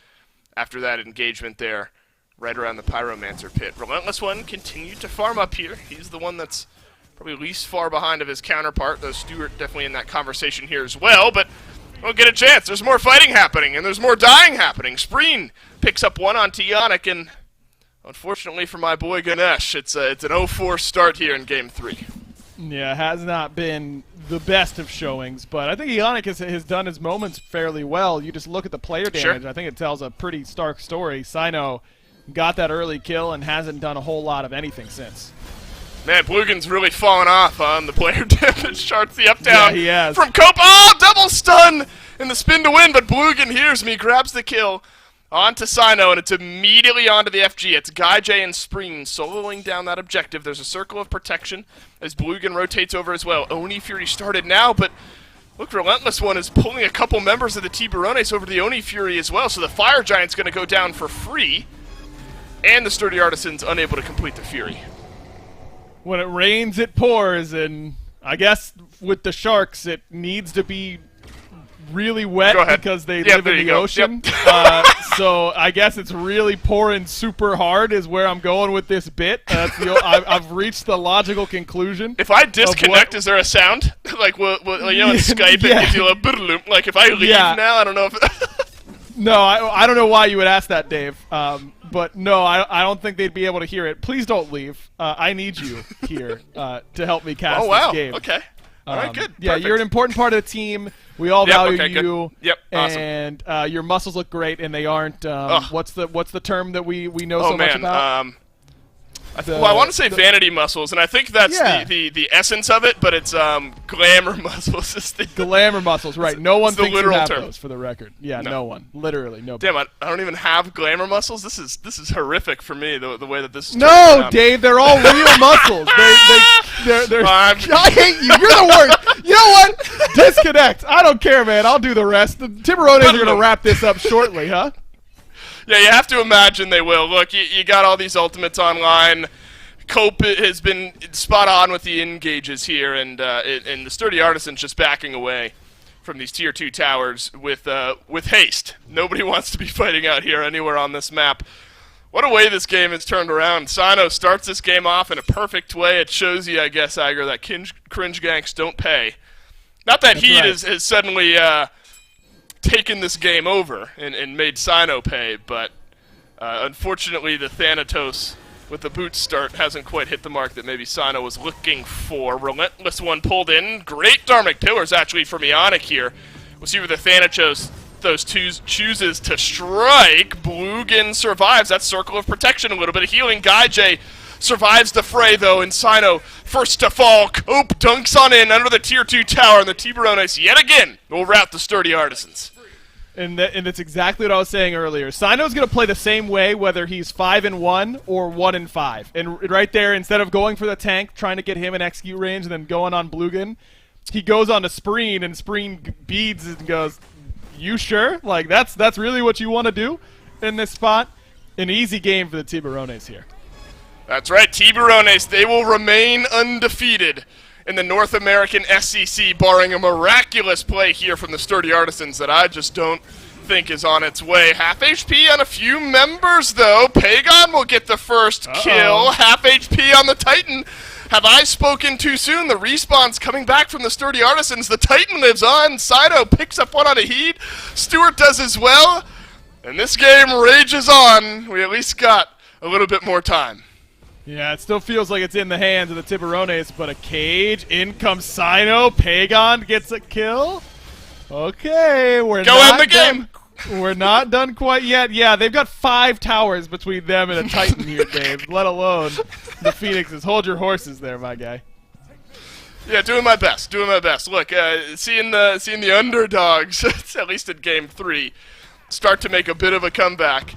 Speaker 3: after that engagement there right around the Pyromancer pit. Relentless One continued to farm up here. He's the one that's probably least far behind of his counterpart, though Stewart definitely in that conversation here as well, but won't get a chance. There's more fighting happening, and there's more dying happening. Spreen picks up one on Yannick, and unfortunately for my boy Ganesh, it's an 0-4 start here in Game 3.
Speaker 4: Yeah, has not been the best of showings, but I think Yannick has done his moments fairly well. You just look at the player damage,
Speaker 3: Sure.
Speaker 4: I think it tells a pretty stark story. Sino got that early kill and hasn't done a whole lot of anything since.
Speaker 3: Man, Blugen's really fallen off on the player damage charts. The up-down
Speaker 4: Yeah, he has.
Speaker 3: from Cope. Oh, double stun in the spin to win, but Blugen hears me, grabs the kill onto Sino, and it's immediately onto the FG. It's Gaijay and Spreen soloing down that objective. There's a circle of protection as Blugen rotates over as well. Oni Fury started now, but look, Relentless One is pulling a couple members of the Tiburones over to the Oni Fury as well, so the Fire Giant's going to go down for free, and the Sturdy Artisans unable to complete the Fury.
Speaker 4: When it rains, it pours, and I guess with the Sharks, it needs to be really wet
Speaker 3: Go ahead.
Speaker 4: because they
Speaker 3: Yep,
Speaker 4: live
Speaker 3: there
Speaker 4: in
Speaker 3: you
Speaker 4: the
Speaker 3: go.
Speaker 4: ocean.
Speaker 3: Yep.
Speaker 4: So I guess it's really pouring super hard is where I'm going with this bit. I've reached the logical conclusion.
Speaker 3: If I disconnect, is there a sound? Like, in Skype,
Speaker 4: Yeah.
Speaker 3: it gives you a bit. Like, if I leave now, I don't know if...
Speaker 4: No, I don't know why you would ask that, Dave. But no, I don't think they'd be able to hear it. Please don't leave. I need you here to help me cast
Speaker 3: Oh, wow.
Speaker 4: this game.
Speaker 3: Okay. All right, good.
Speaker 4: Yeah,
Speaker 3: Perfect.
Speaker 4: you're an important part of the team. We all
Speaker 3: Yep,
Speaker 4: value
Speaker 3: okay, good.
Speaker 4: you.
Speaker 3: Yep, awesome.
Speaker 4: And your muscles look great, and they aren't. What's the term that we know
Speaker 3: Oh,
Speaker 4: so much
Speaker 3: man.
Speaker 4: about?
Speaker 3: I want to say vanity muscles, and I think that's
Speaker 4: Yeah.
Speaker 3: the essence of it, but it's glamour muscles. Is the
Speaker 4: Glamour muscles, right? No one
Speaker 3: it's the
Speaker 4: thinks you
Speaker 3: literal
Speaker 4: have
Speaker 3: term.
Speaker 4: those, for the record. Yeah,
Speaker 3: No.
Speaker 4: no one. Literally, no.
Speaker 3: Damn, I don't even have glamour muscles. This is horrific for me. The way that this is
Speaker 4: No,
Speaker 3: turning around.
Speaker 4: Dave, they're all real muscles. They're
Speaker 3: I'm-
Speaker 4: I hate you. You're the worst. You know what? Disconnect. I don't care, man. I'll do the rest. The Tiburones are going to wrap this up shortly, huh?
Speaker 3: Yeah, you have to imagine they will. Look, you got all these ultimates online. Cope has been spot on with the engages here, and the Sturdy Artisans just backing away from these Tier 2 towers with haste. Nobody wants to be fighting out here anywhere on this map. What a way this game has turned around. Sino starts this game off in a perfect way. It shows you, I guess, Iger, that cringe ganks don't pay. Not that
Speaker 4: That's
Speaker 3: Heat
Speaker 4: right.
Speaker 3: has suddenly taken this game over and made Sino pay, but unfortunately the Thanatos with the boot start hasn't quite hit the mark that maybe Sino was looking for. Relentless One pulled in. Great Dharmic Pillars actually from Ionic here. We'll see where the Thanatos chooses to strike. Blugen survives that circle of protection. A little bit of healing. Gaijay survives the fray though, and Sino first to fall. Cope dunks on in under the Tier 2 tower, and the Tiburones yet again will rout the Sturdy Artisans.
Speaker 4: And that's exactly what I was saying earlier. Sino's going to play the same way whether he's 5-1 or 1-5. And right there, instead of going for the tank, trying to get him in execute range and then going on Blugen, he goes on to Spreen, and Spreen beads and goes, "You sure? Like that's really what you want to do in this spot?" An easy game for the Tiburones here.
Speaker 3: That's right, Tiburones, they will remain undefeated in the North American SCC, barring a miraculous play here from the Sturdy Artisans that I just don't think is on its way. Half HP on a few members, though. Pagon will get the first kill. Half HP on the Titan. Have I spoken too soon? The respawn's coming back from the Sturdy Artisans. The Titan lives on. Sino picks up one on a Heat. Stewart does as well. And this game rages on. We at least got a little bit more time.
Speaker 4: Yeah, it still feels like it's in the hands of the Tiburones, but a cage. In comes Sino. Pagon gets a kill. Okay, we're
Speaker 3: Go
Speaker 4: not
Speaker 3: end the game.
Speaker 4: We're not done quite yet. Yeah, they've got 5 towers between them and a Titan here, Dave, let alone the Phoenixes. Hold your horses there, my guy.
Speaker 3: Yeah, doing my best. Doing my best. Look, seeing the underdogs, at least in Game 3, start to make a bit of a comeback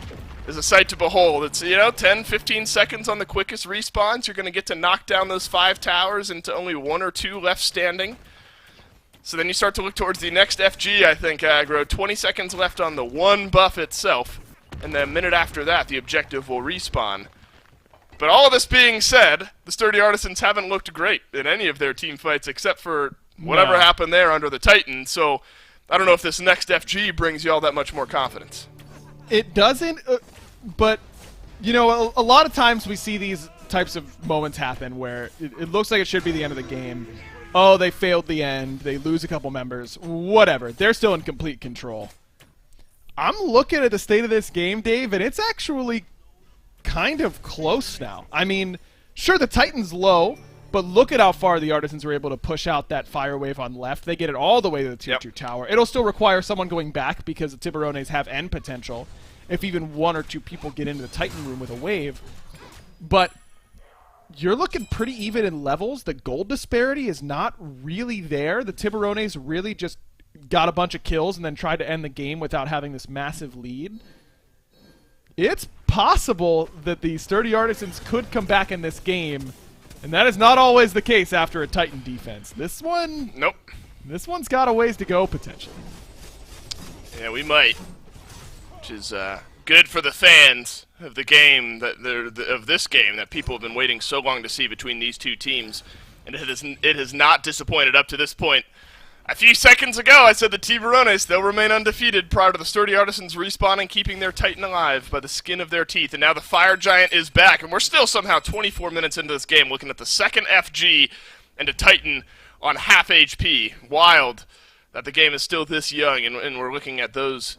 Speaker 3: is a sight to behold. It's, 10, 15 seconds on the quickest respawns. You're going to get to knock down those 5 towers into only 1 or 2 left standing. So then you start to look towards the next FG, I think, Aggro. 20 seconds left on the 1 buff itself. And then a minute after that, the objective will respawn. But all of this being said, the Sturdy Artisans haven't looked great in any of their team fights except for whatever
Speaker 4: No.
Speaker 3: happened there under the Titan. So I don't know if this next FG brings you all that much more confidence.
Speaker 4: It doesn't, but, you know, a lot of times we see these types of moments happen where it looks like it should be the end of the game. Oh, they failed the end. They lose a couple members. Whatever. They're still in complete control. I'm looking at the state of this game, Dave, and it's actually kind of close now. I mean, sure, the Titan's low, but look at how far the Artisans were able to push out that fire wave on left. They get it all the way to the tier 2 tower. It'll still require someone going back because the Tiburones have end potential if even one or two people get into the Titan room with a wave. But you're looking pretty even in levels. The gold disparity is not really there. The Tiburones really just got a bunch of kills and then tried to end the game without having this massive lead. It's possible that the Sturdy Artisans could come back in this game, and that is not always the case after a Titan defense. This one...
Speaker 3: Nope.
Speaker 4: This one's got a ways to go, potentially.
Speaker 3: Yeah, we might. Which is good for the fans of the game, of this game that people have been waiting so long to see between these two teams. And it has not disappointed up to this point. A few seconds ago, I said the Tiburones, they'll remain undefeated prior to the Sturdy Artisans respawning, keeping their Titan alive by the skin of their teeth. And now the Fire Giant is back, and we're still somehow 24 minutes into this game looking at the second FG and a Titan on half HP. Wild that the game is still this young, and we're looking at those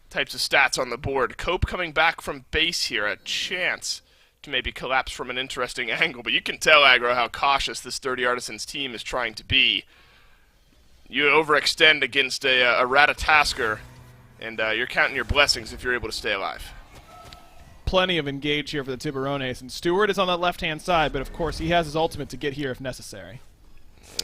Speaker 3: types of stats on the board. Cope coming back from base here, a chance to maybe collapse from an interesting angle. But you can tell, Aggro, how cautious this Sturdy Artisans team is trying to be. You overextend against a Ratatasker, and you're counting your blessings if you're able to stay alive.
Speaker 4: Plenty of engage here for the Tiburones, and Stewart is on that left-hand side, but of course he has his ultimate to get here if necessary.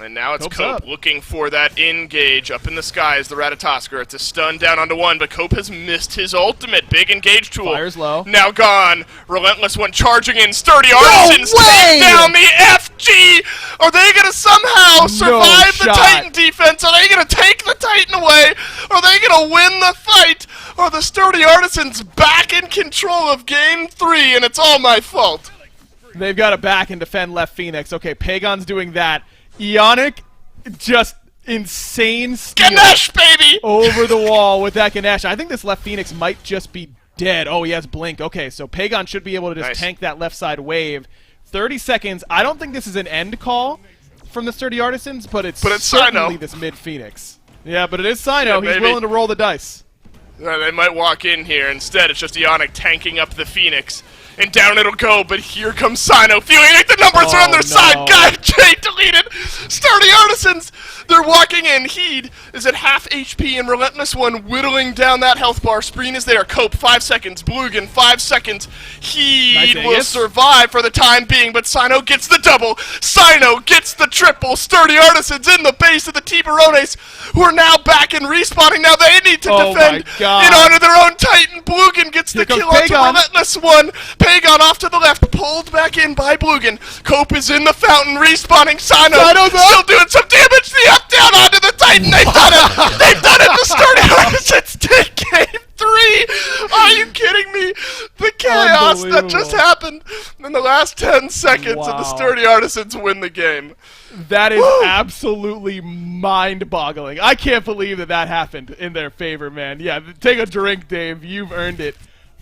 Speaker 3: And now it's
Speaker 4: Cope's
Speaker 3: Cope
Speaker 4: up.
Speaker 3: looking for that engage up in the sky as the Ratatasker. It's a stun down onto one, but Cope has missed his ultimate. Big engage tool.
Speaker 4: Fire's low.
Speaker 3: Now gone. Relentless one charging in. Sturdy Artisans
Speaker 4: way!
Speaker 3: take down the FG. Are they going to somehow survive the
Speaker 4: shot.
Speaker 3: Titan defense? Are they going to take the Titan away? Are they going to win the fight? Are the Sturdy Artisans back in control of Game 3, and it's all my fault?
Speaker 4: They've got to back and defend left Phoenix. Okay, Pagon's doing that. Ionic, just insane steal
Speaker 3: Ganesh, baby!
Speaker 4: over the wall with that Ganesh. I think this left Phoenix might just be dead. Oh, he has Blink. Okay, so Pagon should be able to just
Speaker 3: Nice.
Speaker 4: tank that left side wave. 30 seconds. I don't think this is an end call from the Sturdy Artisans, but it's certainly
Speaker 3: Sino.
Speaker 4: this mid Phoenix. Yeah, but it is Sino.
Speaker 3: Yeah,
Speaker 4: He's
Speaker 3: maybe.
Speaker 4: willing to roll the dice.
Speaker 3: They might walk in here. Instead, it's just Ionic tanking up the Phoenix. And down it'll go, but here comes Sino, feeling like the numbers are on their
Speaker 4: no.
Speaker 3: side. God, Jay deleted. Sturdy Artisans, they're walking in. Heed is at half HP, and Relentless One whittling down that health bar. Spreen is there. Cope, 5 seconds. Blugan, 5 seconds. Heed
Speaker 4: Nice
Speaker 3: will
Speaker 4: Aegis.
Speaker 3: survive for the time being, but Sino gets the double. Sino gets the triple. Sturdy Artisans in the base of the Tiburones, who are now back and respawning. Now they need to
Speaker 4: Oh
Speaker 3: defend
Speaker 4: my God.
Speaker 3: in honor of their own Titan. Blugan gets
Speaker 4: Here
Speaker 3: the
Speaker 4: comes
Speaker 3: kill onto
Speaker 4: Pagon.
Speaker 3: Relentless One. Pagon off to the left, pulled back in by Blugan. Cope is in the fountain, respawning. Sino
Speaker 4: Sino's up.
Speaker 3: still doing some damage. The up down onto the Titan. They've done it. They've done it. The Sturdy Artisans take Game 3. Are you kidding me? The chaos that just
Speaker 4: Unbelievable.
Speaker 3: happened in the last 10 seconds, and the
Speaker 4: Wow.
Speaker 3: Sturdy Artisans win the game.
Speaker 4: That is
Speaker 3: Woo!
Speaker 4: absolutely mind-boggling. I can't believe that that happened in their favor, man. Yeah, take a drink, Dave. You've earned it.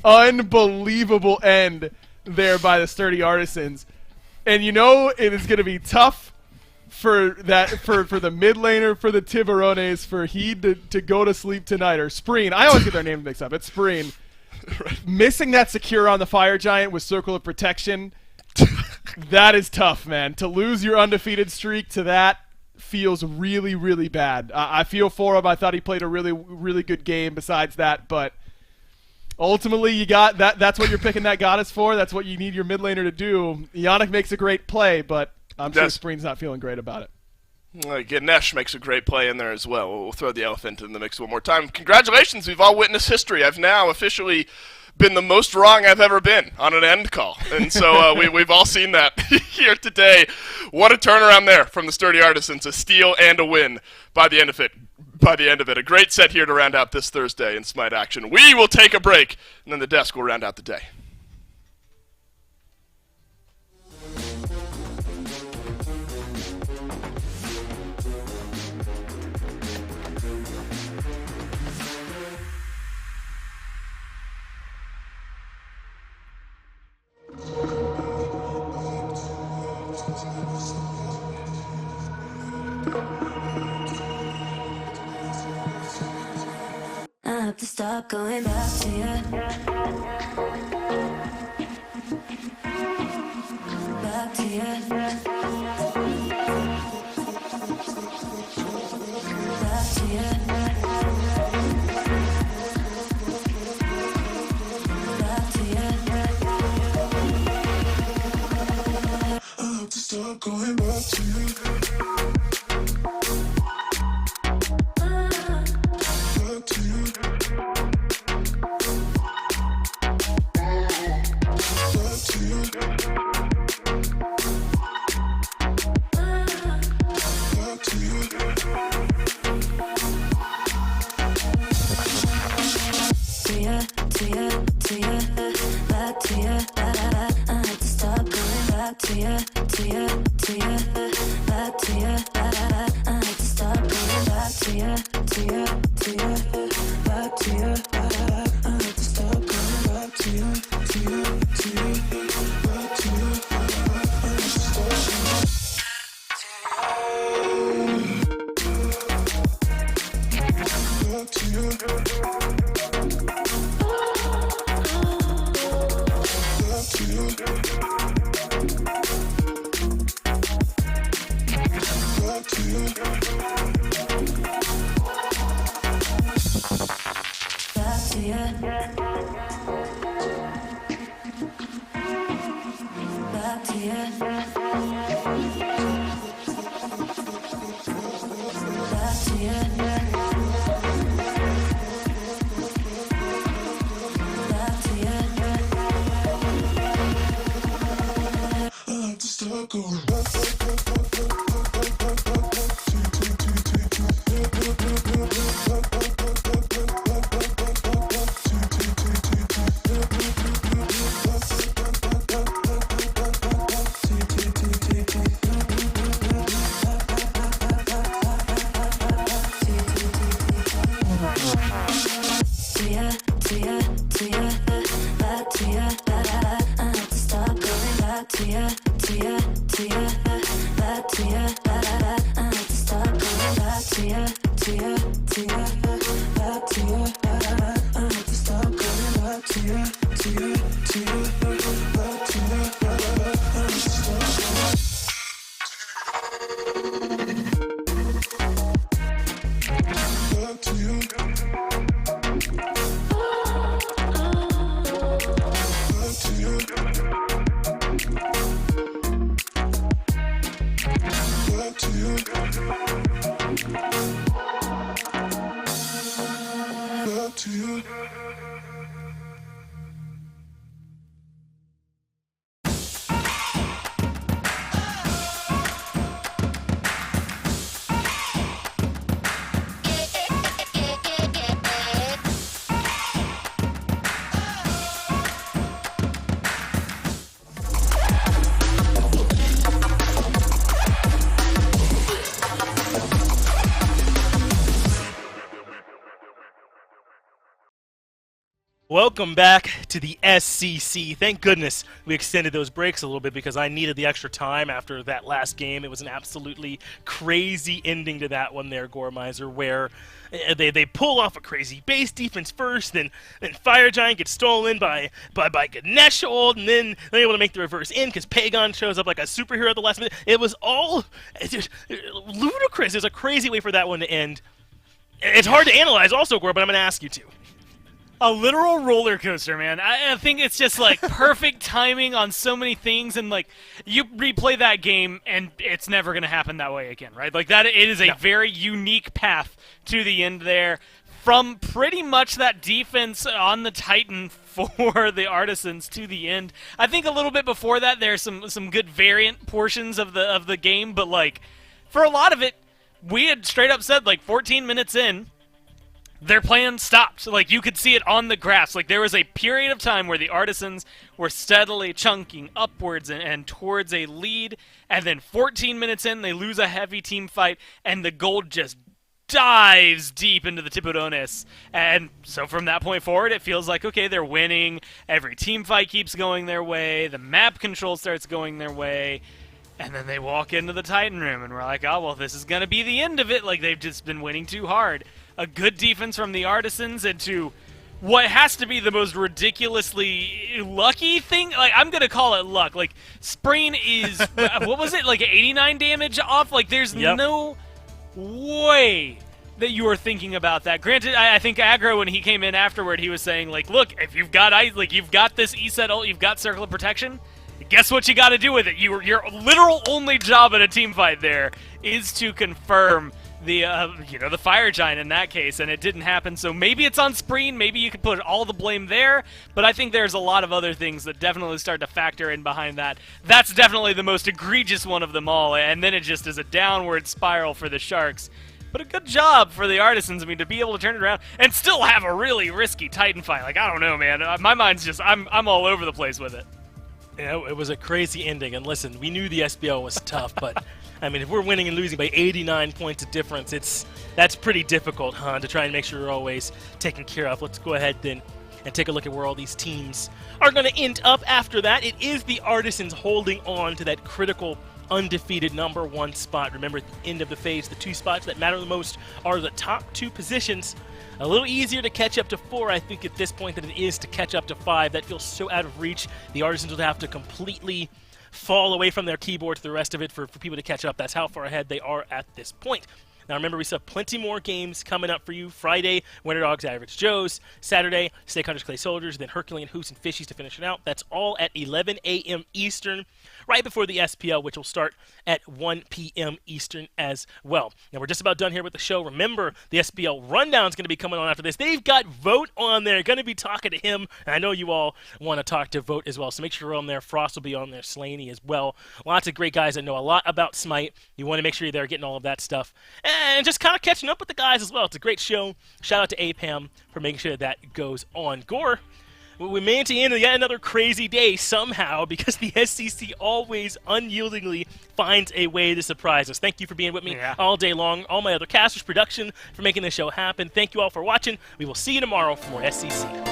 Speaker 4: Unbelievable end there by the Sturdy Artisans. And you know it is going to be tough for that for the mid laner, for the Tiburones, for Heed to go to sleep tonight, or Spreen. I always get their names mixed up. It's Spreen. Missing that secure on the Fire Giant with Circle of Protection, that is tough, man. To lose your undefeated streak to that feels really, really bad. I feel for him. I thought he played a really, really good game besides that, but ultimately you got that. That's what you're picking that goddess for. That's what you need your mid laner to do. Ionic makes a great play, but I'm sure
Speaker 3: Yes.
Speaker 4: Spreen's not feeling great about it.
Speaker 3: Ganesh makes a great play in there as well. We'll throw the elephant in the mix one more time. Congratulations, we've all witnessed history. I've now officially been the most wrong I've ever been on an end call. And so we've all seen that here today. What a turnaround there from the Sturdy Artisans, a steal and a win by the end of it. A great set here to round out this Thursday in Smite action. We will take a break, and then the desk will round out the day.
Speaker 5: stop going back to you. Back to you. Back to you. Back to you. I have to stop going back to you. Back to you. Back to you. Back to you. To you, back to you. I have to stop going back to you, back to you. I have to stop going back to you, back to you. I have to stop going back to you, back to you. I have to stop back to you.
Speaker 1: Welcome back to the SCC. Thank goodness we extended those breaks a little bit because I needed the extra time after that last game. It was an absolutely crazy ending to that one there, Goremizer, where they pull off a crazy base defense first, then Fire Giant gets stolen by Ganesh Old, and then they're able to make the reverse in because Pagon shows up like a superhero at the last minute. It was all just ludicrous. It was a crazy way for that one to end. It's hard to analyze also, Gore, but I'm going to ask you to.
Speaker 2: A literal roller coaster, man. I think it's just like perfect timing on so many things, and like you replay that game, and it's never going to happen that way again, right? Like that, it is a very unique path to the end there. From pretty much that defense on the Titan for the Artisans to the end. I think a little bit before that, there's some good variant portions of the game, but like for a lot of it, we had straight up said like 14 minutes in. Their plan stopped. Like, you could see it on the graphs. Like, there was a period of time where the Artisans were steadily chunking upwards and towards a lead, and then 14 minutes in, they lose a heavy team fight, and the gold just dives deep into the Tiburones. And so from that point forward, it feels like, okay, they're winning. Every team fight keeps going their way. The map control starts going their way. And then they walk into the Titan room, and we're like, oh, well, this is going to be the end of it. Like, they've just been winning too hard. A good defense from the Artisans, and to what has to be the most ridiculously lucky thing, like, I'm gonna call it luck. Like, Sprain is, what was it, like 89 damage off? Like, there's no way that you were thinking about that. Granted, I think Aggro, when he came in afterward, he was saying, like, look, if you've got ice, like, you've got this E-set ult, you've got Circle of Protection, guess what you got to do with it? Your literal only job in a team fight there is to confirm the the Fire Giant in that case, and it didn't happen. So maybe it's on Spreen, maybe you could put all the blame there, but I think there's a lot of other things that definitely start to factor in behind that. That's definitely the most egregious one of them all, and then it just is a downward spiral for the Sharks. But a good job for the Artisans, I mean, to be able to turn it around and still have a really risky Titan fight. Like, I don't know, man. My mind's just, I'm all over the place with it.
Speaker 1: Yeah, it was a crazy ending, and listen, we knew the SBL was tough, but I mean, if we're winning and losing by 89 points of difference, that's pretty difficult, huh, to try and make sure we're always taken care of. Let's go ahead then and take a look at where all these teams are going to end up after that. It is the Artisans holding on to that critical undefeated #1 spot. Remember, at the end of the phase, the 2 spots that matter the most are the top 2 positions. A little easier to catch up to 4, I think, at this point than it is to catch up to 5. That feels so out of reach. The Artisans will have to completely fall away from their keyboard to the rest of it for people to catch up. That's how far ahead they are at this point. Now, remember, we still have plenty more games coming up for you. Friday, Winter Dogs, Average Joes. Saturday, Snake Hunters, Clay Soldiers. Then Herculean, Hoots, and Fishies to finish it out. That's all at 11 a.m. Eastern, right before the SPL, which will start at 1 p.m. Eastern as well. Now, we're just about done here with the show. Remember, the SPL Rundown is going to be coming on after this. They've got Vote on there. Going to be talking to him. And I know you all want to talk to Vote as well, so make sure you're on there. Frost will be on there. Slaney as well. Lots of great guys that know a lot about Smite. You want to make sure you're there getting all of that stuff. And just kind of catching up with the guys as well. It's a great show. Shout out to APAM for making sure that goes on. Gore, we made it to the end of yet another crazy day somehow, because the SCC always unyieldingly finds a way to surprise us. Thank you for being with me all day long. All my other casters, production, for making this show happen. Thank you all for watching. We will see you tomorrow for more SCC.